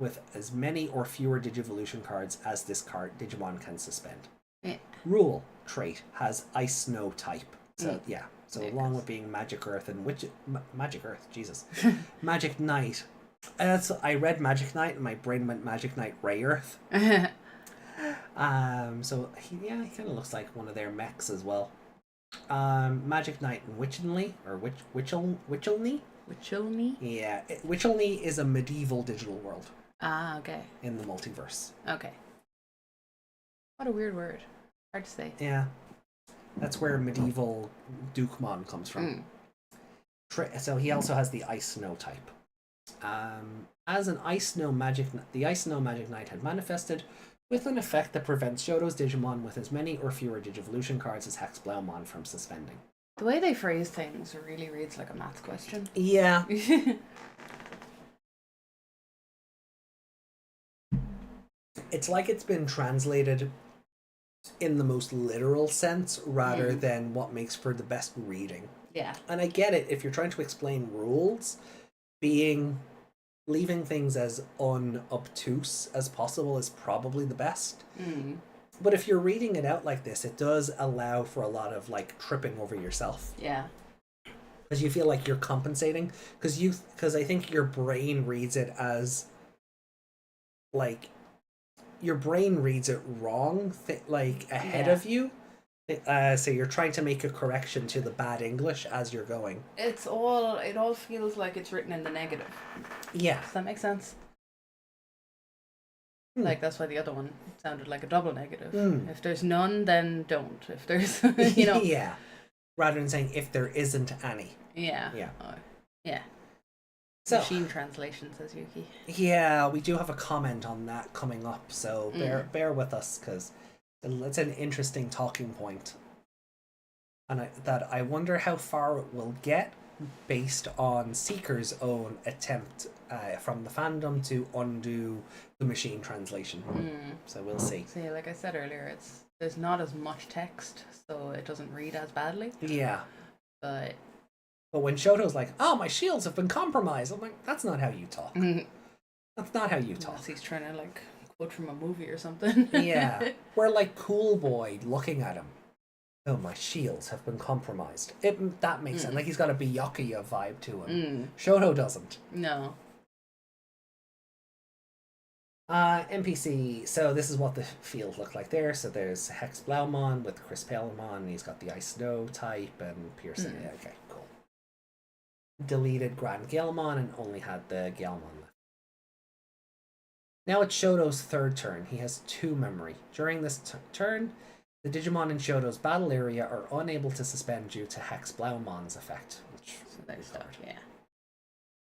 with as many or fewer Digivolution cards as this card Digimon can suspend. Yeah. Rule trait has Ice Snow type. So yeah. So along with being Magic Earth and Magic Earth, Jesus, Magic Knight. I read Magic Knight and my brain went Magic Knight Ray Earth. So he kind of looks like one of their mechs as well. Magic Knight and Wichelny or Wichelny. Wichelny. Yeah, Wichelny is a medieval digital world. Ah, okay. In the multiverse. Okay. What a weird word. Hard to say. Yeah. That's where medieval Dukemon comes from. So he also has the Ice Snow type. As an Ice Snow Magic, the Ice Snow Magic Knight had manifested with an effect that prevents Shoto's Digimon with as many or fewer Digivolution cards as Hex Blaumon from suspending. The way they phrase things really reads like a math question. Yeah. It's like it's been translated in the most literal sense rather than what makes for the best reading. Yeah. And I get it, if you're trying to explain rules, leaving things as unobtuse as possible is probably the best. But if you're reading it out like this, it does allow for a lot of like tripping over yourself. Yeah. Because you feel like you're compensating. Because I think your brain reads it as like your brain reads it wrong, ahead of you. So you're trying to make a correction to the bad English as you're going. It all feels like it's written in the negative. Yeah. Does that make sense? Like, that's why the other one sounded like a double negative. Hmm. If there's none, then don't. If there's, you know. Yeah. Rather than saying if there isn't any. Yeah. Yeah. Yeah. So, Machine translation, says Yuki. yeah, we do have a comment on that coming up, so bear with us, because it's an interesting talking point. And I wonder how far it will get based on Seeker's own attempt from the fandom to undo the machine translation. So we'll see. See, like I said earlier, there's not as much text, so it doesn't read as badly. Yeah. But when Shoto's like, "Oh, my shields have been compromised," I'm like, "That's not how you talk. That's not how you talk." unless he's trying to like quote from a movie or something. Yeah. We're like Cool Boy looking at him. "Oh, my shields have been compromised." That makes sense. Like, he's got a Byakuya vibe to him. Shoto doesn't. No. NPC. So this is what the field looked like there. So there's Hex Blaumon with Chris Palemon, and he's got the Ice Snow type and Pearson. Yeah, okay, cool. Deleted Grand Galemon and only had the Galemon left. Now it's Shoto's third turn. He has 2 memory. During this turn, the Digimon in Shoto's battle area are unable to suspend due to Hex Blaumon's effect. Which is hard. Yeah.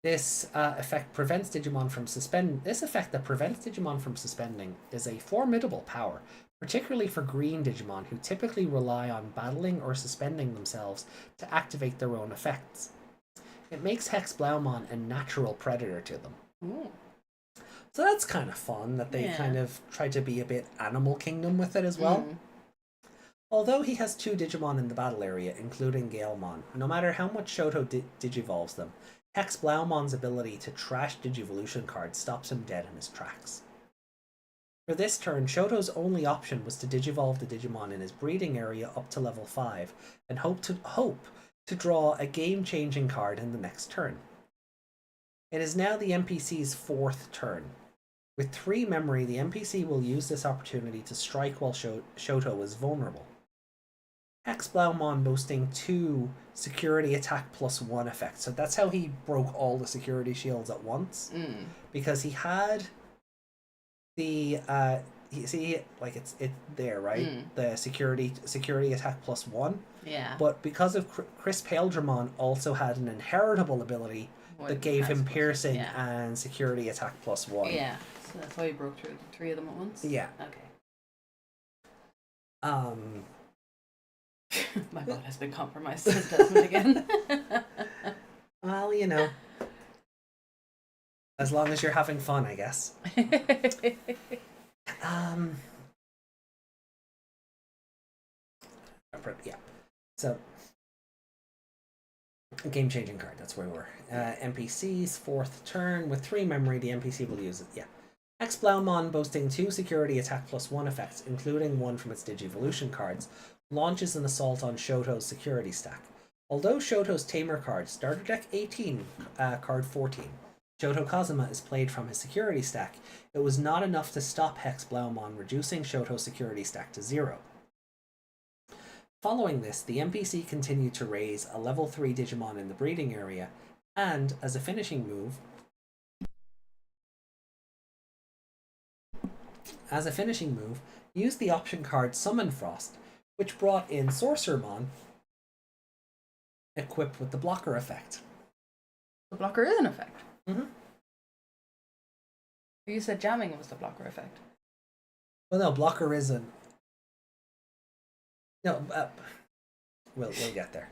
This effect prevents Digimon from This effect that prevents Digimon from suspending is a formidable power, particularly for green Digimon who typically rely on battling or suspending themselves to activate their own effects. It makes Hex Blaumon a natural predator to them. Ooh. So that's kind of fun that they kind of try to be a bit Animal Kingdom with it as well. Although he has 2 Digimon in the battle area, including Galemon, no matter how much Shoto digivolves them, Hex Blaumon's ability to trash Digivolution cards stops him dead in his tracks. For this turn, Shoto's only option was to digivolve the Digimon in his breeding area up to level 5, and hope to draw a game-changing card in the next turn. It is now the NPC's 4th turn. With 3 memory, the NPC will use this opportunity to strike while Shoto is vulnerable. Hex Blaumon boasting 2 security attack +1 effects. So that's how he broke all the security shields at once. Because he had the it's there, right? The security attack +1. Yeah. But because of Chris Palemon also had an inheritable ability that gave him piercing and security attack +1. Yeah. So that's why he broke through the 3 of them at once? Yeah. Okay. My bot has been compromised, says Desmond again. Well, you know. As long as you're having fun, I guess. Yeah. So, game-changing card, that's where we were. NPC's 4th turn. With 3 memory, the NPC will use it. Yeah. Hex Blaumon, boasting 2 security attack +1 effects, including 1 from its Digivolution cards, launches an assault on Shoto's security stack. Although Shoto's Tamer card starter deck 18, card 14, Shoto Kazuma is played from his security stack, it was not enough to stop Hex Blaumon, reducing Shoto's security stack to 0. Following this, the NPC continued to raise a level 3 Digimon in the breeding area, and, as a finishing move, used the option card Summon Frost, which brought in Sorcerermon, equipped with the blocker effect. The blocker is an effect? Mm-hmm. You said jamming was the blocker effect. Well, no, blocker isn't. No, we'll get there.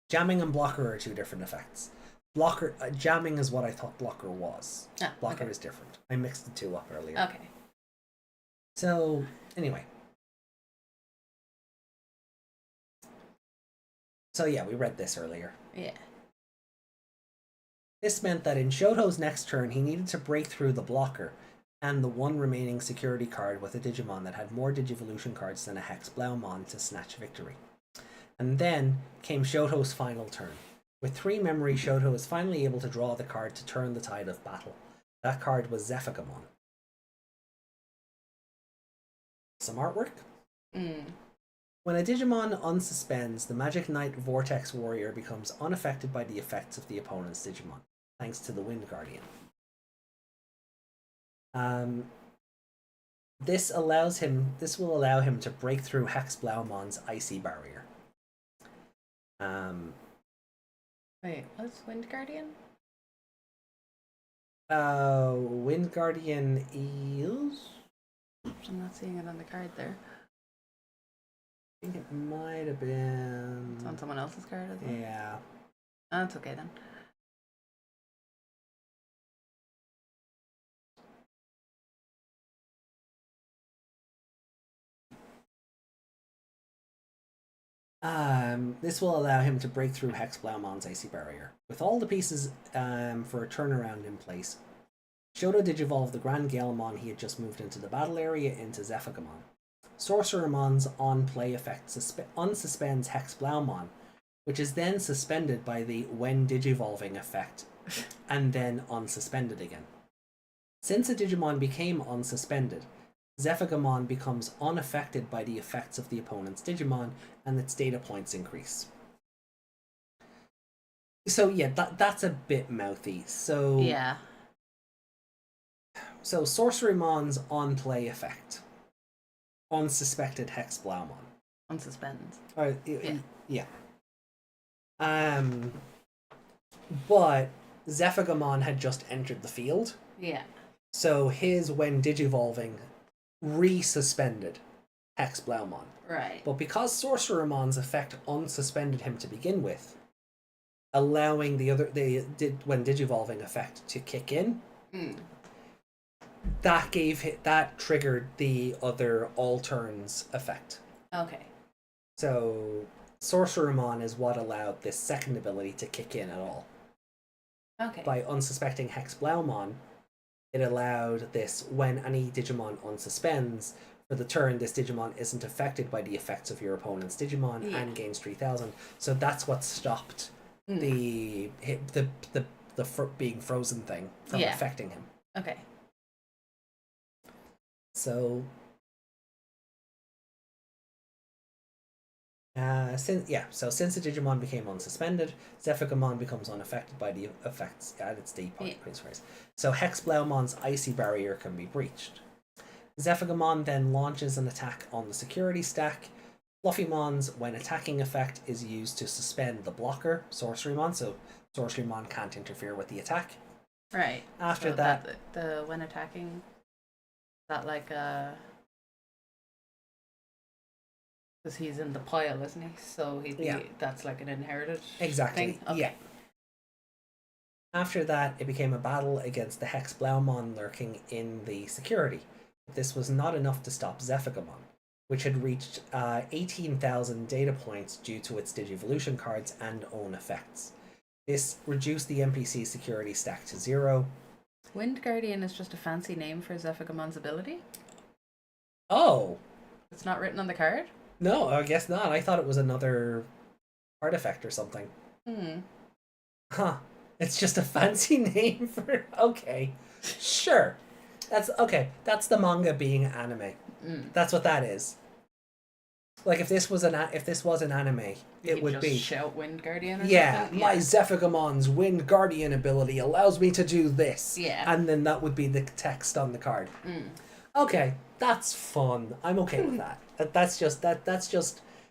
Jamming and blocker are 2 different effects. Jamming is what I thought blocker was. Blocker is different. I mixed the 2 up earlier. Okay. So, anyway. So yeah, we read this earlier. Yeah. This meant that in Shoto's next turn, he needed to break through the blocker and the 1 remaining security card with a Digimon that had more Digivolution cards than a Hex Blaumon to snatch victory. And then came Shoto's final turn. With 3 memory, Shoto is finally able to draw the card to turn the tide of battle. That card was Zephigamon. Some artwork? When a Digimon unsuspends, the Magic Knight Vortex Warrior becomes unaffected by the effects of the opponent's Digimon, thanks to the Wind Guardian. This will allow him to break through Hex Blaumon's icy barrier. Wait, what's Wind Guardian? Wind Guardian is. I'm not seeing it on the card there. I think it might have been. It's on someone else's card as well. Yeah. Oh, that's okay then. This will allow him to break through Hex Blaumon's icy barrier. With all the pieces for a turnaround in place, Shoto digivolved the Grand Galemon he had just moved into the battle area into Zephygamon. Sorceremon's on-play effect unsuspends Hex Blaumon, which is then suspended by the when digivolving effect, and then unsuspended again. Since a Digimon became unsuspended, Zephygamon becomes unaffected by the effects of the opponent's Digimon, and its data points increase. So yeah, that's a bit mouthy. So yeah. So Sorceremon's on-play effect. Unsuspected Hex Blaumon. Unsuspends. Yeah. But Zephygamon had just entered the field. Yeah. So his when digivolving resuspended Hex Blaumon. Right. But because Sorceremon's effect unsuspended him to begin with, allowing when digivolving effect to kick in, that triggered the other all turns effect. Okay. So Sorceremon is what allowed this second ability to kick in at all. Okay. By unsuspecting Hex Blaumon, it allowed this when any Digimon unsuspends, for the turn this Digimon isn't affected by the effects of your opponent's Digimon and gains 3000. So that's what stopped the being frozen thing from affecting him. Okay. So since the Digimon became unsuspended, Zephygamon becomes unaffected by the effects at its D point. So Hex Blaumon's icy barrier can be breached. Zephygamon then launches an attack on the security stack. Fluffymon's when attacking effect is used to suspend the blocker, Sorceremon, so Sorceremon can't interfere with the attack. Right. After so that, the when attacking, that like because he's in the pile, isn't he? So that's like an inherited thing. Okay. Yeah. After that, it became a battle against the Hex Blaumon lurking in the security. This was not enough to stop Zephygamon, which had reached 18,000 data points due to its Digivolution cards and own effects. This reduced the NPC security stack to 0. Wind Guardian is just a fancy name for Zephygamon's ability? Oh! It's not written on the card? No, I guess not. I thought it was another artifact or something. Huh. It's just a fancy name for... Okay. Sure. That's the manga being anime. That's what that is. Like if this was an anime, it would be shout Wind Guardian or something. Yeah, my Zephygamon's Wind Guardian ability allows me to do this. Yeah. And then that would be the text on the card. Okay, that's fun. I'm okay with that. That's just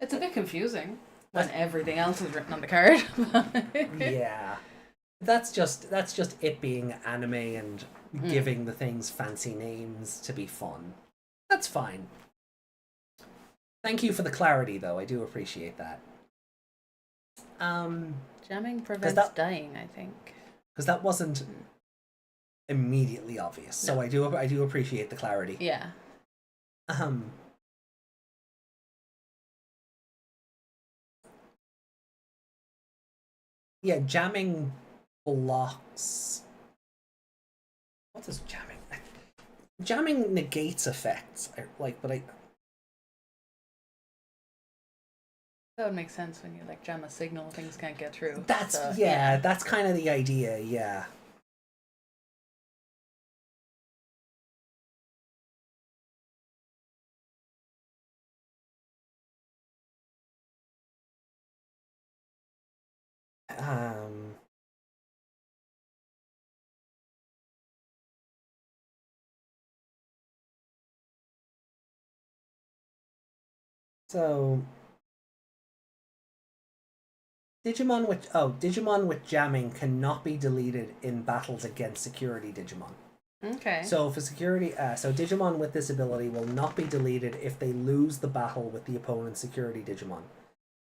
It's a bit confusing when everything else is written on the card. Yeah. That's just it being anime and giving the things fancy names to be fun. That's fine. Thank you for the clarity, though. I do appreciate that. Jamming prevents dying, I think. Because that wasn't immediately obvious. So I do appreciate the clarity. Yeah. Yeah, jamming blocks. What is jamming? Jamming negates effects. That would make sense when you like jam a signal, things can't get through. That's kind of the idea, yeah. So Digimon with jamming cannot be deleted in battles against security Digimon. Okay. So for security, so Digimon with this ability will not be deleted if they lose the battle with the opponent's security Digimon.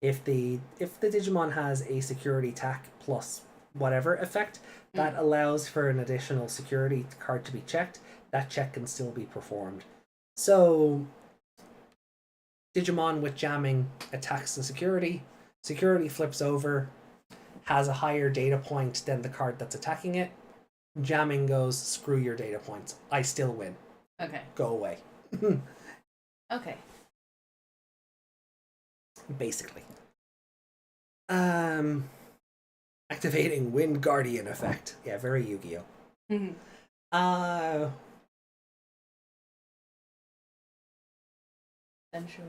If the Digimon has a security attack plus whatever effect that allows for an additional security card to be checked, that check can still be performed. So Digimon with jamming attacks the security flips over, has a higher data point than the card that's attacking it. Jamming goes, screw your data points. I still win. Okay. Go away. Okay. Basically. Activating Wind Guardian effect. Yeah, very Yu-Gi-Oh. Then sure.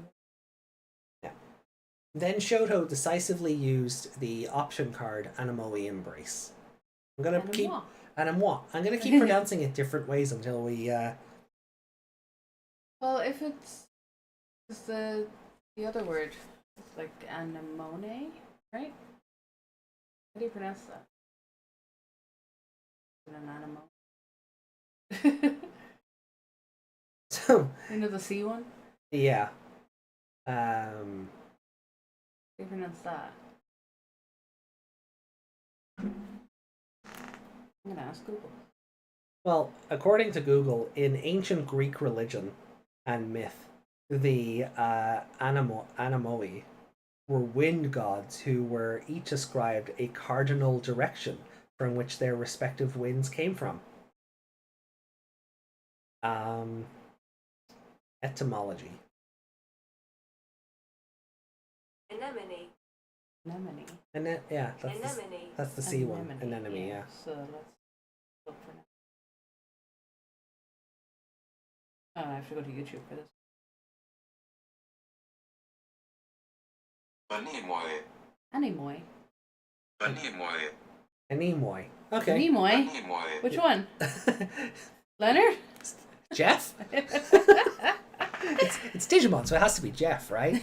Then Shoto decisively used the option card Anemoe Embrace. I'm gonna keep Anemoe. I'm gonna keep pronouncing it different ways until we Well, if it's the other word, it's like anemone, right? How do you pronounce that? Is it an anemone? So You know the C one? yeah. How do you pronounce that? I'm gonna ask Google. Well, according to Google, in ancient Greek religion and myth, the Anemoe were wind gods who were each ascribed a cardinal direction from which their respective winds came from. Etymology. Anemone. Anemone. Yeah, Anemone. that's the C one. Anemone, yeah. So let's look for now. Oh, I have to go to YouTube for this. Anemoy. Anemoy. Anemoy. Anemoy. Okay. Anemoy? Anemoy. Which one? Leonard? Jeff? it's Digimon, so it has to be Jeff, right?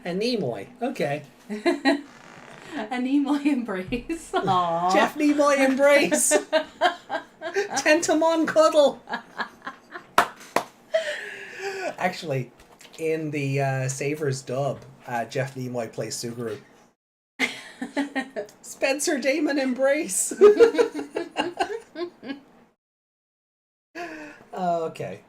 Anemoy. Okay. Anemoy Embrace. Aww. Jeff Nimoy Embrace. Tentamon Cuddle. Actually, in the Savers dub, Jeff Nimoy plays Suguru. Spencer Damon Embrace. Okay.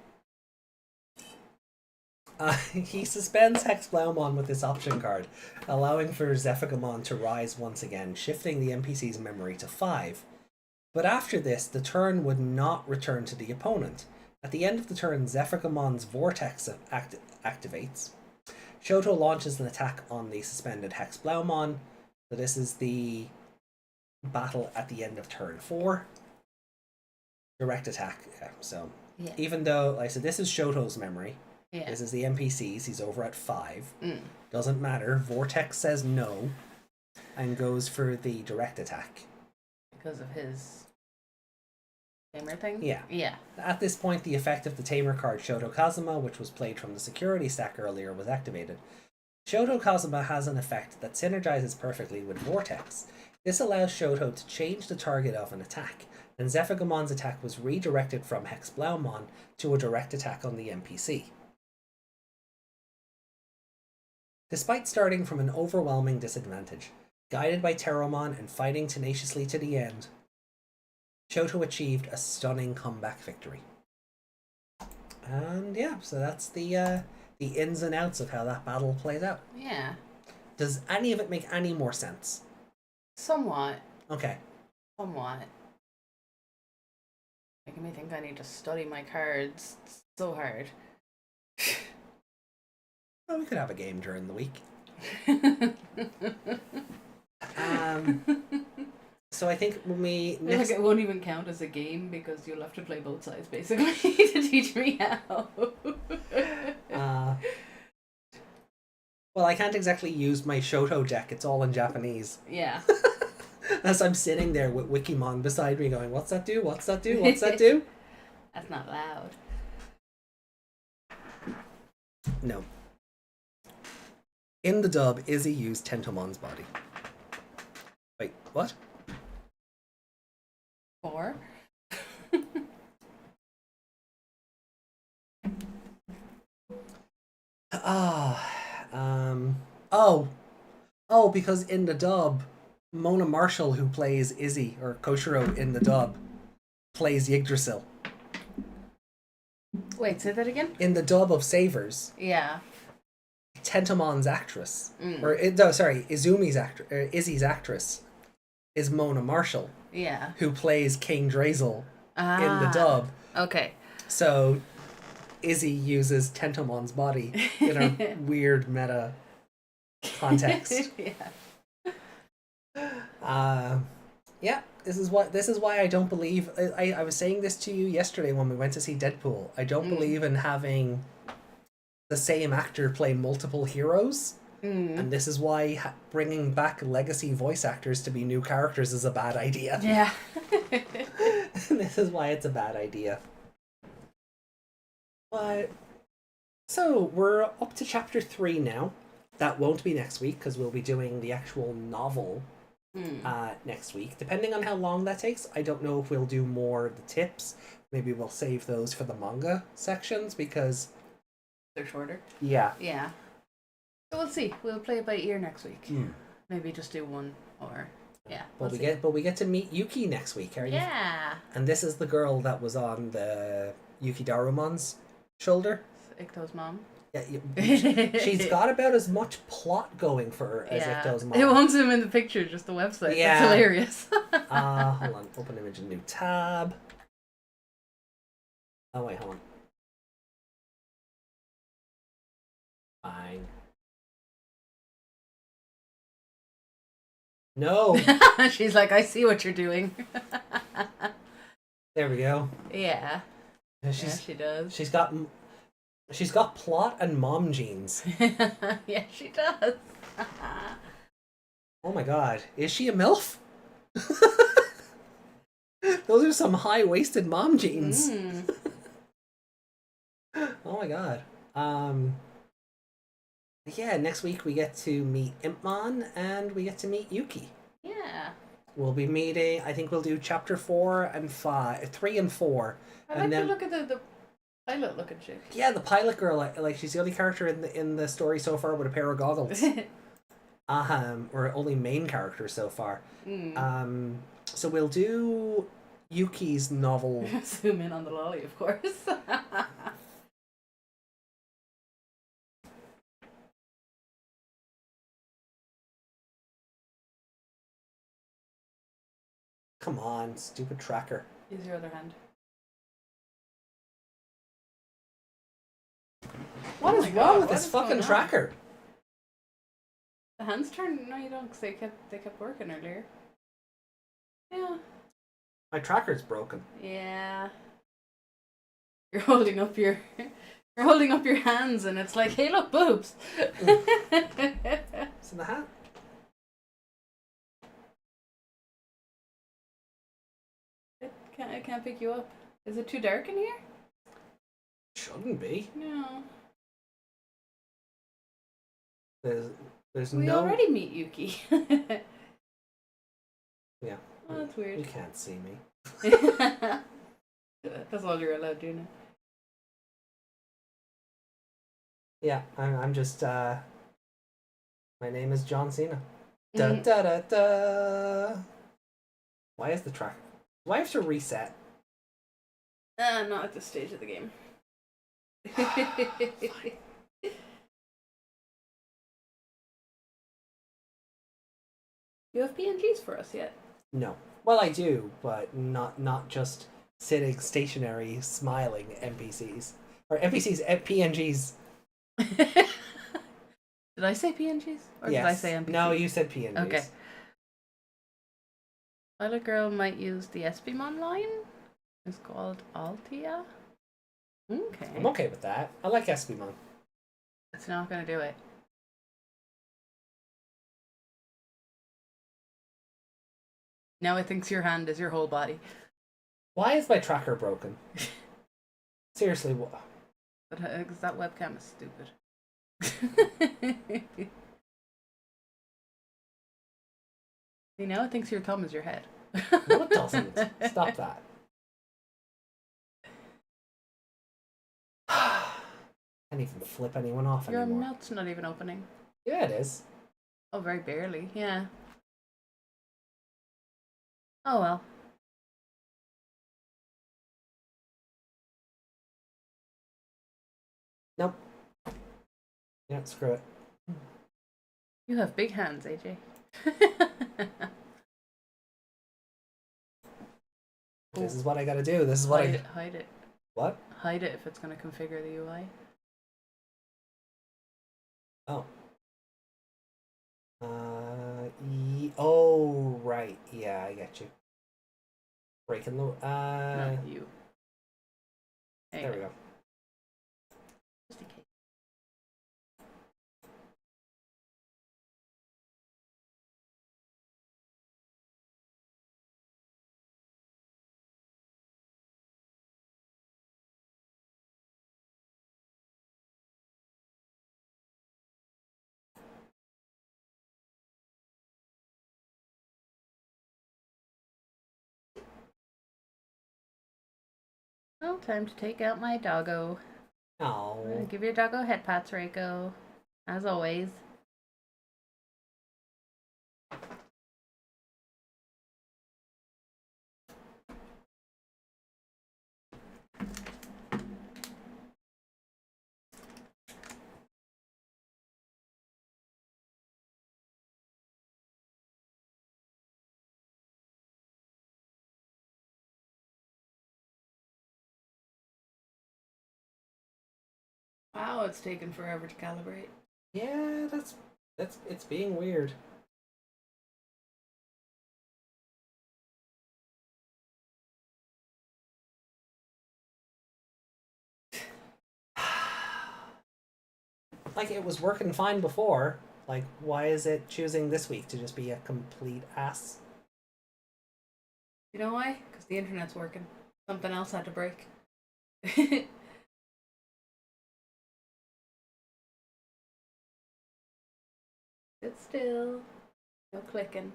He suspends Hex Blaumon with this option card, allowing for Zephygamon to rise once again, shifting the NPC's memory to 5. But after this, the turn would not return to the opponent. At the end of the turn, Zephygamon's Vortex activates. Shoto launches an attack on the suspended Hex Blaumon. So this is the battle at the end of turn 4. Direct attack. Yeah, so Yeah. even though, like I said, this is Shoto's memory. Yeah. This is the NPC's. He's over at 5. Doesn't matter. Vortex says no and goes for the direct attack. Because of his tamer thing? Yeah. Yeah. At this point, the effect of the Tamer card Shoto Kazuma, which was played from the security stack earlier, was activated. Shoto Kazuma has an effect that synergizes perfectly with Vortex. This allows Shoto to change the target of an attack, and Zephygamon's attack was redirected from Hex Blaumon to a direct attack on the NPC. Despite starting from an overwhelming disadvantage, guided by Teromon and fighting tenaciously to the end, Shoto achieved a stunning comeback victory. And yeah, so that's the ins and outs of how that battle played out. Yeah. Does any of it make any more sense? Somewhat. Okay. Somewhat. Making me think I need to study my cards so hard. Well, we could have a game during the week. So I think when we next... Like it won't even count as a game because you'll have to play both sides basically to teach me how. Well, I can't exactly use my Shoto deck. It's all in Japanese. Yeah. As I'm sitting there with Wikimon beside me going, what's that do? What's that do? What's that do? That's not loud. No. In the dub, Izzy used Tentomon's body. Wait, what? 4. Oh, because in the dub, Mona Marshall, who plays Izzy, or Koshiro in the dub, plays Yggdrasil. Wait, say that again? In the dub of Savers, Yeah. Tentomon's actress, Mm. Izumi's actress, Izzy's actress, is Mona Marshall, Yeah. who plays King Drazel in the dub. Okay. So, Izzy uses Tentomon's body in a weird meta context. Yeah, this is why I don't believe. I was saying this to you yesterday when we went to see Deadpool. I don't believe in having the same actor play multiple heroes, and this is why bringing back legacy voice actors to be new characters is a bad idea. Yeah. This is why it's a bad idea. But so we're up to chapter 3 now. That won't be next week because we'll be doing the actual novel next week. Depending on how long that takes, I don't know if we'll do more of the tips. Maybe we'll save those for the manga sections because They're shorter. yeah. Yeah. So we'll see. We'll play it by ear next week. Maybe just do one or yeah. But we get to meet Yuki next week, are you? Yeah. And this is the girl that was on the Yuki Darumon's shoulder. Ikto's mom. Yeah, she's got about as much plot going for her as Ikto's mom. It won't zoom in the picture, just the website. Yeah. That's hilarious. Hold on. Open image, a new tab. Oh, wait, hold on. Fine. No! She's like, I see what you're doing. There we go. Yeah. Yeah, She does. She's got plot and mom genes. Yeah, she does. Oh my god. Is she a MILF? Those are some high-waisted mom jeans. Oh my god. Yeah, next week we get to meet Impmon and we get to meet Yuki. Yeah. We'll be meeting, I think we'll do chapter 4 and 5, 3 and 4. I like to look at the pilot looking chick. Yeah, the pilot girl, like she's the only character in the story so far with a pair of goggles. Or only main character so far. So we'll do Yuki's novel. Zoom in on the lolly, of course. Come on, stupid tracker. Use your other hand. What is wrong with this fucking tracker? The hands turn? No, you don't, because they kept working earlier. Yeah. My tracker's broken. Yeah. You're holding up your hands, and it's like, hey, look, boobs. It's in the hat. I can't pick you up. Is it too dark in here? Shouldn't be. No. There's We no. already meet Yuki. Yeah. Oh, that's weird. You can't see me. That's all you're allowed to do now. Yeah, I'm just. My name is John Cena. Da da da da. Why is the track? Do I have to reset? Not at this stage of the game. You have PNGs for us yet? No. Well, I do, but not just sitting stationary, smiling NPCs or NPCs, PNGs. Did I say PNGs? Or Yes. did I say NPCs? No, you said PNGs. Okay. Violet Girl might use the Espimon line. It's called Altia. Okay. I'm okay with that. I like Espimon. It's not gonna do it. Now it thinks your hand is your whole body. Why is my tracker broken? Seriously, what? But because that webcam is stupid. You know, it thinks your thumb is your head. No, it doesn't. Stop that. Can't even flip anyone off Your anymore. mouth's not even opening. Yeah, it is. Oh, very barely. Yeah. Oh well. Nope. Yeah, screw it. You have big hands, AJ. This is what I gotta do. This is what Hide it. What? Hide it if it's going to configure the UI. Oh. Oh, right. Yeah, I get you. Breaking the... Not you. There we go. Just in case. Well, time to take out my doggo. Oh. Give your doggo head pats, Reiko. As always. Wow, it's taken forever to calibrate. Yeah, it's being weird. Like, it was working fine before. Like, why is it choosing this week to just be a complete ass? You know why? Because the internet's working. Something else had to break. Sit still. No clicking.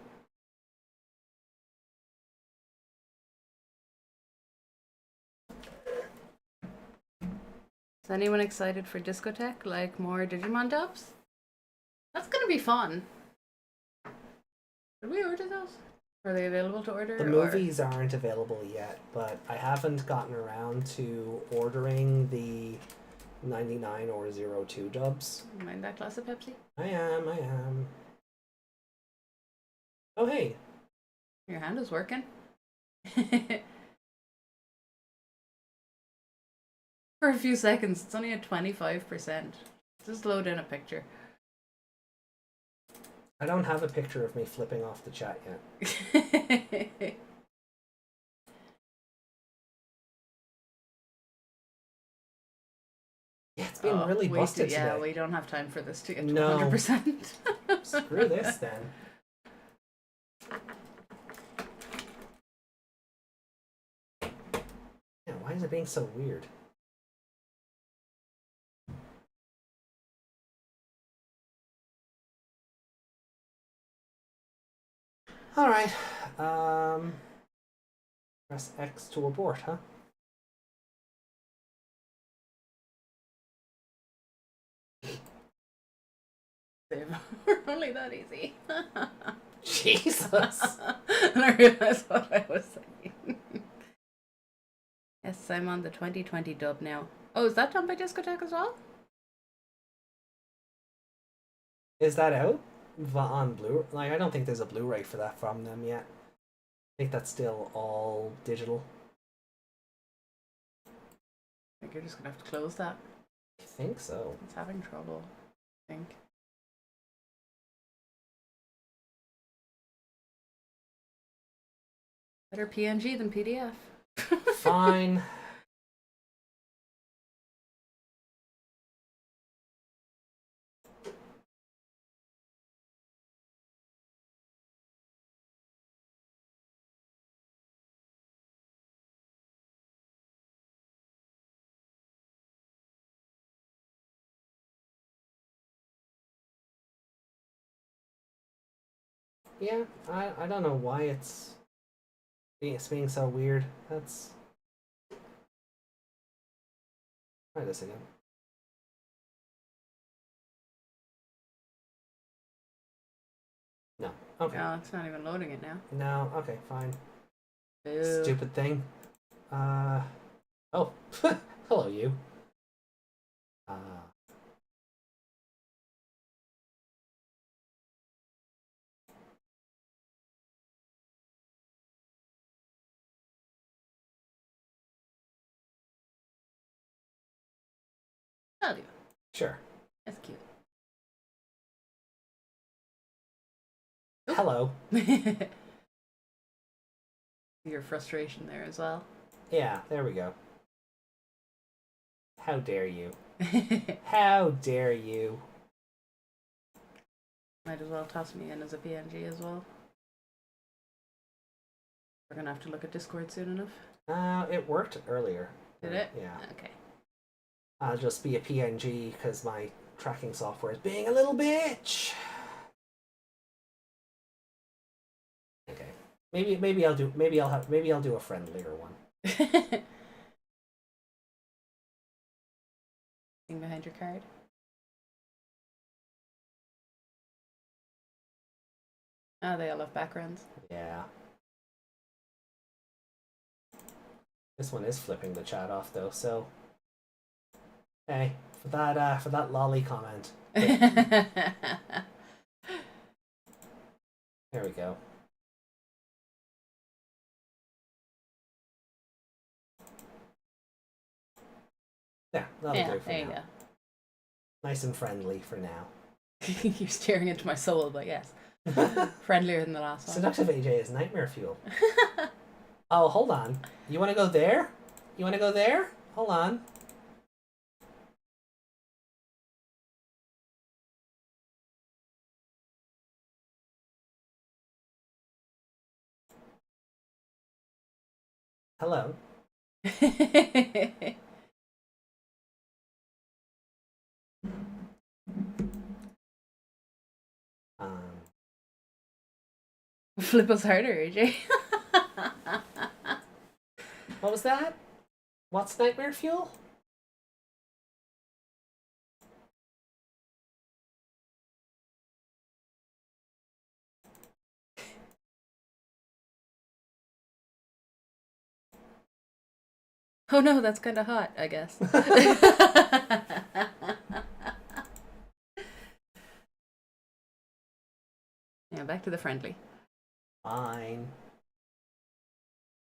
Is anyone excited for discotheque? Like more Digimon dubs? That's gonna be fun. Did we order those? Are they available to order? The movies aren't available yet, but I haven't gotten around to ordering the 99 or 02 dubs. Mind that glass of Pepsi? I am. Oh, hey. Your hand is working. For a few seconds, it's only at 25%. Just load in a picture. I don't have a picture of me flipping off the chat yet. Yeah, it's been really busted today. Yeah, we don't have time for this to get to No. 100%. Screw this then. Yeah, why is it being so weird? Alright. Press X to abort, huh? We're only that easy. Jesus. And I realized what I was saying. Yes, I'm on the 2020 dub now. Oh, is that done by Discotheque as well? Is that out? On Blu? Like, I don't think there's a Blu-ray for that from them yet. I think that's still all digital. I think you're just gonna have to close that. I think so. It's having trouble, I think. Better PNG than PDF. Fine. Yeah, I don't know why it's being so weird. That's... Try this again. No. Okay. No, it's not even loading it now. No. Okay. Fine. Boo. Stupid thing. Oh. Hello, you. I'll do. Sure. That's cute. Hello. Your frustration there as well. Yeah. There we go. How dare you? How dare you? Might as well toss me in as a PNG as well. We're gonna have to look at Discord soon enough. It worked earlier. Did it? Yeah. Okay. I'll just be a PNG because my tracking software is being a little bitch. Okay. Maybe I'll do a friendlier one. Thing behind your card. Oh, they all have backgrounds. Yeah. This one is flipping the chat off though, so hey, for that lolly comment. There we go. Yeah, that'll Yeah, do for there you now. go. Nice and friendly for now. You're staring into my soul, but yes. Friendlier than the last one. Seductive AJ is nightmare fuel. Oh, hold on. You want to go there? You want to go there? Hold on. Hello. Flip us harder, AJ. What was that? What's nightmare fuel? Oh no, that's kind of hot, I guess. Yeah, back to the friendly. Fine.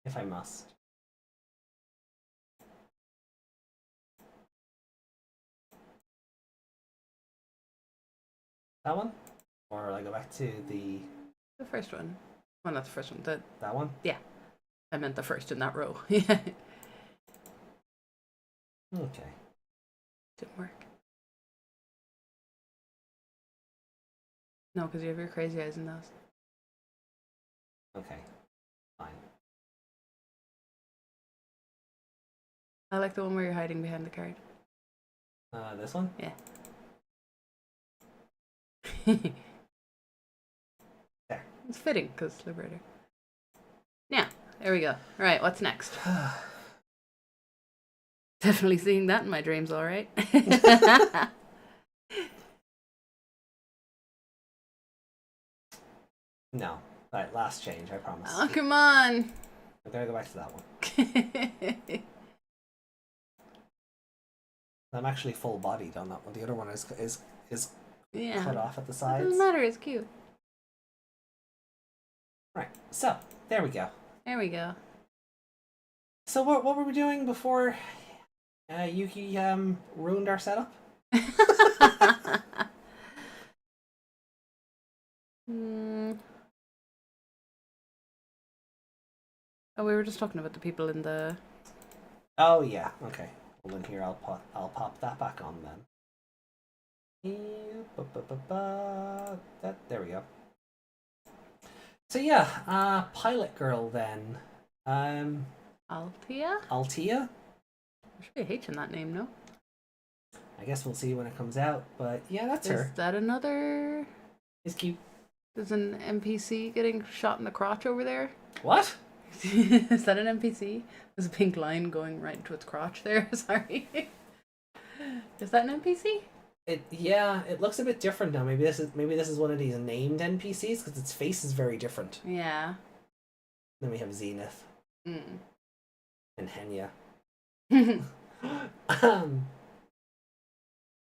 If I must. That one? Or will I go back to the first one. Well, not the first one. that one? Yeah. I meant the first in that row. Yeah. Okay. Didn't work. No, because you have your crazy eyes in those. Okay. Fine. I like the one where you're hiding behind the card. This one? Yeah. There. It's fitting, because Liberator. Yeah, there we go. Alright, what's next? Definitely seeing that in my dreams, alright. No. Alright, last change, I promise. Oh, come on! I'm gonna go back to that one. I'm actually full bodied on that one. The other one is Yeah. cut off at the It sides. doesn't matter, it's cute. Right. So there we go. There we go. So what were we doing before Yuki ruined our setup? Oh, we were just talking about the people in the... Oh yeah. Okay. Well then here I'll pop that back on then. There we go. So yeah, Pilot Girl then. Althea? Althea? There should be a H in that name, no? I guess we'll see when it comes out, but yeah, that's Is her. that another... It's cute. There's an NPC getting shot in the crotch over there. What? Is that an NPC? There's a pink line going right into its crotch there. Sorry. Is that an NPC? It looks a bit different now. Maybe this is one of these named NPCs because its face is very different. Yeah. Then we have Zenith and Henya.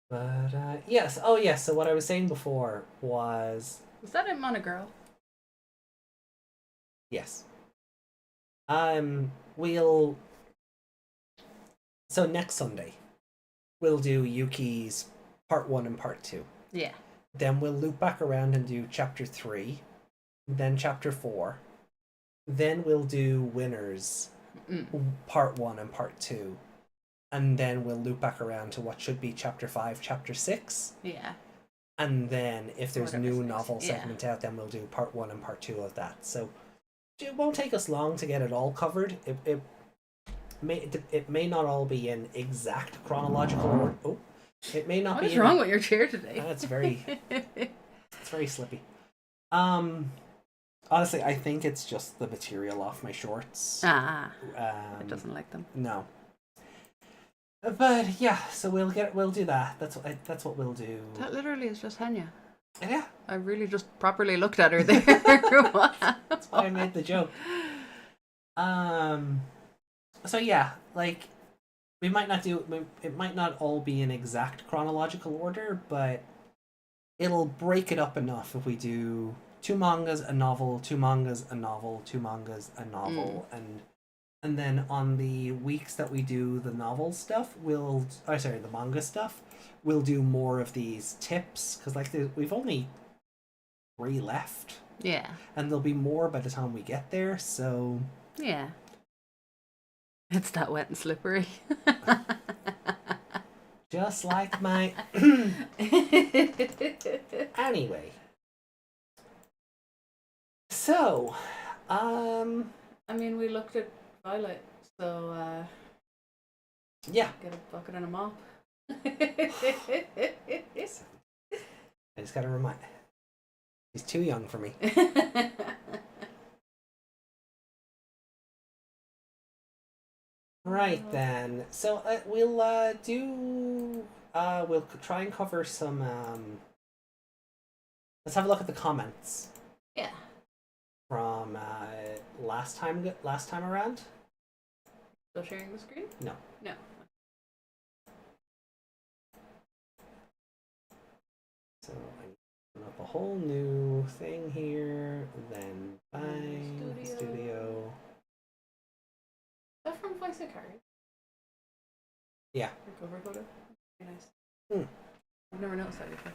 But yes. Oh yes. So what I was saying before was that him on a girl? yes. So next Sunday, we'll do Yuki's part 1 and part 2. Yeah. Then we'll loop back around and do chapter 3, then chapter 4. Then we'll do Winners, part 1 and part 2. And then we'll loop back around to what should be chapter 5, chapter 6. Yeah. And then if there's Whatever's new next. novel segment out, then we'll do part 1 and part 2 of that. So it won't take us long to get it all covered. It may not all be in exact chronological order. Oh, it may not What be. is wrong with your chair today? It's very slippy. Honestly, I think it's just the material off my shorts. It doesn't like them. No. But yeah, so we'll do that. That's what we'll do. That literally is just Henya. Yeah. I really just properly looked at her there. That's why I made the joke. So yeah, like it might not all be in exact chronological order, but it'll break it up enough if we do 2 mangas, a novel, 2 mangas, a novel, 2 mangas, a novel, and then on the weeks that we do the novel stuff, the manga stuff, we'll do more of these tips because we've only 3 left. Yeah. And there'll be more by the time we get there, so yeah. It's that wet and slippery. just like my anyway. So, I mean, we looked at Violet, so yeah. get a bucket and a mop. I just gotta remind. He's too young for me. Right then. So we'll try and cover some. Let's have a look at the comments. Yeah. From last time around. Still sharing the screen? No. No. So I open up a whole new thing here. Then bang studio. Is that from Voice of Cards? Yeah. Cover photo. Very nice. I've never noticed that before.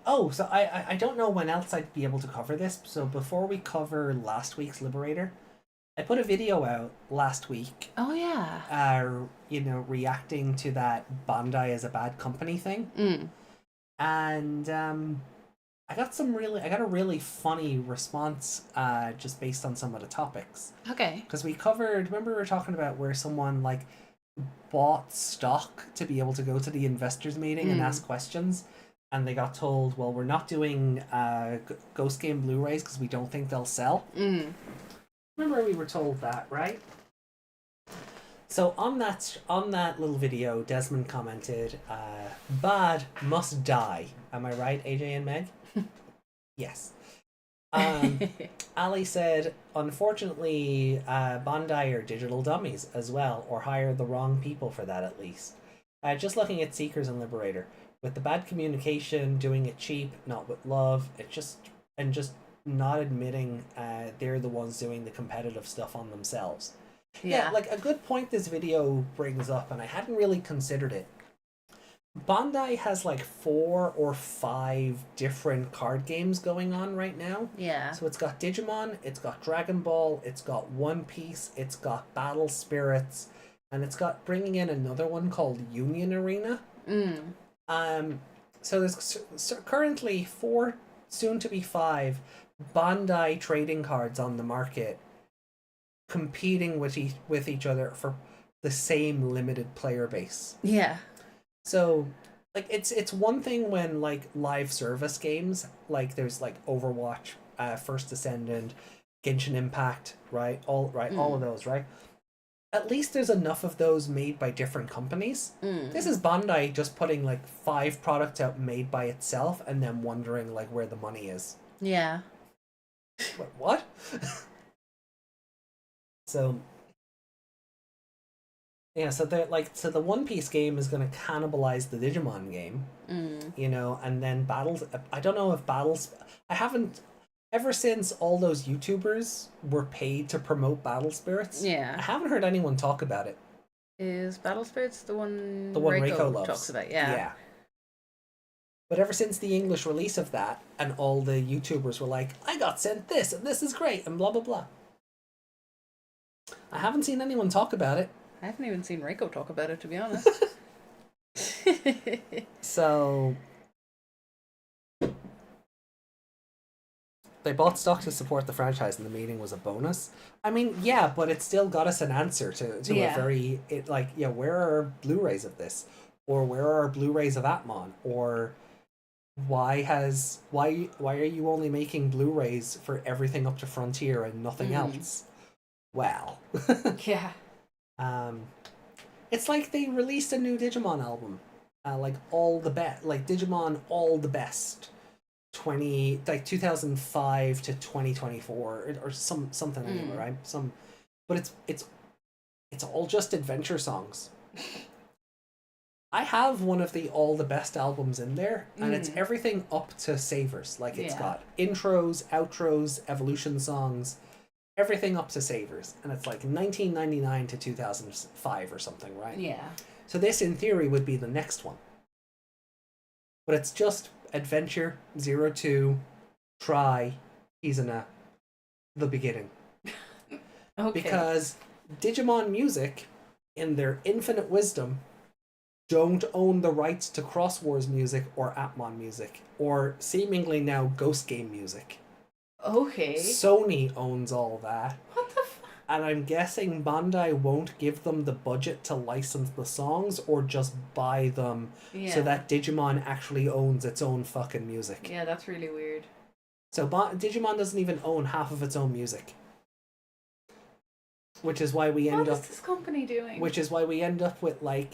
Oh, so I don't know when else I'd be able to cover this. So before we cover last week's Liberator, I put a video out last week. Oh yeah. Reacting to that Bandai is a bad company thing. And I got a really funny response just based on some of the topics. Okay. Because remember we were talking about where someone like bought stock to be able to go to the investors meeting and ask questions, and they got told, well, we're not doing Ghost Game Blu-rays because we don't think they'll sell. Remember we were told that, right? So on that little video, Desmond commented, "Bad must die." Am I right, AJ and Meg? Yes. Ali said, "Unfortunately, Bandai are digital dummies as well, or hire the wrong people for that at least. Just looking at Seekers and Liberator, with the bad communication, doing it cheap, not with love, just not admitting they're the ones doing the competitive stuff on themselves." Yeah, like a good point this video brings up, and I hadn't really considered it. Bandai has like 4 or 5 different card games going on right now. Yeah. So it's got Digimon, it's got Dragon Ball, it's got One Piece, it's got Battle Spirits, and it's got bringing in another one called Union Arena. So there's currently 4, soon to be 5, Bandai trading cards on the market, competing with each other for the same limited player base. Yeah. So like it's one thing when like live service games, like there's like Overwatch, First Descendant, Genshin Impact, right? All of those, right? At least there's enough of those made by different companies. This is Bandai just putting like 5 products out made by itself and then wondering like where the money is. Yeah. Wait, what? So yeah, so the One Piece game is going to cannibalize the Digimon game, you know, and then battles. I don't know if battles. I haven't ever since all those YouTubers were paid to promote Battle Spirits. Yeah. I haven't heard anyone talk about it. Is Battle Spirits the one Reiko loves. talks about? Yeah. Yeah. But ever since the English release of that, and all the YouTubers were like, "I got sent this, and this is great," and blah blah blah. I haven't seen anyone talk about it. I haven't even seen Reiko talk about it, to be honest. So they bought stock to support the franchise, and the meeting was a bonus. I mean, yeah, but it still got us an answer to a very where are our Blu-rays of this, or where are our Blu-rays of Atmon, or why are you only making Blu-rays for everything up to Frontier and nothing else? Well, yeah. It's like they released a new Digimon album, like Digimon All the Best, 2005 to 2024 or something anyway, right? But it's all just adventure songs. I have one of the All the Best albums in there, and it's everything up to Savers. Like it's got intros, outros, evolution songs. Everything up to Savers, and it's like 1999 to 2005 or something, right? Yeah. So this, in theory, would be the next one. But it's just Adventure, 02, Try, Izuna, the beginning. Okay. Because Digimon Music, in their infinite wisdom, don't own the rights to Cross Wars music or Atmon music, or seemingly now Ghost Game music. Okay. Sony owns all that. What the And I'm guessing Bandai won't give them the budget to license the songs or just buy them so that Digimon actually owns its own fucking music. Yeah, that's really weird. So Digimon doesn't even own half of its own music. Which is why we end up... What is this company doing? Which is why we end up with, like,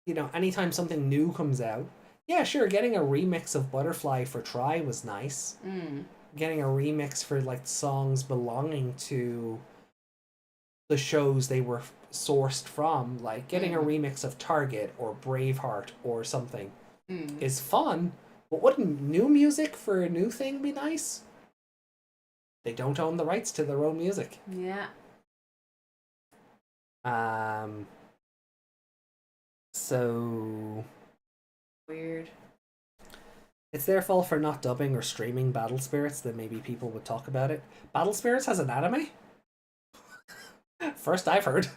you know, anytime something new comes out, yeah, sure, getting a remix of Butterfly for Try was nice. Getting a remix for like songs belonging to the shows they were sourced from, like getting a remix of Target or Braveheart or something is fun, but wouldn't new music for a new thing be nice? They don't own the rights to their own music. Yeah. So weird. It's their fault for not dubbing or streaming Battle Spirits, then maybe people would talk about it. Battle Spirits has an anime? First I've heard.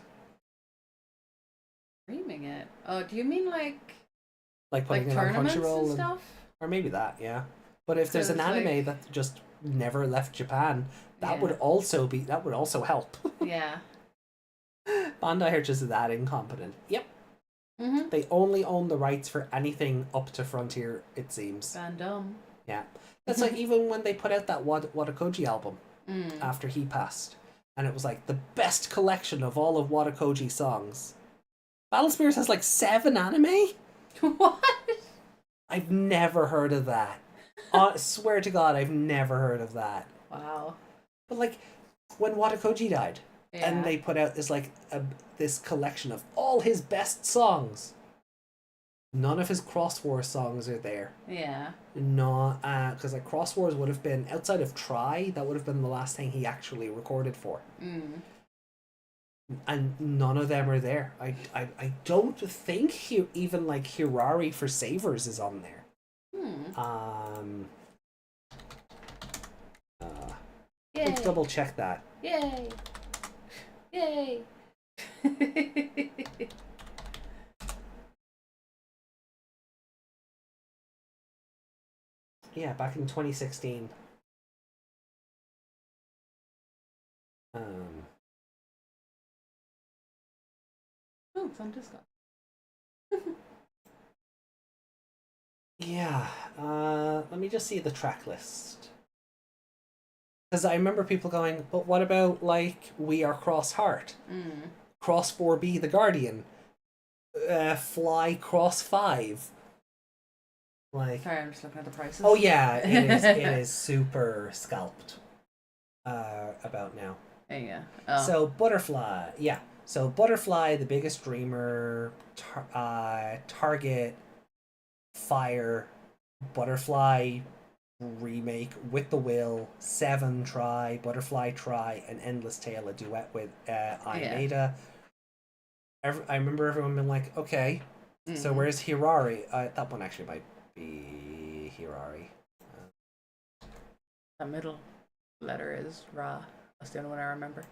Streaming it? Oh, do you mean like putting it on tournaments Crunchyroll and stuff? Or maybe that, yeah. But if there's an anime that just never left Japan, that would also help. Yeah. Bandai are just that incompetent. Yep. They only own the rights for anything up to Frontier, it seems. Fandom. Yeah. That's like even when they put out that Watakoji album after he passed. And it was like the best collection of all of Watakoji's songs. Battle Spirits has like 7 anime? What? I've never heard of that. I swear to God, I've never heard of that. Wow. But like, when Watakoji died, and they put out this collection of all his best songs. None of his Cross Wars songs are there. Yeah. No, because like Cross Wars would have been, outside of Try, that would have been the last thing he actually recorded for. And none of them are there. I don't think even like Hirari for Savers is on there. Let's double check that. Yay! Yay! Yeah, back in 2016. it's on Discord. Yeah, let me just see the track list. Because I remember people going, but what about, like, We Are Cross Heart? Cross 4B The Guardian? Fly Cross 5? Like... Sorry, I'm just looking at the prices. Oh yeah, it is super scalped about now. Yeah. Oh. So Butterfly, yeah. So Butterfly, The Biggest Dreamer, Target, Fire, Butterfly remake, With the Will, Seven Try, Butterfly Try, and Endless Tale, a duet with Aida. I remember everyone being like, okay, so where's Hirari? That one actually might be Hirari. The middle letter is Ra. That's the only one I remember.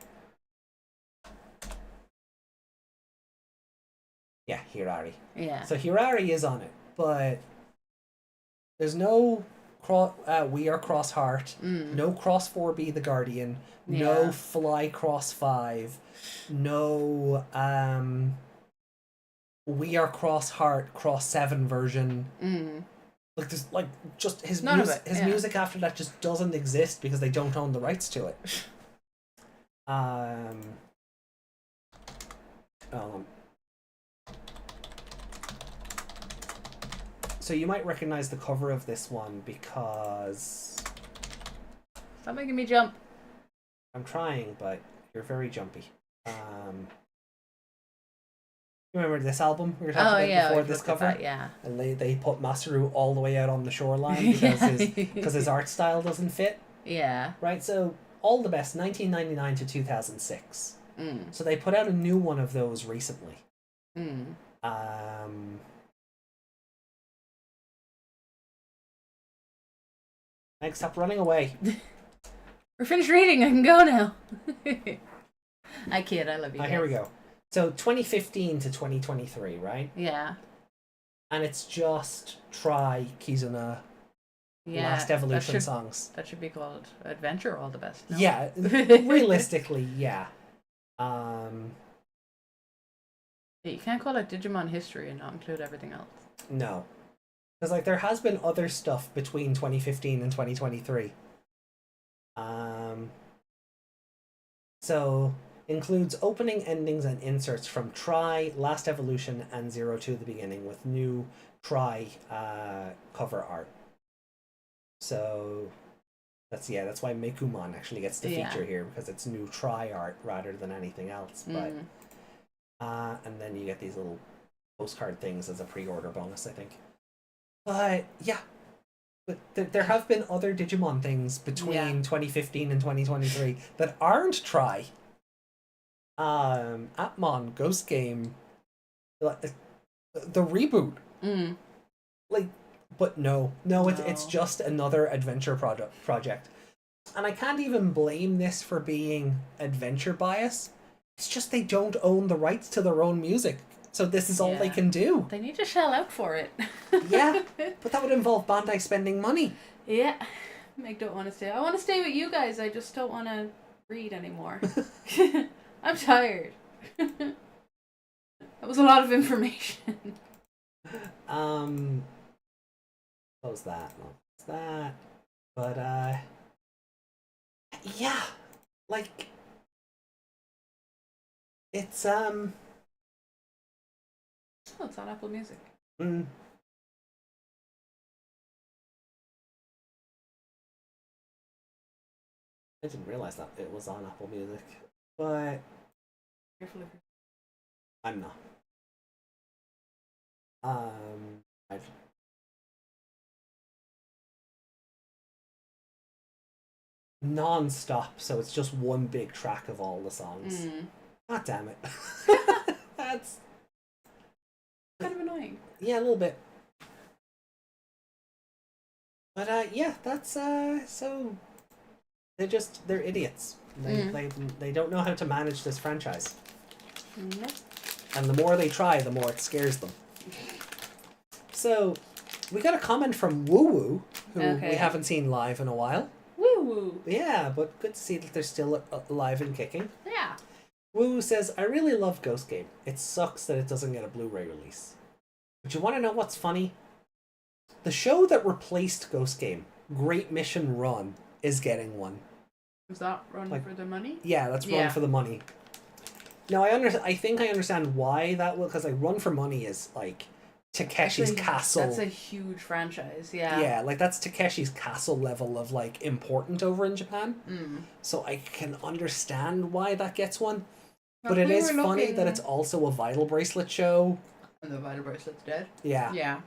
Yeah, Hirari. Yeah. So Hirari is on it, but there's no We Are Cross Heart, no Cross 4B The Guardian, no Fly Cross 5, no We Are Cross Heart Cross 7 version. Like there's like just his music after that just doesn't exist because they don't own the rights to it. So you might recognize the cover of this one because... Stop making me jump. I'm trying, but you're very jumpy. You remember this album we were talking about before this cover? That, yeah. And they put Masaru all the way out on the shoreline because his art style doesn't fit. Yeah. Right, so All the Best, 1999 to 2006. So they put out a new one of those recently. Meg, stop running away. We're finished reading. I can go now. I kid. I love you guys. Here we go. So 2015 to 2023, right? Yeah. And it's just Try, Kizuna, Last Evolution songs. That should be called Adventure All the Best. No? Yeah, realistically, yeah. You can't call it Digimon History and not include everything else. No. Because like there has been other stuff between 2015 and 2023. So includes opening, endings, and inserts from Try, Last Evolution, and 02 The Beginning with new Try cover art. So that's why Wikimon actually gets the feature here because it's new Try art rather than anything else. But and then you get these little postcard things as a pre-order bonus, I think. But yeah, but there have been other Digimon things between 2015 and 2023 that aren't Try. Atmon, Ghost Game, the reboot. Like, but no, it's just another adventure project. And I can't even blame this for being adventure bias. It's just they don't own the rights to their own music. So this is all they can do. They need to shell out for it. Yeah, but that would involve Bandai spending money. Yeah. Meg don't want to stay. I want to stay with you guys. I just don't want to read anymore. I'm tired. That was a lot of information. What was that? What was that? But, yeah. Like, it's, Oh, it's on Apple Music. I didn't realize that it was on Apple Music, but Careful of I'm not. I've non-stop, so it's just one big track of all the songs. God damn it. That's kind of annoying. Yeah, a little bit. But yeah, that's so they're idiots. They don't know how to manage this franchise. And the more they try, the more it scares them. So we got a comment from Woo Woo, who we haven't seen live in a while. Woo woo. Yeah, but good to see that they're still alive and kicking. Yeah. Woo says, I really love Ghost Game. It sucks that it doesn't get a Blu-ray release. But you want to know what's funny? The show that replaced Ghost Game, Great Mission Run, is getting one. Is that Run for the Money? Yeah, that's Run for the Money. Now, I think I understand why that will, because like Run for Money is like Takeshi's Castle. That's a huge franchise, yeah. Yeah, like that's Takeshi's Castle level of like important over in Japan. So I can understand why that gets one. But it is funny that it's also a Vital Bracelet show. And the Vital Bracelet's dead? Yeah. Yeah.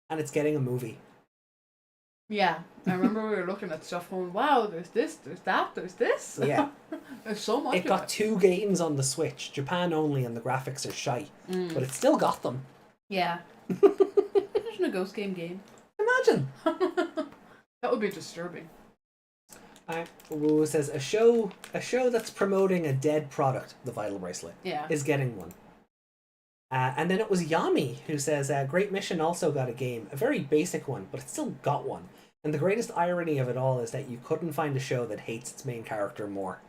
And it's getting a movie. Yeah. I remember we were looking at stuff going, wow, there's this, there's that, there's this. Yeah. There's so much. It got 2 games on the Switch, Japan only, and the graphics are shy. But it still got them. Yeah. Imagine a Ghost game. Imagine. That would be disturbing. Woo says a show that's promoting a dead product, the Vital Bracelet, is getting one. And then it was Yami who says, Great Mission also got a game, a very basic one, but it still got one. And the greatest irony of it all is that you couldn't find a show that hates its main character more.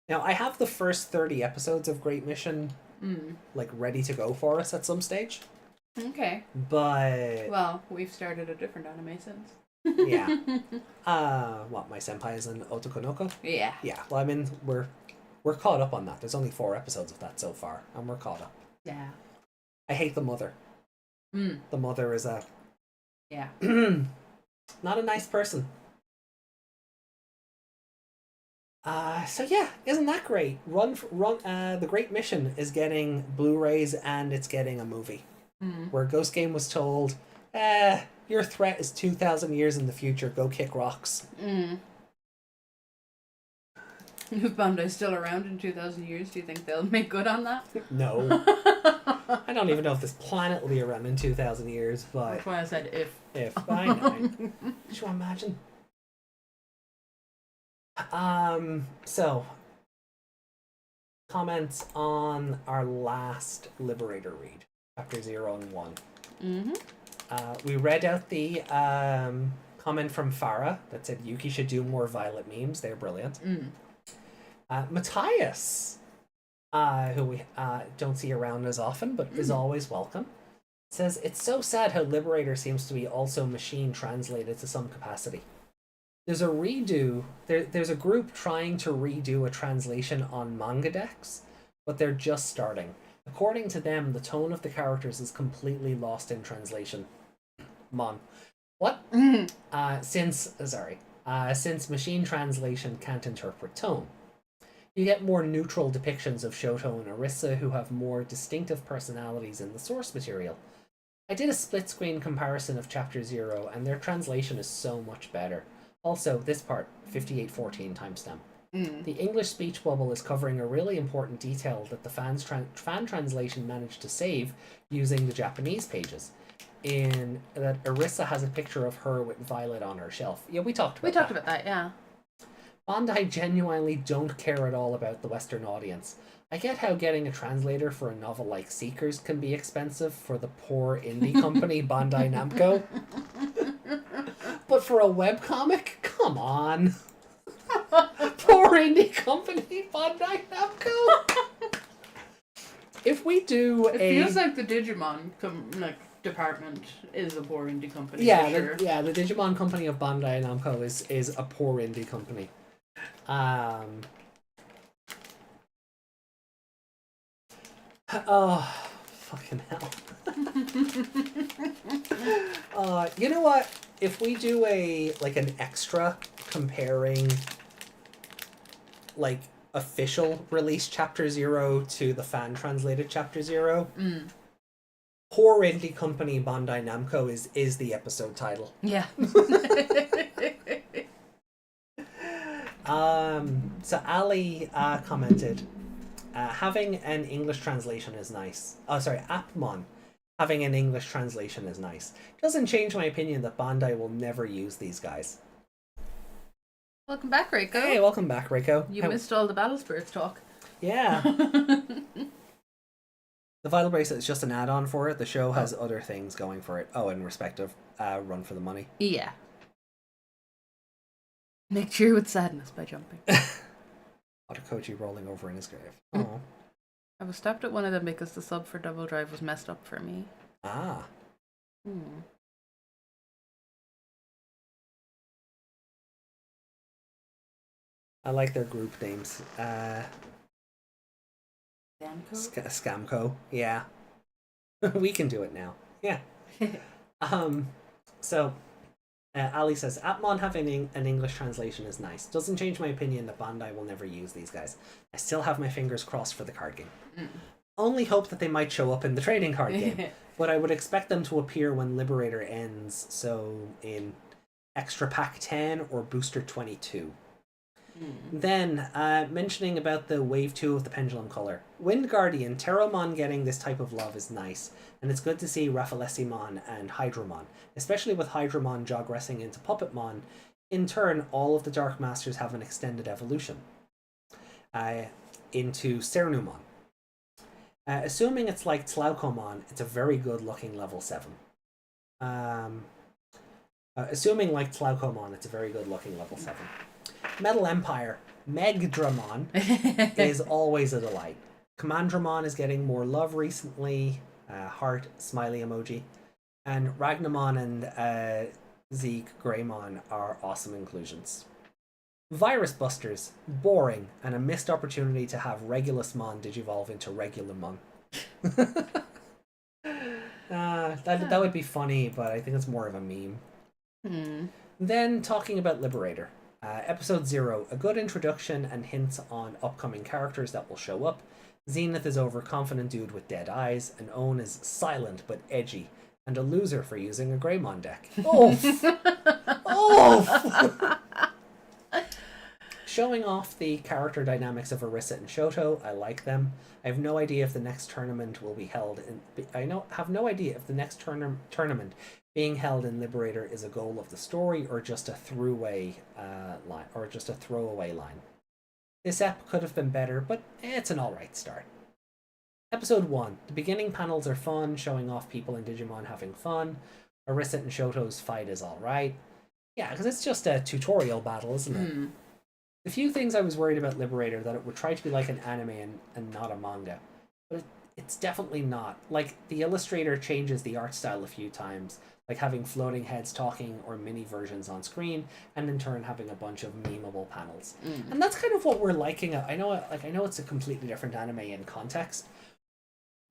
Now, I have the first 30 episodes of Great Mission like ready to go for us at some stage. Okay. But well, we've started a different anime since. Yeah. What, my senpai is in Otokonoko? Yeah. Yeah. Well, I mean, we're caught up on that. There's only 4 episodes of that so far, and we're caught up. Yeah. I hate the mother. The mother is a not a nice person. So yeah, isn't that great? The Great Mission is getting Blu-rays and it's getting a movie. Where Ghost Game was told, your threat is 2,000 years in the future, go kick rocks. If Bandai's still around in 2,000 years, do you think they'll make good on that? No. I don't even know if this planet will be around in 2,000 years, but... That's why I said if. If. I know. Could you imagine? So... Comments on our last Liberator read. Chapter 0 and 1. We read out the comment from Farah that said Yuki should do more Violet memes. They're brilliant. Matthias, who we don't see around as often, but is always welcome, says, it's so sad how Liberator seems to be also machine translated to some capacity. There's a redo, there's a group trying to redo a translation on Mangadex, but they're just starting. According to them, the tone of the characters is completely lost in translation. What? Since machine translation can't interpret tone. You get more neutral depictions of Shoto and Orisa who have more distinctive personalities in the source material. I did a split-screen comparison of Chapter 0, and their translation is so much better. Also, this part, 5814 timestamp. The English speech bubble is covering a really important detail that the fan translation managed to save using the Japanese pages. In that Orisa has a picture of her with Violet on her shelf. Yeah, we talked about that, yeah. Bandai genuinely don't care at all about the Western audience. I get how getting a translator for a novel like Seekers can be expensive for the poor indie company Bandai Namco. But for a webcomic? Come on. Poor indie company Bandai Namco. If we do it feels like the Digimon department is a poor indie company. Yeah, sure. The Digimon company of Bandai Namco is a poor indie company. Oh, fucking hell. You know what? If we do an extra comparing official release Chapter 0 to the fan translated Chapter 0, poor indie company Bandai Namco is the episode title. Yeah. So Ali commented, having an English translation is nice. Oh, sorry, Appmon. Having an English translation is nice. Doesn't change my opinion that Bandai will never use these guys. Welcome back, Reiko. Hey, welcome back, Reiko. You missed all the Battle Spirits talk. Yeah. The Vital Bracelet is just an add-on for it. The show has other things going for it. Oh, in respect of Run for the Money. Yeah. Make cheer with sadness by jumping. Otokoji rolling over in his grave. Oh. I was stopped at one of them because the sub for Double Drive was messed up for me. Ah. I like their group names. Scamco. Yeah. We can do it now. Yeah. So, Ali says, Atmon having an English translation is nice. Doesn't change my opinion that Bandai will never use these guys. I still have my fingers crossed for the card game. Only hope that they might show up in the trading card game. But I would expect them to appear when Liberator ends, so in Extra Pack 10 or Booster 22. Then, mentioning about the Wave 2 of the Pendulum Color. Wind Guardian, Terramon getting this type of love is nice, and it's good to see Raffalesimon and Hydramon, especially with Hydramon jogressing into Puppetmon. In turn, all of the Dark Masters have an extended evolution into Cernumon. Assuming it's like Tlaucomon, it's a very good looking level 7. Assuming like Tlaucomon, it's a very good looking level 7. Metal Empire, Megdramon is always a delight. Commandramon is getting more love recently. Heart, smiley emoji. And Ragnamon and Zeke Greymon are awesome inclusions. Virus Busters, boring, and a missed opportunity to have Regulusmon digivolve into Regularmon. That would be funny, but I think it's more of a meme. Then talking about Liberator. Episode 0, a good introduction and hints on upcoming characters that will show up. Zenith is overconfident dude with dead eyes, and Owen is silent but edgy, and a loser for using a Greymon deck. Oof! Oof! Showing off the character dynamics of Orisa and Shoto, I like them. I have no idea if the next tournament will be held in... have no idea if the next tournament being held in Liberator is a goal of the story or just a throwaway line. This ep could have been better, but it's an alright start. Episode 1. The beginning panels are fun, showing off people in Digimon having fun. Orisa and Shoto's fight is alright. Yeah, because it's just a tutorial battle, isn't it? The few things I was worried about Liberator, that it would try to be like an anime and not a manga. But it's definitely not. Like, the illustrator changes the art style a few times, like having floating heads talking or mini versions on screen, and in turn having a bunch of memeable panels. And that's kind of what we're liking. I know it's a completely different anime in context,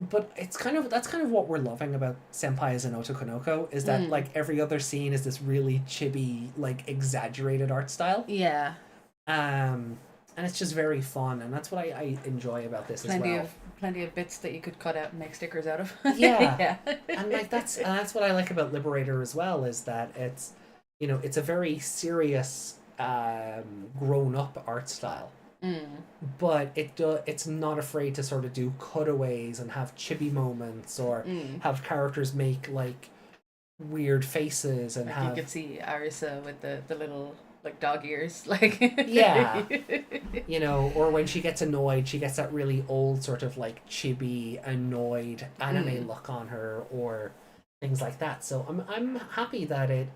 but that's kind of what we're loving about Senpais and Otokonoko, is that like every other scene is this really chibi, like exaggerated art style. Yeah. And it's just very fun, and that's what I enjoy about this as well. Plenty of bits that you could cut out and make stickers out of. Yeah. And like that's what I like about Liberator as well, is that it's, you know, it's a very serious grown up art style. But it's not afraid to sort of do cutaways and have chibi moments, or have characters make like weird faces, and like you could see Arisa with the little like dog ears, like yeah, you know, or when she gets annoyed, she gets that really old sort of like chibi annoyed anime look on her, or things like that. So I'm happy that it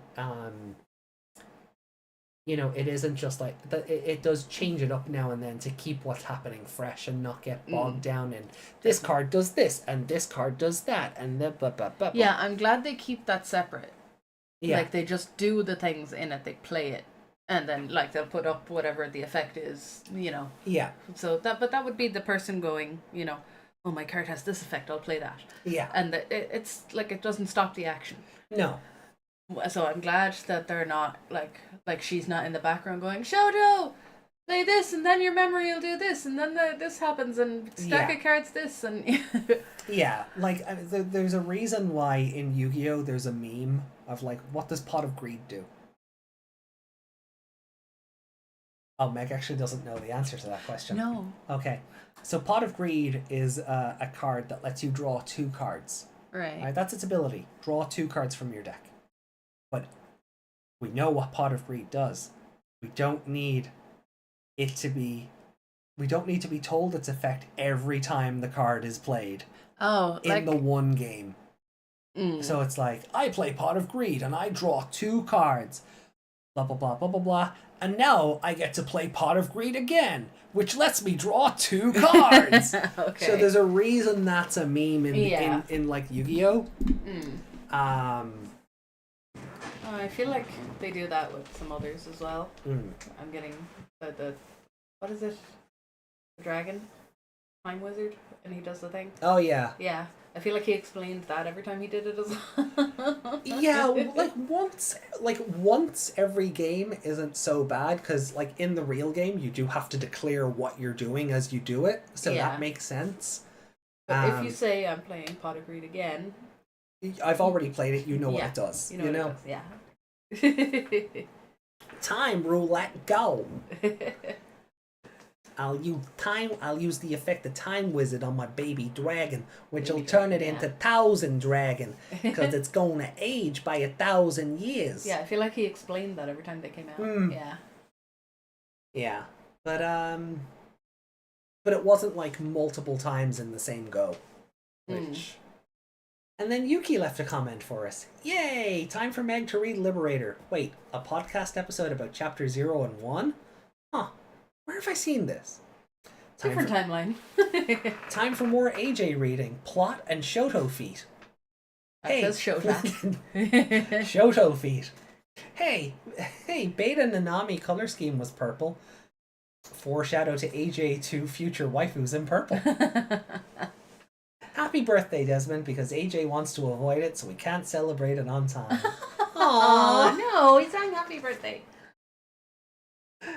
you know, it isn't just like that. It does change it up now and then to keep what's happening fresh and not get bogged down in this card does this and this card does that and the blah, blah, blah, blah. Yeah, I'm glad they keep that separate. Yeah. Like they just do the things in it, they play it, and then like they'll put up whatever the effect is, you know. Yeah. So that would be the person going, you know, oh, my card has this effect, I'll play that. Yeah. And it's like it doesn't stop the action. No. So I'm glad that they're not like she's not in the background going, Shoto, play this, and then your memory will do this, and then this happens, and stack of cards this, and yeah, like there's a reason why in Yu-Gi-Oh there's a meme of like, what does Pot of Greed do? Oh, Meg actually doesn't know the answer to that question. No. Okay, so Pot of Greed is a card that lets you draw 2 cards. Right. That's its ability. Draw 2 cards from your deck. But we know what Pot of Greed does. We don't need to be told its effect every time the card is played. Oh, in the one game. So it's like, I play Pot of Greed and I draw 2 cards. Blah blah blah blah blah blah. And now I get to play Pot of Greed again, which lets me draw 2 cards. Okay. So there's a reason that's a meme Yeah. in like Yu-Gi-Oh. I feel like they do that with some others as well. Mm. I'm getting the what is it? The dragon, time wizard, and he does the thing. Oh yeah. Yeah, I feel like he explained that every time he did it as well. Yeah, like once every game isn't so bad, because like in the real game you do have to declare what you're doing as you do it, so Yeah. that makes sense. But if you say I'm playing Pot of Greed again, I've already played it, you know what yeah, it does. you know what it does, yeah. Time roulette go. I'll use the effect of Time Wizard on my baby dragon, which will turn it into 1,000 dragon, because it's going to age by 1,000 years. Yeah, I feel like he explained that every time they came out. Yeah. Yeah, but it wasn't like multiple times in the same go, which. And then Yuki left a comment for us. Yay! Time for Meg to read Liberator. Wait, a podcast episode about chapter 0 and 1? Huh. Where have I seen this? Different timeline. Time for more AJ reading. Plot and Shoto feet. That says Shoto. Shoto feet. Hey, Beta Nanami color scheme was purple. Foreshadow to AJ to future waifus in purple. Happy birthday, Desmond, because AJ wants to avoid it, so we can't celebrate it on time. Aww, no, he's saying happy birthday.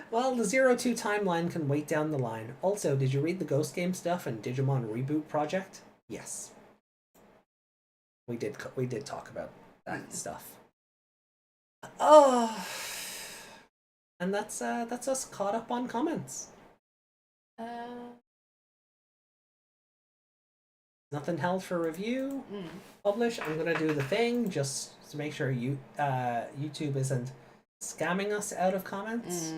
Well, the 0-2 timeline can wait down the line. Also, did you read the Ghost Game stuff and Digimon Reboot Project? Yes. We did talk about that stuff. Oh, and that's us caught up on comments. Nothing held for review. Publish. I'm gonna do the thing just to make sure YouTube isn't scamming us out of comments.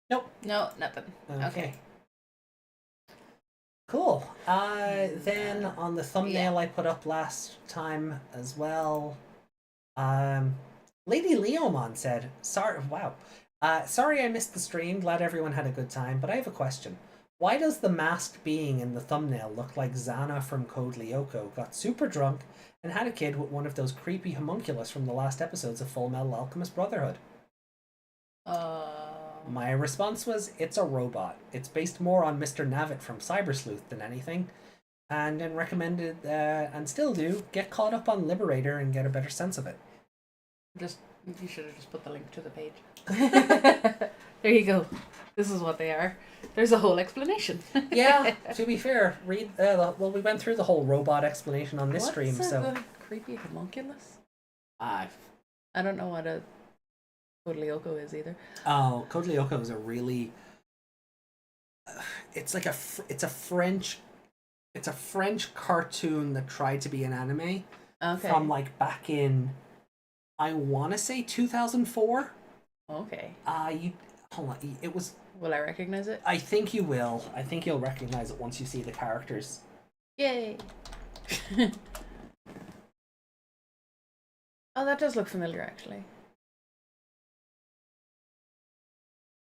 Nope. No, nothing. Okay. Cool. Then on the thumbnail I put up last time as well, Lady Leomon said, sorry I missed the stream, glad everyone had a good time, but I have a question. Why does the masked being in the thumbnail look like Xana from Code Lyoko got super drunk and had a kid with one of those creepy homunculus from the last episodes of Full Metal Alchemist Brotherhood? My response was, it's a robot. It's based more on Mr. Navit from Cyber Sleuth than anything, and then recommended, and still do, get caught up on Liberator and get a better sense of it. You should have just put the link to the page. There you go. This is what they are. There's a whole explanation. Yeah, to be fair, we went through the whole robot explanation on this stream, so... What's a creepy homunculus? I don't know what a Code Lyoko is either. Oh, Code Lyoko is a really... It's like a French cartoon that tried to be an anime. Okay. From like back in, I want to say 2004. Okay. Hold on. It was. Will I recognize it? I think you will. I think you'll recognize it once you see the characters. Yay! Oh, that does look familiar, actually.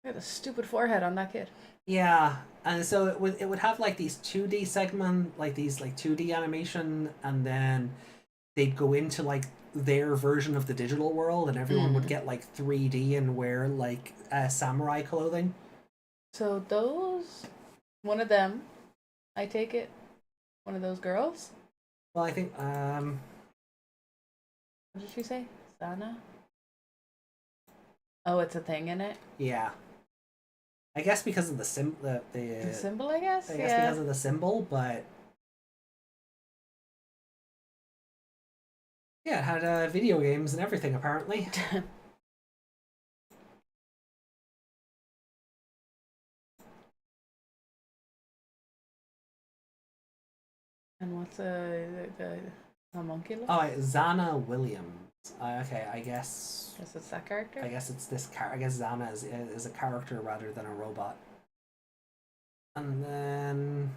Look at the stupid forehead on that kid. Yeah, and so it would have like these 2D segment, like these like 2D animation, and then they'd go into like their version of the digital world, and everyone would get like 3D and wear like samurai clothing. So those, one of them, I take it, one of those girls. Well, I think What did she say? Sana? Oh, it's a thing in it? Yeah. I guess because of the symbol, The symbol, I guess? I guess because of the symbol, but yeah, it had video games and everything apparently. And what's the homunculus? Oh, Xana Williams. Okay, I guess. Is it that character? I guess it's this I guess Xana is a character rather than a robot. And then,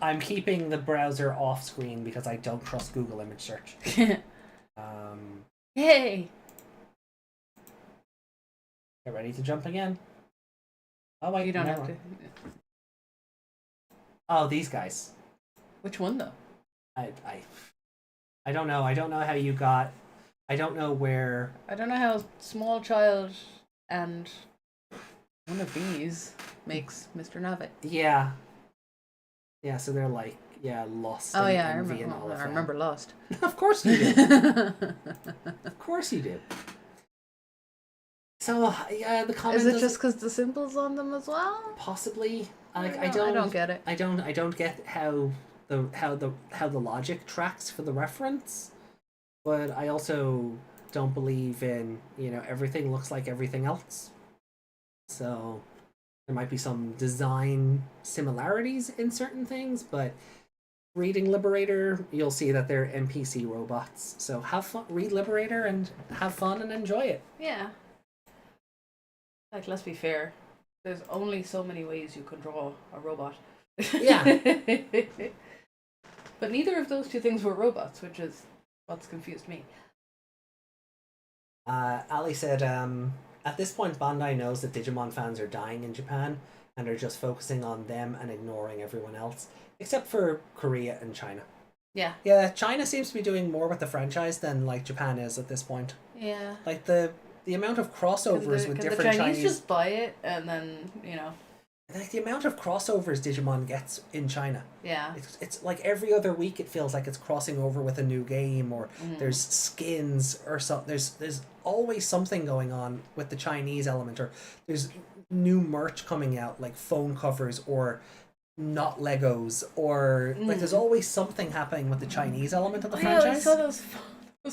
I'm keeping the browser off screen because I don't trust Google image search. Yay! Get ready to jump again. Oh wait, You don't never have to. mind. Oh, these guys. Which one though? I don't know. I don't know how you got. I don't know where. I don't know how small child and one of these makes Mr. Navet. Yeah. Yeah. So they're like Lost. Oh and yeah, Envy and all of I that. remember Lost. Of course you do. Of course you do. So yeah, the comment. Is it just because the symbols on them as well? Possibly? Like I don't get it. I don't get how the logic tracks for the reference, but I also don't believe in everything looks like everything else. So there might be some design similarities in certain things, but reading Liberator, you'll see that they're NPC robots. So have fun, read Liberator, and have fun and enjoy it. Yeah. Like, let's be fair. There's only so many ways you can draw a robot. Yeah. But neither of those two things were robots, which is what's confused me. Ali said, at this point, Bandai knows that Digimon fans are dying in Japan and are just focusing on them and ignoring everyone else, except for Korea and China. Yeah. Yeah, China seems to be doing more with the franchise than like Japan is at this point. Yeah. Like the amount of crossovers with different the Chinese just buy it and then, like the amount of crossovers Digimon gets in China. Yeah. It's like every other week it feels like it's crossing over with a new game, or there's skins or something. There's always something going on with the Chinese element, or there's new merch coming out, like phone covers or not Legos, or like there's always something happening with the Chinese element of the franchise. Yeah, I saw those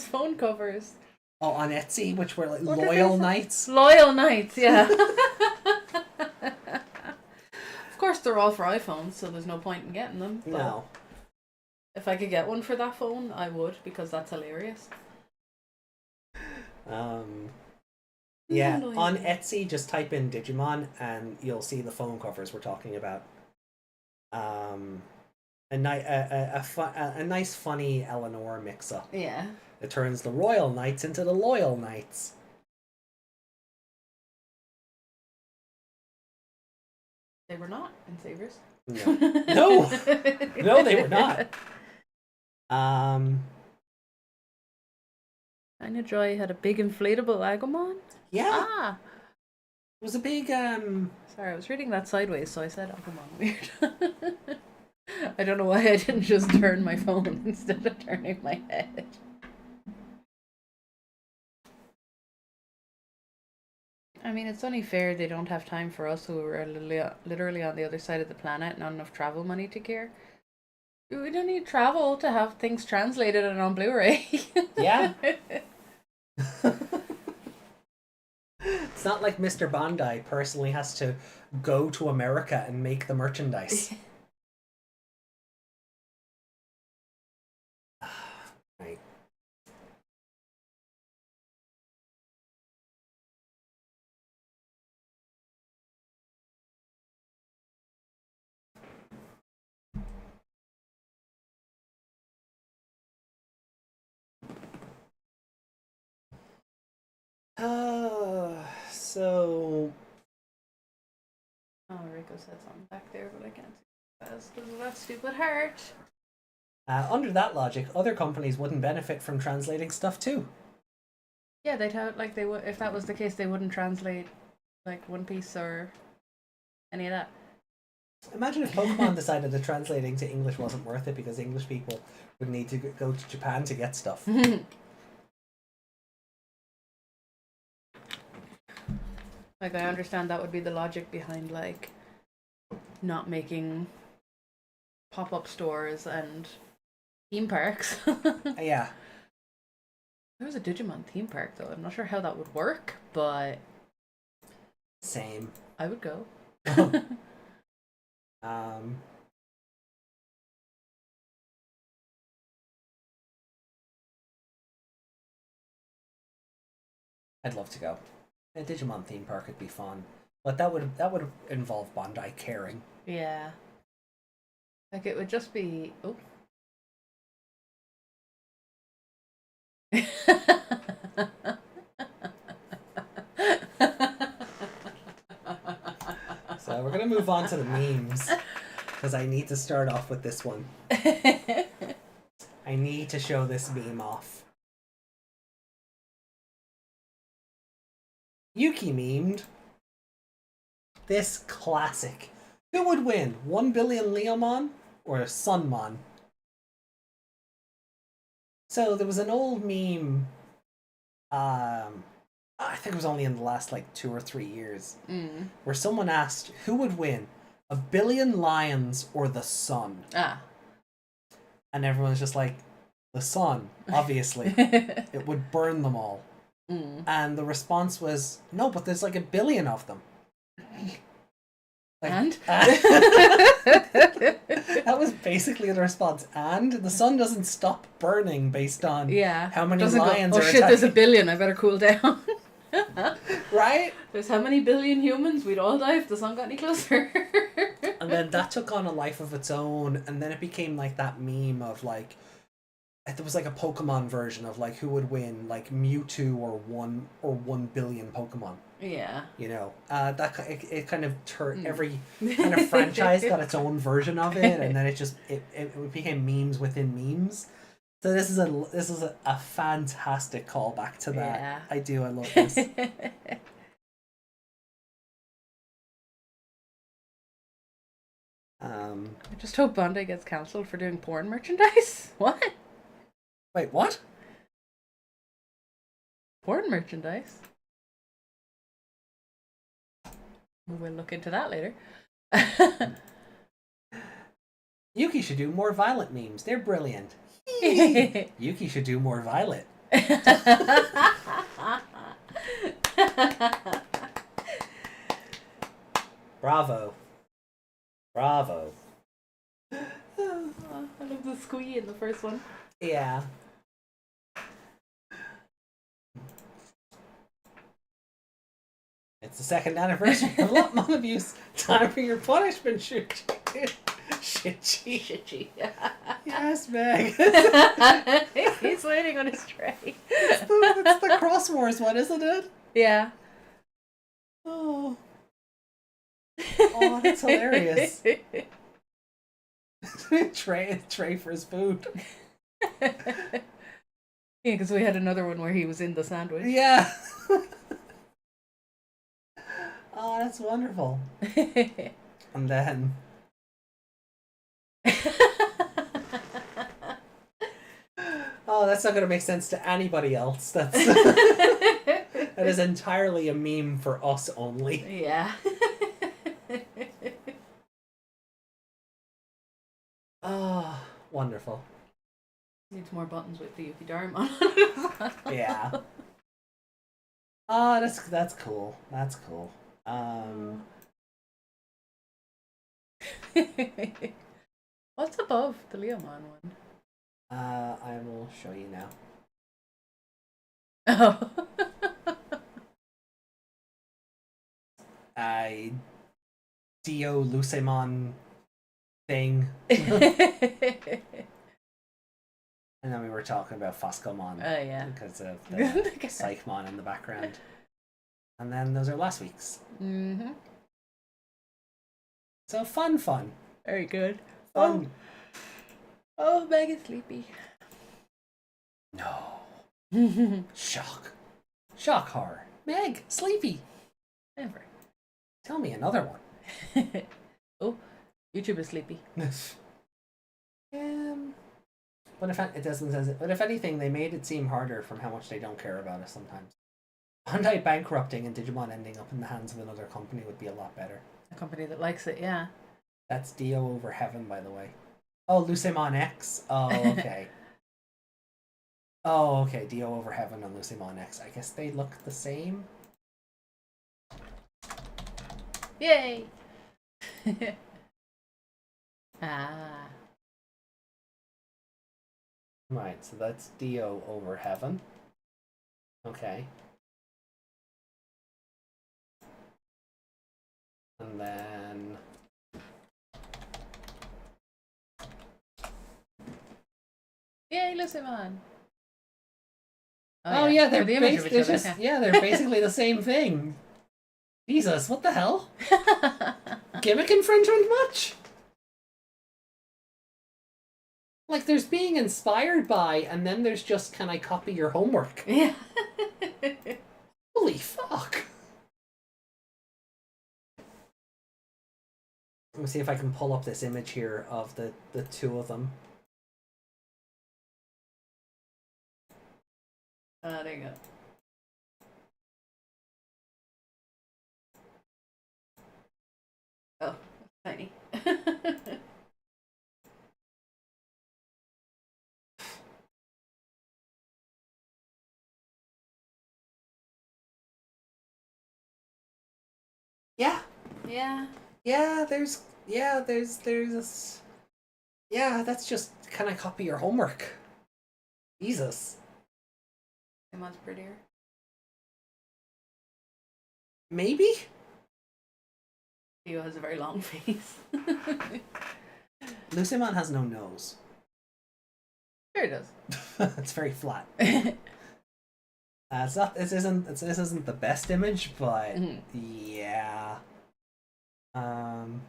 phone covers. Oh, on Etsy, which were like Loyal Knights. Loyal Knights, yeah. Of course, they're all for iPhones, so there's no point in getting them. But No. if I could get one for that phone, I would, because that's hilarious. Yeah, on Etsy, just type in Digimon and you'll see the phone covers we're talking about. A nice, funny Eleanor mix-up. Yeah. It turns the Royal Knights into the Loyal Knights. They were not in Savers. No. No, they were not. Anya Joy had a big inflatable Agumon? Yeah. Ah! It was a big, Sorry, I was reading that sideways, so I said Agumon. Weird. I don't know why I didn't just turn my phone instead of turning my head. I mean, it's only fair they don't have time for us who are literally on the other side of the planet, not enough travel money to care. We don't need travel to have things translated and on Blu-ray. Yeah. It's not like Mr. Bandai personally has to go to America and make the merchandise. Right. So... Oh, Rico said something back there, but I can't see what it says because of that stupid heart. under that logic, other companies wouldn't benefit from translating stuff too. Yeah, they'd have, like, they would, if that was the case, they wouldn't translate, like, One Piece or any of that. Imagine if Pokemon decided that translating to English wasn't worth it because English people would need to go to Japan to get stuff. Like, I understand that would be the logic behind, like, not making pop-up stores and theme parks. Yeah. There was a Digimon theme park, though. I'm not sure how that would work, but... Same. I would go. I'd love to go. A Digimon theme park would be fun, but that would involve Bandai caring. Yeah. Like it would just be oh. So we're gonna move on to the memes because I need to start off with this one. I need to show this meme off. Yuki memed this classic. Who would win, 1 billion Leomon or Sunmon? So there was an old meme, I think it was only in the last like 2 or 3 years, where someone asked who would win, 1 billion lions or the sun? And everyone's just like, the sun, obviously. It would burn them all. And the response was, no, but there's like 1 billion of them. Like, And? That was basically the response. And the sun doesn't stop burning based on how many lions go, are shit, attacking. there's 1 billion, I better cool down. Right? There's how many billion humans? We'd all die if the sun got any closer. And then that took on a life of its own, and then it became like that meme of like, there was like a Pokemon version of like who would win, like Mewtwo or 1 billion Pokemon. Yeah. You know, it kind of every kind of franchise got its own version of it, and then it became memes within memes. So this is a fantastic callback to that. Yeah. I love this. I just hope Bandai gets cancelled for doing porn merchandise. What? Wait, what? Porn merchandise? We'll look into that later. Yuki should do more Violet memes. They're brilliant. Yuki should do more Violet. Bravo. Bravo. Oh, I love the squee in the first one. Yeah. It's the 2nd anniversary of Lotmon abuse. Time for your punishment, Shitchi. Shitchy. Yes, Meg. He's waiting on his tray. It's the Cross Wars one, isn't it? Yeah. Oh, that's hilarious. Tray for his food. Yeah, because we had another one where he was in the sandwich. Yeah. Oh, that's wonderful. And then oh, that's not going to make sense to anybody else. That is entirely a meme for us only. Yeah. Oh, wonderful. Needs more buttons with the Yuki Diamond. Yeah. Oh, that's cool. That's cool. What's above the Leomon one? I will show you now. Oh. Dio Lucemon thing. And then we were talking about Foscomon. Oh, yeah. Because of the Psychmon in the background. And then those are last week's. Mm-hmm. So fun. Very good. Fun. Oh, Meg is sleepy. No. Shock horror. Meg, sleepy. Never. Tell me another one. Oh, YouTube is sleepy. But if anything, they made it seem harder from how much they don't care about us sometimes. Bandai bankrupting and Digimon ending up in the hands of another company would be a lot better. A company that likes it, yeah. That's Dio over Heaven, by the way. Oh, Lucemon X. Oh, okay. Oh, okay. Dio over Heaven and Lucemon X. I guess they look the same. Yay! Ah. Right, so that's Dio over Heaven. Okay. And then Yay, Lucimon! Oh yeah, they're the image of each other. they're basically the same thing. Jesus, what the hell? Gimmick infringement much? Like, there's being inspired by, and then there's just, can I copy your homework? Yeah. Holy fuck. Let me see if I can pull up this image here of the two of them. There you go. Oh, tiny. Yeah. Yeah. Yeah, there's this. Yeah, that's just, can I copy your homework? Jesus. Lucimon's prettier. Maybe? Theo has a very long face. Lucimon has no nose. Sure it does. It's very flat. It's not. This isn't the best image, but yeah. And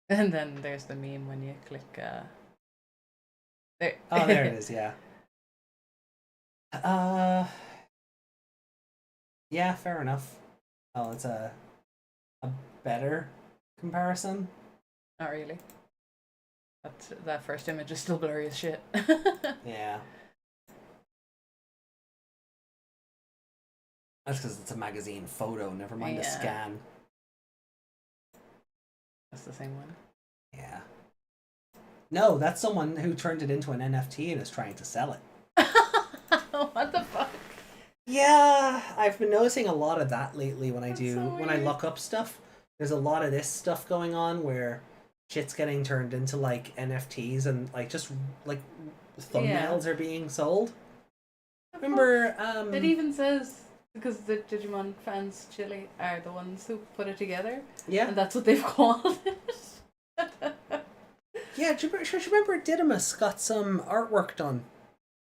then there's the meme when you click. There. Oh, there it is. Yeah. Yeah, fair enough. Oh, it's a better comparison. Not really. That first image is still blurry as shit. Yeah. That's because it's a magazine photo, never mind a scan. That's the same one. Yeah. No, that's someone who turned it into an NFT and is trying to sell it. What the fuck? Yeah, I've been noticing a lot of that lately when when I weird. look up stuff. There's a lot of this stuff going on where shit's getting turned into like NFTs and like just like thumbnails are being sold. Remember It even says, because the Digimon fans Chile are the ones who put it together. Yeah. And that's what they've called it. Yeah, do you remember Didymus got some artwork done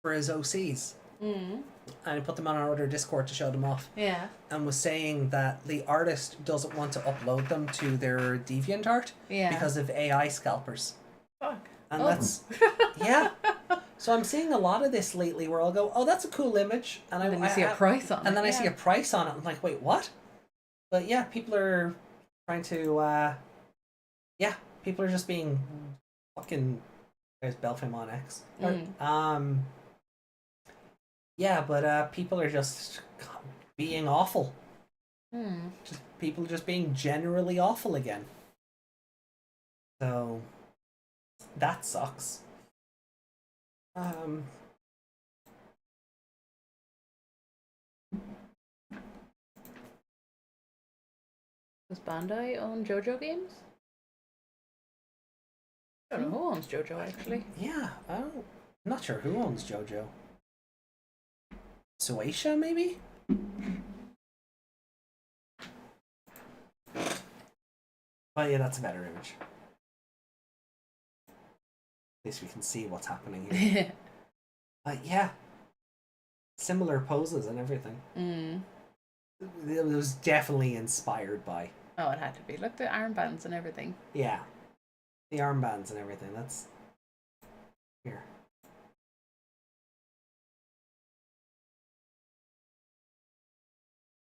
for his OCs? Mm. And he put them on our other Discord to show them off. Yeah. And was saying that the artist doesn't want to upload them to their DeviantArt because of AI scalpers. Fuck. And that's yeah. So I'm seeing a lot of this lately where I'll go, oh, that's a cool image, and then you see a price on it. and then I see a price on it. I'm like, wait, what? But yeah, people are trying to people are just being fucking. There's Belfamon X. Yeah, but people are just being awful. Just people just being generally awful again. So that sucks. Does Bandai own JoJo games? I don't know who owns JoJo actually. Yeah, I'm not sure who owns JoJo. Suacia, maybe? But yeah, that's a better image. At least we can see what's happening here. But yeah, similar poses and everything. It was definitely inspired by. Oh, it had to be. Look, the armbands and everything. Yeah, the armbands and everything. That's here.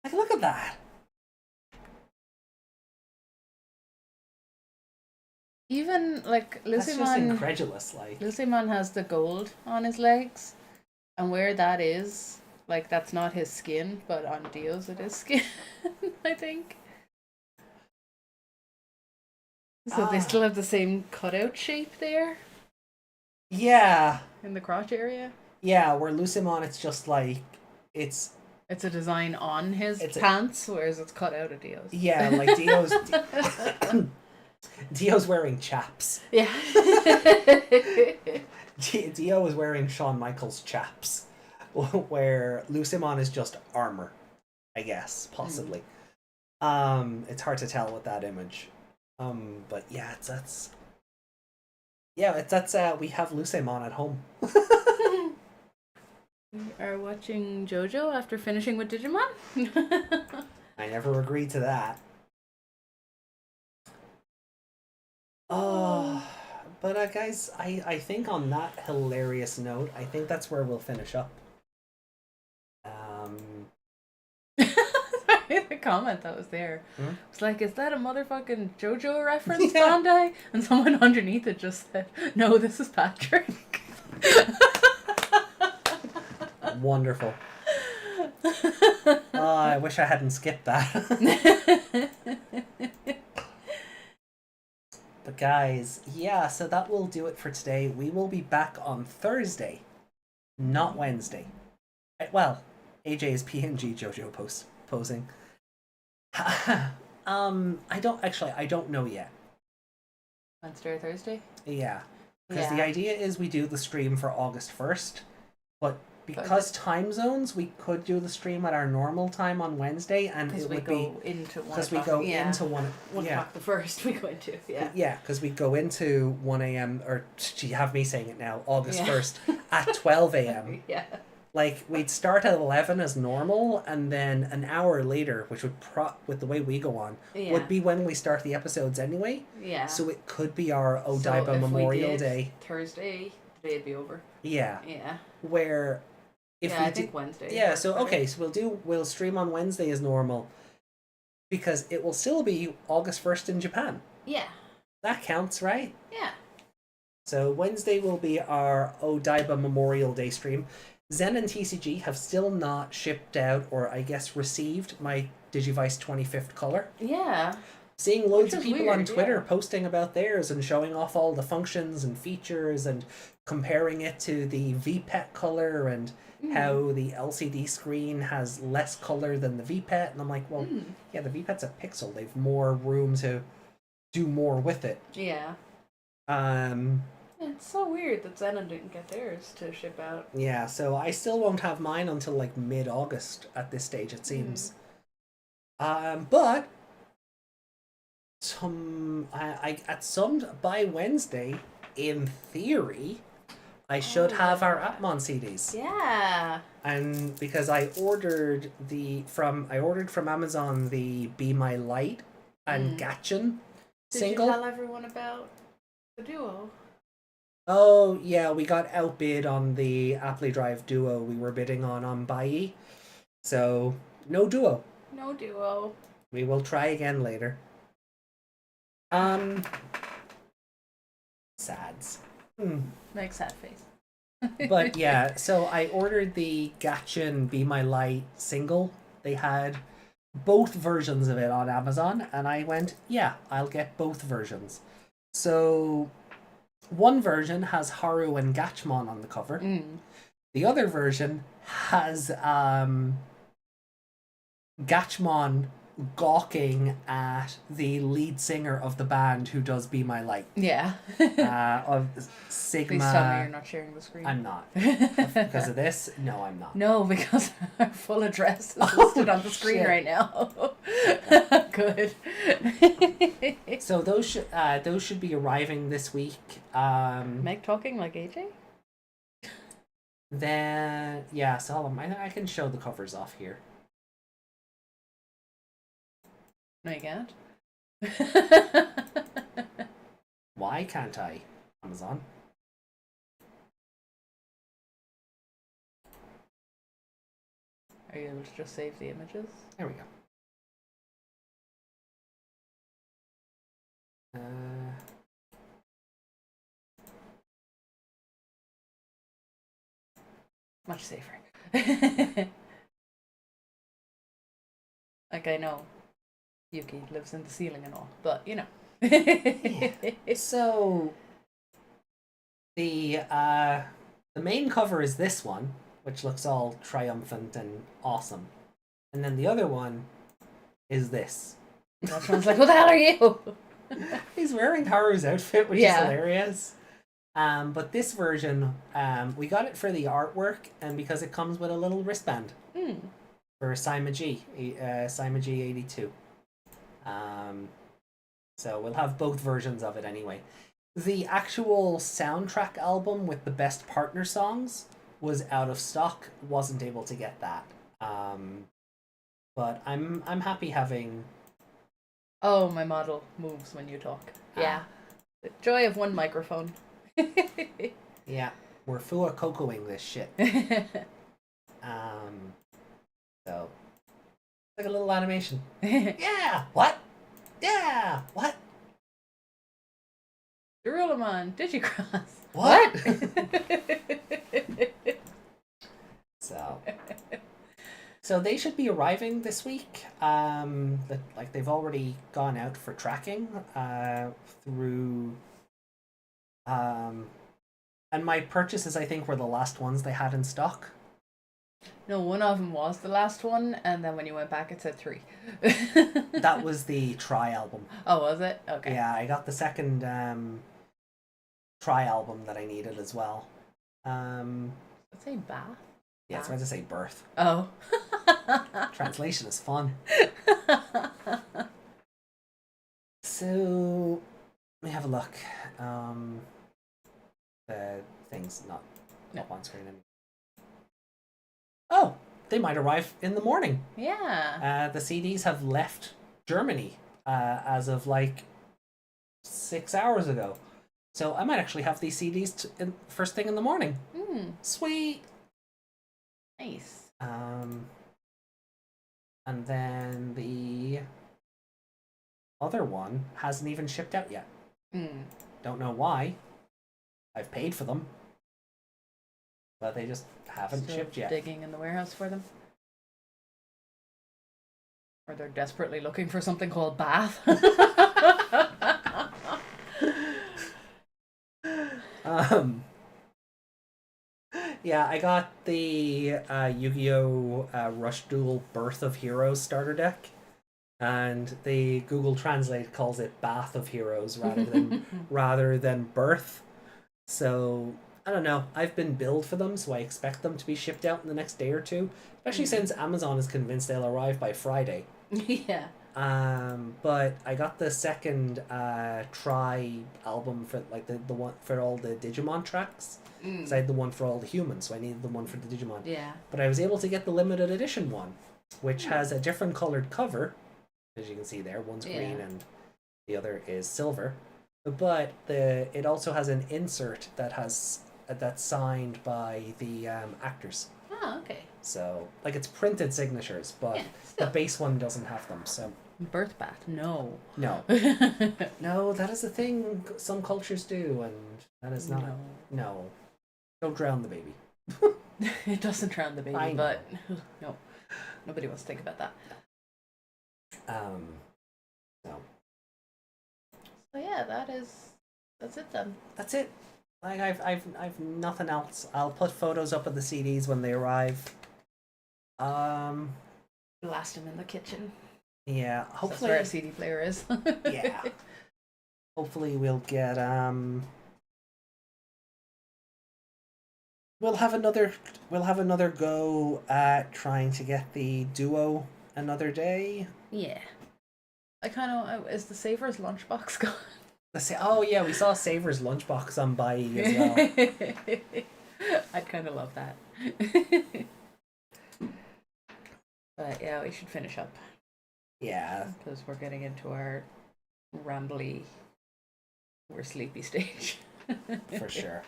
Like, look at that. Even like That's just Lucimon, incredulous. Like, Lucimon has the gold on his legs, and where that is, like that's not his skin, but on Dio's it is skin, I think. So they still have the same cutout shape there yeah, in the crotch area. yeah. Where Lucimon, it's just like it's It's a design on his pants, whereas it's cut out of Dio's. yeah, like Dio's. Dio's wearing chaps. Yeah. Dio is wearing Shawn Michaels chaps, where Lucimon is just armor, I guess, possibly. It's hard to tell with that image. But yeah, that's we have Lucemon at home. We are watching JoJo after finishing with Digimon. I never agreed to that. Oh, but guys, I think on that hilarious note, I think that's where we'll finish up. Sorry, the comment that was there. Hmm? It's like, is that a motherfucking JoJo reference, Yeah. Bandai? And someone underneath it just said, no, this is Patrick. Wonderful. Oh, I wish I hadn't skipped that. But guys, yeah, so that will do it for today. We will be back on Thursday, not Wednesday. Well, AJ is PNG JoJo posing. I don't know yet. Wednesday or Thursday? Yeah, because the Yeah. idea is we do the stream for August 1st, but because time zones, we could do the stream at our normal time on Wednesday, and Because it we would go be into 1 because we o'clock. go Yeah. into 1 1 yeah. o'clock the first we go into, yeah. Yeah, because we go into 1 a.m. or you have me saying it now, August Yeah. 1st at 12 a.m. Yeah. Like we'd start at 11 as normal, and then an hour later, which would with the way we go on, Yeah. would be when we start the episodes anyway. Yeah. So it could be our So Odaiba if we Memorial did Day. Thursday, the day would be over. Yeah, Yeah. where if yeah, we I think Wednesday. yeah, works so better. okay, so we'll stream on Wednesday as normal, because it will still be August 1st in Japan. Yeah. That counts, right? Yeah. So Wednesday will be our Odaiba Memorial Day stream. Zen and TCG have still not shipped out, or I guess received, my Digivice 25th color. Yeah. Seeing loads Which of is people on weird, Twitter yeah. posting about theirs and showing off all the functions and features and comparing it to the VPET color and how the LCD screen has less color than the VPET. And I'm like, well, yeah, the VPET's a pixel. They've more room to do more with it. Yeah. It's so weird that Zenon didn't get theirs to ship out. Yeah, so I still won't have mine until like mid-August at this stage, it seems. But by Wednesday, in theory, I should have our Atmon CDs. Yeah. And because I ordered from Amazon the Be My Light and Gatchin Did single. you tell everyone about the duo? Oh, yeah, we got outbid on the Apply Drive Duo we were bidding on Bai. So, no Duo. No duo. We will try again later. Sads. Like sad face. But yeah, so I ordered the Gatchin Be My Light single. They had both versions of it on Amazon, and I went, yeah, I'll get both versions. So one version has Haru and Gatchmon on the cover. The other version has Gatchmon gawking at the lead singer of the band who does Be My Light. Yeah. Of Sigma. Please tell me you're not sharing the screen. I'm not. Because of this? No, I'm not. No, because our full address is listed on the screen shit. right now. Good. So those should be arriving this week. Meg talking like AJ? Then yeah, so hold on, I can show the covers off here. No, you can't. Why can't I? Amazon. Are you able to just save the images? There we go. Much safer. Like, I know Yuki lives in the ceiling and all, but you know. So the main cover is this one, which looks all triumphant and awesome. And then the other one is this. That sounds like, who the hell are you? He's wearing Haru's outfit, which is Yeah. hilarious. But this version, we got it for the artwork and because it comes with a little wristband for Saima G 82. So we'll have both versions of it anyway. The actual soundtrack album with the best partner songs was out of stock. Wasn't able to get that. But I'm happy having. Oh, my model moves when you talk. Yeah. The joy of one microphone. Yeah, we're full of cocoaing this shit. So like a little animation. Yeah. What? Yeah. What? Derulamon, Digicross. What? So they should be arriving this week. Like they've already gone out for tracking through. And my purchases, I think, were the last ones they had in stock. No, one of them was the last one, and then when you went back, it said 3. That was the Try album. Oh, was it? Okay. Yeah, I got the second Try album that I needed as well. Let's say bath. Yeah, it's meant to say birth. Oh. Translation is fun. So, let me have a look. The thing's not on screen anymore. Oh, they might arrive in the morning. Yeah. The CDs have left Germany as of like 6 hours ago. So I might actually have these CDs first thing in the morning. Sweet. Nice. And then the other one hasn't even shipped out yet. Don't know why. I've paid for them, but they just haven't Still shipped yet. Digging in the warehouse for them. Or they're desperately looking for something called bath. Yeah, I got the Yu-Gi-Oh! Rush Duel Birth of Heroes starter deck, and the Google Translate calls it Bath of Heroes rather than Birth. So I don't know. I've been billed for them, so I expect them to be shipped out in the next day or two. Especially since Amazon is convinced they'll arrive by Friday. Yeah. But I got the second Try album for like the one for all the Digimon tracks. Because I had the one for all the humans, so I needed the one for the Digimon. Yeah. But I was able to get the limited edition one, which has a different colored cover, as you can see there. One's green and the other is silver. But it also has an insert that's signed by the actors. Oh, okay. So like it's printed signatures, but the base one doesn't have them. So birth bath? No. No, that is a thing some cultures do, and that is not. No. Don't drown the baby. It doesn't drown the baby, I know. but no, nobody wants to think about that. No. So yeah, that's it then. That's it. Like I've nothing else. I'll put photos up of the CDs when they arrive. Blast them in the kitchen. Yeah, That's hopefully where our CD player is. yeah. Hopefully we'll get we'll have another go at trying to get the duo another day. Yeah. I kind of is the Saver's lunchbox gone? Oh yeah, we saw Saver's lunchbox on Buyee as well. I'd kind of love that. But yeah, we should finish up. Yeah. Because we're getting into our rambly, we're sleepy stage. For sure.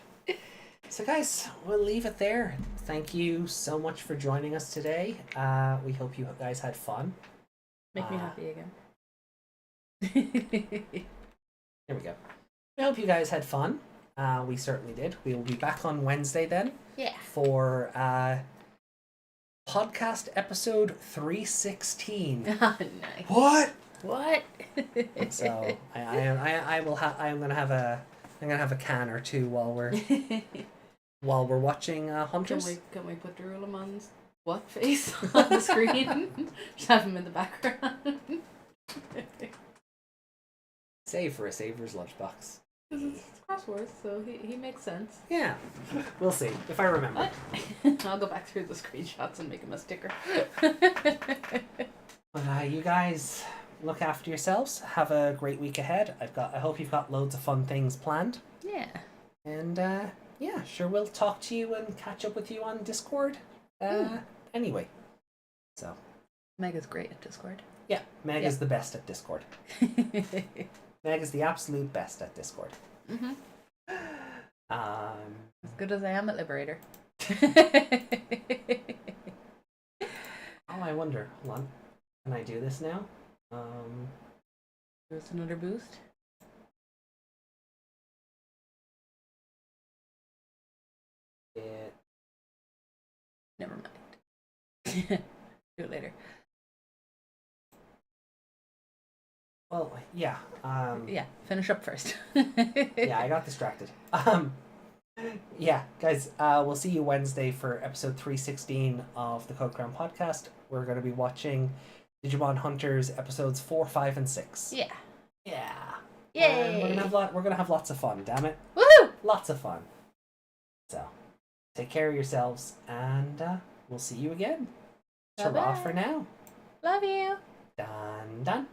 So guys, we'll leave it there. Thank you so much for joining us today. We hope you guys had fun. Make me happy again. There we go. We hope you guys had fun. We certainly did. We will be back on Wednesday then. Yeah. For podcast episode 316. Oh, nice. What? So I'm gonna have a can or two while we're watching Hunters. Can we put Derulamon's what face on the screen? Just have him in the background. Save for a Saver's lunchbox. It's crosswords, so he makes sense. Yeah, we'll see if I remember. I'll go back through the screenshots and make him a sticker. But you guys, look after yourselves. Have a great week ahead. I hope you've got loads of fun things planned. Yeah. And yeah, sure, we'll talk to you and catch up with you on Discord. Anyway, so Meg is great at Discord. yeah, Meg is the best at Discord. Meg is the absolute best at Discord. As good as I am at Liberator. Oh, I wonder. Hold on. Can I do this now? There's another boost. Never mind. Do it later. Well, yeah. Yeah, finish up first. Yeah, I got distracted. Yeah, guys, we'll see you Wednesday for episode 316 of the Code Crown podcast. We're going to be watching Digimon Hunters episodes 4, 5, and 6. Yeah. Yeah. Yay! We're gonna have lots of fun. Damn it! Woohoo! Lots of fun. So, take care of yourselves, and we'll see you again. Ta-ra Bye-bye. for now. Love you. Done.